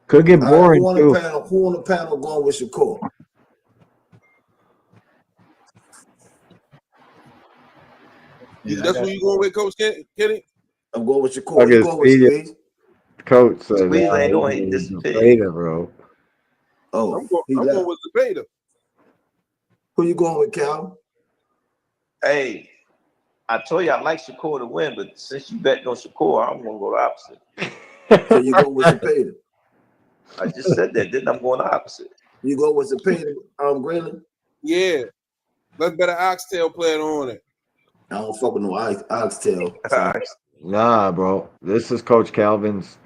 S1: Could get boring
S3: who
S1: too.
S3: Who on the panel going with Shakur?
S19: That's who you going with, Coach Kenny?
S2: I'm going with Shakur. You going with Squeeze?
S1: Coach said
S17: Squeeze ain't going to
S1: ZEPEDA, bro.
S2: Oh,
S19: I'm going with ZEPEDA.
S2: Who you going with, Cal?
S17: Hey, I told you I like Shakur to win, but since you bet on Shakur, I'm gonna go the opposite.
S2: So you go with ZEPEDA?
S17: I just said that, didn't I? I'm going the opposite.
S2: You go with ZEPEDA, Grayling?
S19: Yeah. Let's bet an oxtail player on it.
S2: I don't fuck with no oxtail.
S1: Nah, bro. This is Coach Calvin's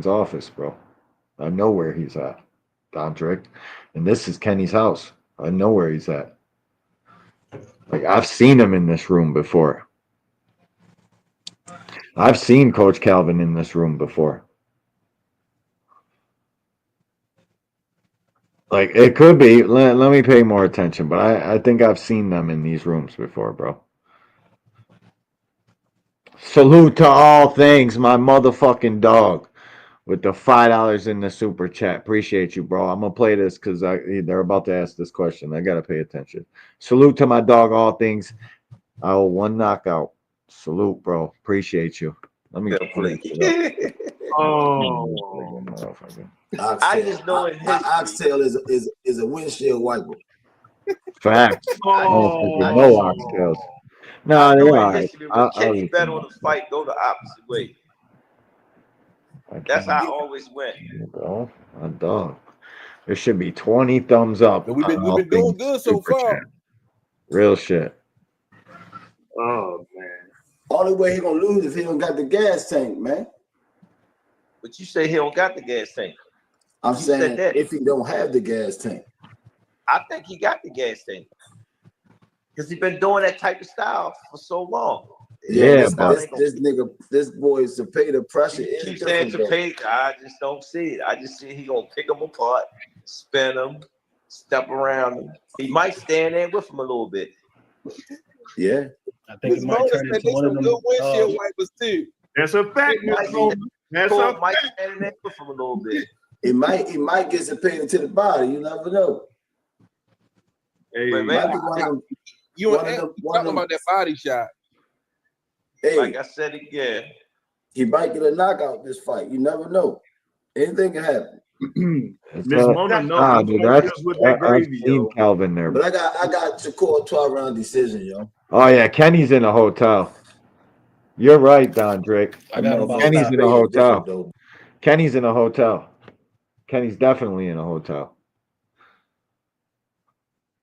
S1: office, bro. I know where he's at, Dondrick. And this is Kenny's house. I know where he's at. Like, I've seen him in this room before. I've seen Coach Calvin in this room before. Like, it could be. Let me pay more attention, but I think I've seen them in these rooms before, bro. Salute to all things, my motherfucking dog, with the $5 in the super chat. Appreciate you, bro. I'm gonna play this because they're about to ask this question. I gotta pay attention. Salute to my dog, all things. I owe 1 knockout. Salute, bro. Appreciate you. Let me play it.
S18: Oh,
S17: I just know it.
S2: Oxtail is a windshield wiper.
S1: Facts. No oxtails. No, they are.
S17: Kenny bet on the fight, go the opposite way. That's how I always went.
S1: Bro, my dog. There should be 20 thumbs up.
S19: We've been doing good so far.
S1: Chat. Real shit.
S18: Oh man.
S2: Only way he gonna lose if he don't got the gas tank, man.
S17: But you say he don't got the gas tank.
S2: I'm saying if he don't have the gas tank.
S17: I think he got the gas tank. Because he's been doing that type of style for so long.
S1: Yeah, but
S2: this boy is ZEPEDA pressure.
S17: Keep saying ZEPEDA. I just don't see it. I just see he gonna pick them apart, spin them, step around them. He might stand there with him a little bit.
S2: Yeah,
S20: I think it might turn into one of them.
S19: Good windshield wipers too.
S18: That's a fact. That's a
S17: might
S18: fact.
S17: stand there with him a little bit.
S2: It might get ZEPEDA to the body. You never know.
S18: Hey,
S19: You talking about that body shot?
S2: Hey,
S17: like I said again,
S2: he might get a knockout this fight. You never know. Anything can happen.
S18: Miss Mona knows with that gravy,
S1: I've seen Calvin there.
S2: But I got Shakur 12-round decision, yo.
S1: Oh yeah, Kenny's in a hotel. You're right, Don Drake. Kenny's in a hotel. Kenny's in a hotel. Kenny's definitely in a hotel.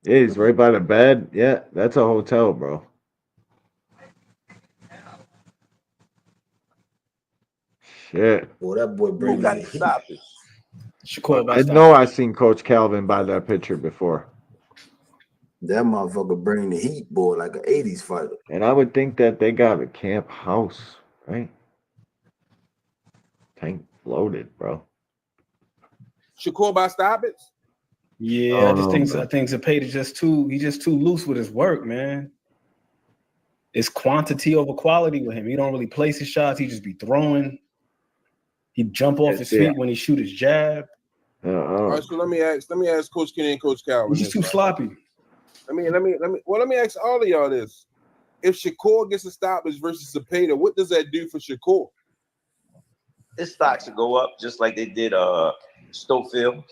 S1: Yeah, he's right by the bed. Yeah, that's a hotel, bro. Shit.
S2: Boy, that boy brings
S17: got to stop it.
S1: I know I've seen Coach Calvin by that picture before.
S2: That motherfucker bring the heat, boy, like an 80s fighter.
S1: And I would think that they got a camp house, right? Tank loaded, bro.
S19: Shakur by Stoppage?
S20: Yeah, I think ZEPEDA just too loose with his work, man. It's quantity over quality with him. He don't really place his shots. He just be throwing. He jump off his feet when he shoot his jab.
S19: All right, so let me ask Coach Kenny and Coach Calvin.
S20: He's just too sloppy.
S19: Let me ask all of y'all this. If Shakur gets a stoppage versus ZEPEDA, what does that do for Shakur?
S17: His stocks will go up just like they did Stofield.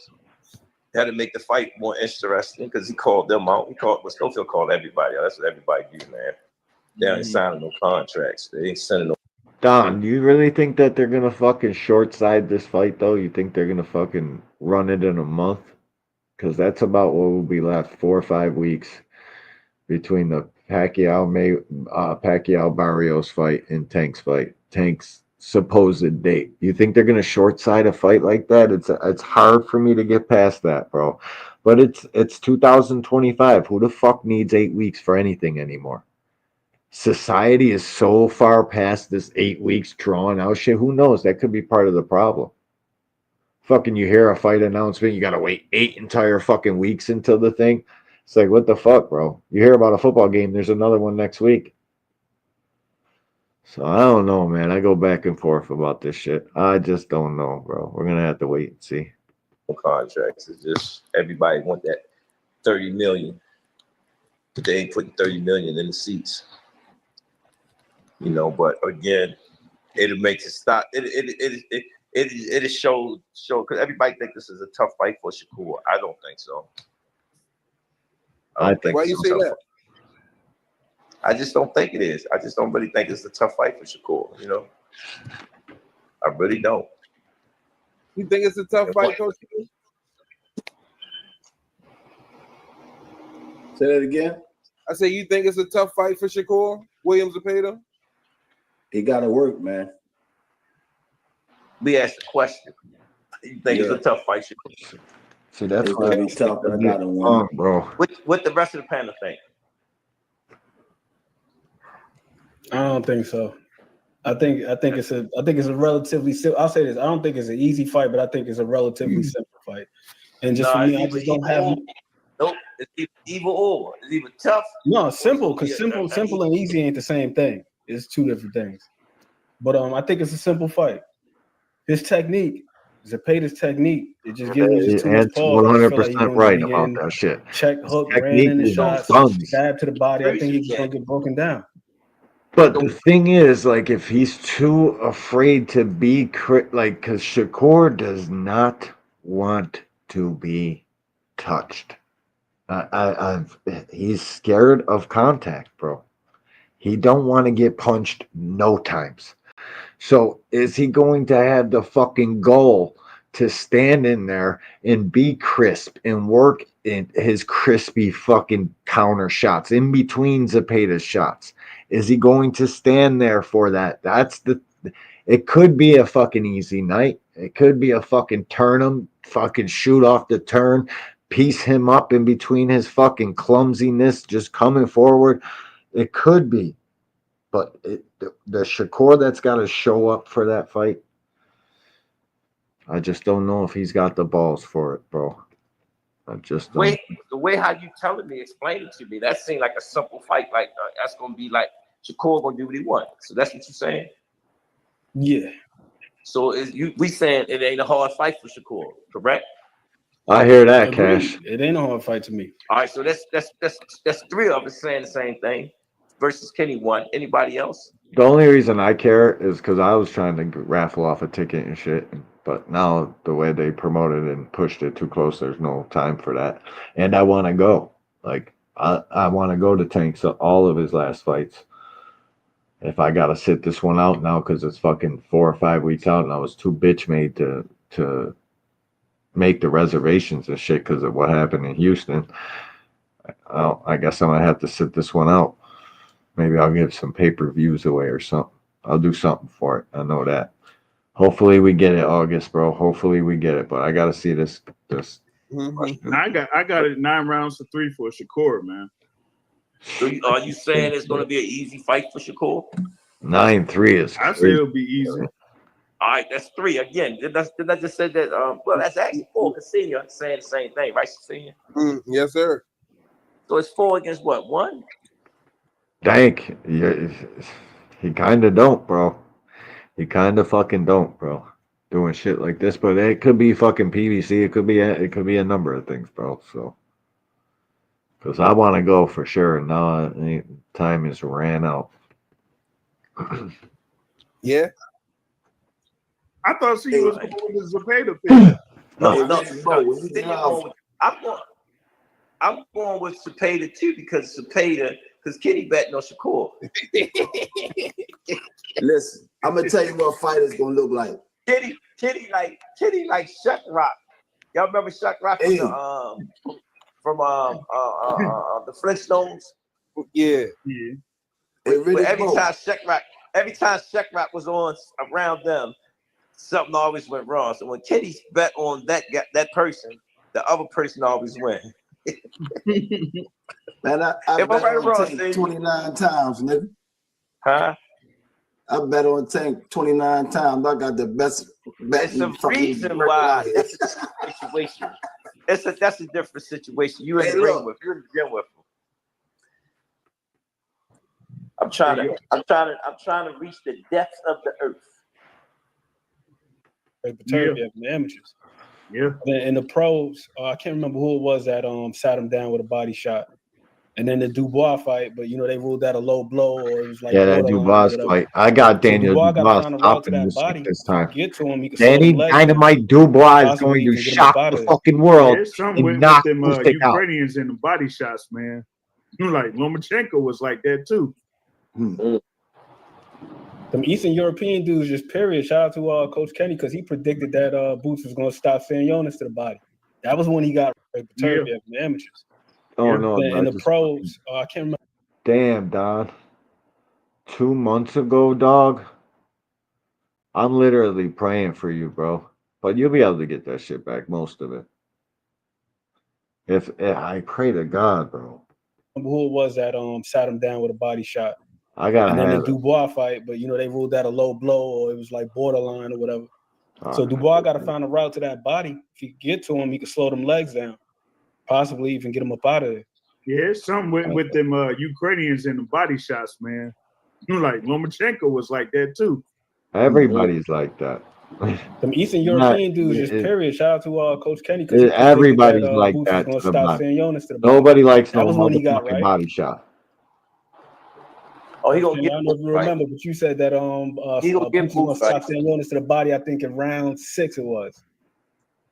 S17: That'll make the fight more interesting because he called them out. Stofield called everybody out. That's what everybody do, man. They ain't signing no contracts. They ain't sending no.
S1: Don, do you really think that they're gonna fucking short side this fight though? You think they're gonna fucking run it in a month? Because that's about what will be left, 4 or 5 weeks between the Pacquiao Barrios fight and Tank's fight. Tank's supposed date. You think they're gonna short side a fight like that? It's hard for me to get past that, bro. But it's 2025. Who the fuck needs 8 weeks for anything anymore? Society is so far past this 8 weeks drawn out shit. Who knows? That could be part of the problem. Fucking you hear a fight announcement, you gotta wait 8 entire fucking weeks until the thing. It's like, what the fuck, bro? You hear about a football game, there's another one next week. So I don't know, man. I go back and forth about this shit. I just don't know, bro. We're gonna have to wait and see.
S17: Contracts. It's just everybody want that 30 million. But they ain't putting 30 million in the seats. You know, but again, it'll make it stop. It show because everybody think this is a tough fight for Shakur. I don't think so. I don't think
S19: Why
S17: it's
S19: you
S17: a
S19: say
S17: tough
S19: that?
S17: fight. I just don't think it is. I just don't really think it's a tough fight for Shakur. You know, I really don't.
S19: You think it's a tough fight, Coach?
S3: Say that again.
S19: I say you think it's a tough fight for Shakur Williams Zepeda?
S3: He got to work, man.
S17: We asked the question. You think it's a tough fight, Shakur?
S1: See, that's
S3: It's
S1: why
S3: gonna be tough, but I gotta win.
S1: Bro.
S17: What the rest of the panel think?
S20: I don't think so. I think it's a relatively simple. I'll say this. I don't think it's an easy fight, but I think it's a relatively simple fight. And just for me, I just don't have.
S17: Nope, it's either or. It's either tough.
S20: No, simple, because simple and easy ain't the same thing. It's two different things. But I think it's a simple fight. His technique, Zepeda's technique, it just gives me just too much pause.
S1: 100% right about that shit.
S20: Check, hook, ran
S1: Technique
S20: in the
S1: is
S20: shots,
S1: guns.
S20: stab to the body. I think he's gonna get broken down.
S1: But the thing is, like, if he's too afraid to be because Shakur does not want to be touched. He's scared of contact, bro. He don't want to get punched no times. So is he going to have the fucking goal to stand in there and be crisp and work in his crispy fucking counter shots in between Zepeda's shots? Is he going to stand there for that? It could be a fucking easy night. It could be a fucking turn him, fucking shoot off the turn, piece him up in between his fucking clumsiness, just coming forward. It could be. But the Shakur that's got to show up for that fight, I just don't know if he's got the balls for it, bro. I just don't.
S17: The way how you telling me, explain it to me. That seemed like a simple fight. Like that's gonna be like Shakur gonna do what he wants. So that's what you're saying.
S20: Yeah.
S17: So we saying it ain't a hard fight for Shakur, correct?
S1: I hear that, Cash.
S20: It ain't a hard fight to me.
S17: All right, so that's three of us saying the same thing. Versus Kenny one. Anybody else?
S1: The only reason I care is because I was trying to raffle off a ticket and shit. But now the way they promoted and pushed it too close, there's no time for that. And I want to go. Like, I want to go to Tank's all of his last fights. If I got to sit this one out now because it's fucking 4 or 5 weeks out and I was too bitch made to make the reservations and shit because of what happened in Houston, I guess I'm going to have to sit this one out. Maybe I'll give some pay-per-views away or something. I'll do something for it. I know that. Hopefully we get it August, bro. Hopefully we get it. But I gotta see this.
S18: Mm-hmm. I got it 9 rounds to 3 for Shakur, man.
S17: So are you saying it's gonna be an easy fight for Shakur?
S1: 9-3 is crazy.
S18: I say it'll be easy.
S17: All right, that's 3 again. Did I just say that? Well, that's actually 4. Senior saying the same thing, right, Senior?
S19: Yes, sir.
S17: So it's 4 against what? 1?
S1: Dank, he kind of don't, bro. He kind of fucking don't, bro. Doing shit like this, but it could be fucking PVC. It could be a number of things, bro. So, because I want to go for sure, and now time is ran out.
S19: Yeah.
S18: I thought she was going with the Zepeda pick.
S17: No. I'm going with Zepeda too because Kenny betting on Shakur.
S3: Listen, I'm gonna tell you what fight is gonna look like.
S17: Kenny like Shuck Rock. Y'all remember Shuck Rock from the Flintstones?
S19: Yeah.
S17: Really every time Shuck Rock was on around them, something always went wrong. So when Kenny bet on that person, the other person always win.
S3: Man, I bet on Tank 29 times, nigga.
S17: Huh?
S3: I bet on Tank 29 times. I got the best bet.
S17: There's a reason why. That's a situation. That's a different situation. You in the ring with. You're in the gym with him. I'm trying to reach the depths of the earth.
S20: The amateurs.
S18: Yeah.
S20: And the pros, I can't remember who it was that sat him down with a body shot. And then the Dubois fight, but they ruled that a low blow, or it was like
S1: Yeah, that
S20: borderline or
S1: Dubois
S20: whatever.
S1: fight. I got
S20: So
S1: Daniel
S20: Dubois got to
S1: Dubois
S20: find a route to
S1: stopping
S20: that
S1: this shit
S20: body.
S1: this
S20: If he
S1: time.
S20: get to him, he can slow
S1: Danny
S20: them legs down.
S1: Dynamite Dubois is
S20: Possibly
S1: going to
S20: even get him up
S1: shock
S20: out
S1: the
S20: of there.
S1: fucking
S18: Yeah,
S1: world
S18: it's something
S1: and
S18: with
S1: knock
S18: them
S1: Usyk out.
S18: Ukrainians in the body shots, man. Like Lomachenko was like that too.
S20: Them Eastern European dudes, just period. Shout out to Coach Kenny because he predicted that Boots was going to stop Sanyonis to the body. That was when he got perturbed from the amateurs.
S1: Oh no,
S20: And
S1: I
S20: the
S1: just
S20: pros, I can't remember.
S1: damn, Don. 2 months ago, dog. I'm literally praying for you, bro. But you'll be able to get that shit back, most of it. If I pray to God, bro.
S20: Who it was that sat him down with a body shot.
S1: I gotta
S20: And then
S1: have
S20: the
S1: it.
S20: Dubois fight, but they ruled that a low blow, or it was like borderline or whatever. So Dubois got to find a route to that body. If he get to him, he can slow them legs down, possibly even get him up out of there.
S18: Yeah, it's something with them Ukrainians in the body shots, man. Like Lomachenko was like that too.
S1: Everybody's like that.
S20: Them Eastern
S1: Not-
S20: European dudes, just
S1: it-
S20: period. Shout out to Coach Kenny because he predicted
S1: Everybody's
S20: that
S1: like
S20: Boots was
S1: that
S20: going
S1: to
S20: to
S1: the
S20: stop
S1: body.
S20: Sanyonis to the body.
S1: Nobody likes
S20: That
S1: no
S20: was when he got
S1: motherfucking
S20: right.
S1: body shot.
S17: Oh, he gonna
S20: I
S17: get
S20: don't know if you remember, but you said that
S17: He gonna get
S20: Boots was going to stop
S17: Boots
S20: Sanyonis to the body. I think in round 6 it was,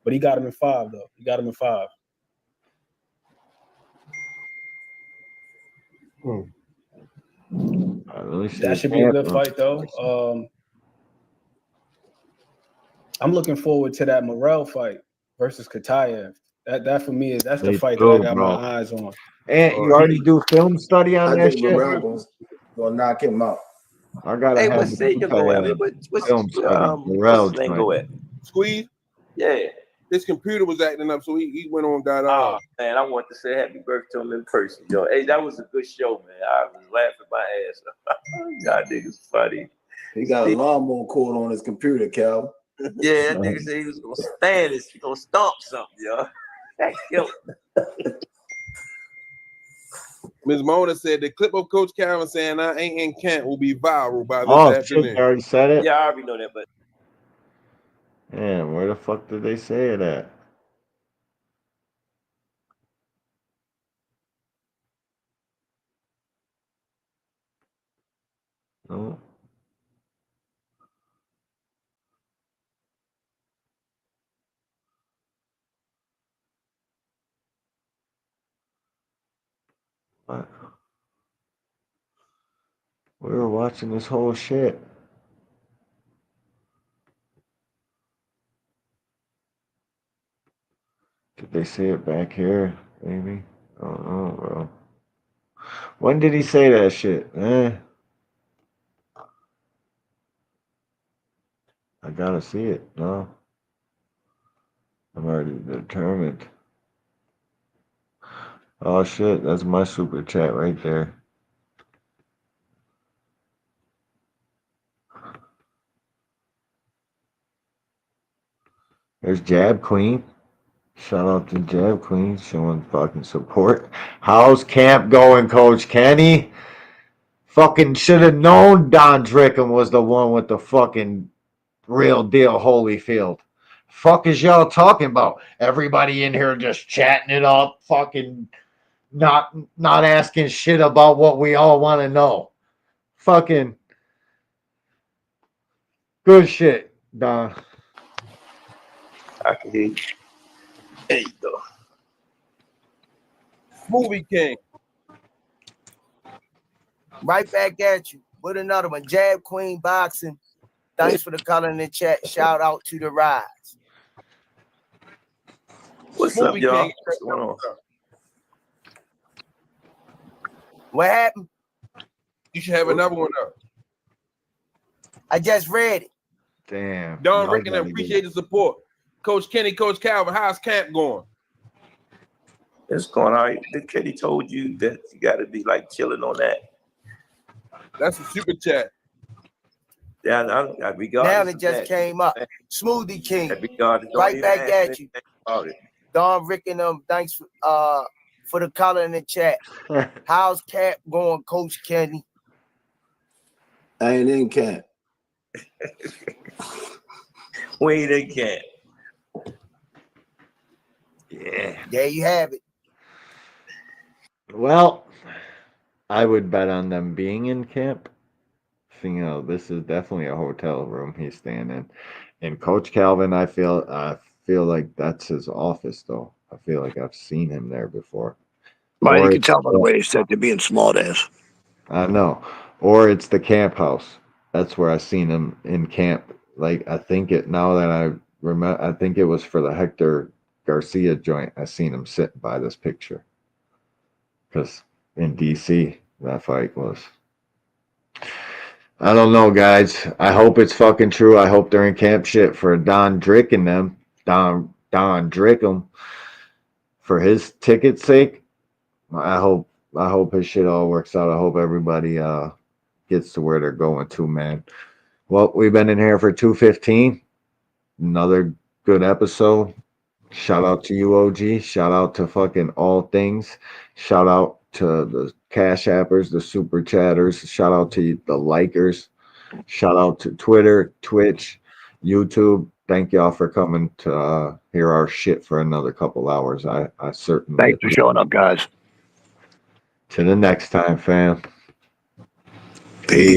S20: but he got him in 5 though. He got him in 5. That should be a good fight though. I'm looking forward to that Morrell fight versus Katayev. That for me that's the
S1: Me
S20: fight
S1: too,
S20: that I got
S1: bro.
S20: my eyes on.
S1: And you already do film study on
S3: I
S1: that
S3: think
S1: shit?
S3: Morrell gonna knock him out.
S1: I gotta
S17: Hey,
S1: have
S17: what's Sagan go at? What's
S1: film study.
S17: what's
S1: Morrell's
S17: his name
S1: fight.
S17: go at?
S19: Squeeze.
S17: Yeah.
S19: His computer was acting up, so he went on, got
S17: Oh man, I want to say happy birthday to him in person, yo. Hey, that was a good show, man. I was laughing my ass off. God, niggas funny.
S3: He got a lawnmower cord on his computer, Cal.
S17: Yeah, that nigga said he was gonna stand this, he gonna stomp something, yo. That killed him.
S19: Ms. Mona said the clip of Coach Calvin saying I ain't in Kent will be viral by this
S1: Oh shit,
S19: afternoon.
S1: you already said it?
S17: Yeah, I already know that, but
S1: Damn, where the fuck did they say it at? No. What? We were watching this whole shit. Did they say it back here? Maybe? I don't know, bro. When did he say that shit? I gotta see it. No. I'm already determined. Oh shit, that's my super chat right there. There's Jab Queen. Shout out to Jab Queen showing fucking support. How's camp going, Coach Kenny? Fucking should have known Don Drickham was the one with the fucking real deal Holyfield. Fuck is y'all talking about? Everybody in here just chatting it up, fucking not asking shit about what we all want to know. Fucking good shit, Don.
S17: I can hear you. There you go.
S19: Movie King.
S21: Right back at you with another one. Jab Queen Boxing. Thanks for the color in the chat. Shout out to the Rise.
S17: What's up, y'all? What's going on?
S21: What happened?
S19: You should have another one up.
S21: I just read it.
S1: Damn.
S19: Don Rick and appreciate the support. Coach Kenny, Coach Calvin, how's camp going?
S17: It's going all right. The Kenny told you that you got to be like chilling on that.
S19: That's a super chat.
S17: Yeah, I regardless
S21: Now it
S17: of
S21: just
S17: that,
S21: came up. Smoothie King.
S17: regardless, don't
S21: Right
S17: even
S21: back
S17: ask
S21: at
S17: me
S21: you.
S17: about it.
S21: Don Rick and them, thanks for the color in the chat. How's camp going, Coach Kenny?
S3: I ain't in camp.
S17: We ain't in camp. Yeah.
S21: There you have it.
S1: Well, I would bet on them being in camp. So, you know, this is definitely a hotel room he's staying in. And Coach Calvin, I feel like that's his office, though. I feel like I've seen him there before.
S11: Right, you
S1: Or
S11: can tell by the way he said they're being smart ass.
S1: I know. Or it's the camp house. That's where I seen him in camp. Like I think it now that I remember, I think it was for the Hector Garcia joint. I seen him sitting by this picture. Because in DC, that fight was. I don't know, guys. I hope it's fucking true. I hope they're in camp shit for Don Drick and them. Don Drickum. For his ticket's sake. I hope his shit all works out. I hope everybody gets to where they're going to, man. Well, we've been in here for 2:15. Another good episode. Shout out to you, OG. Shout out to fucking All Things. Shout out to the Cash Appers, the Super Chatters. Shout out to the Likers. Shout out to Twitter, Twitch, YouTube. Thank y'all for coming to hear our shit for another couple hours. I certainly
S11: Thanks for showing up, guys.
S1: To the next time, fam.
S11: Peace.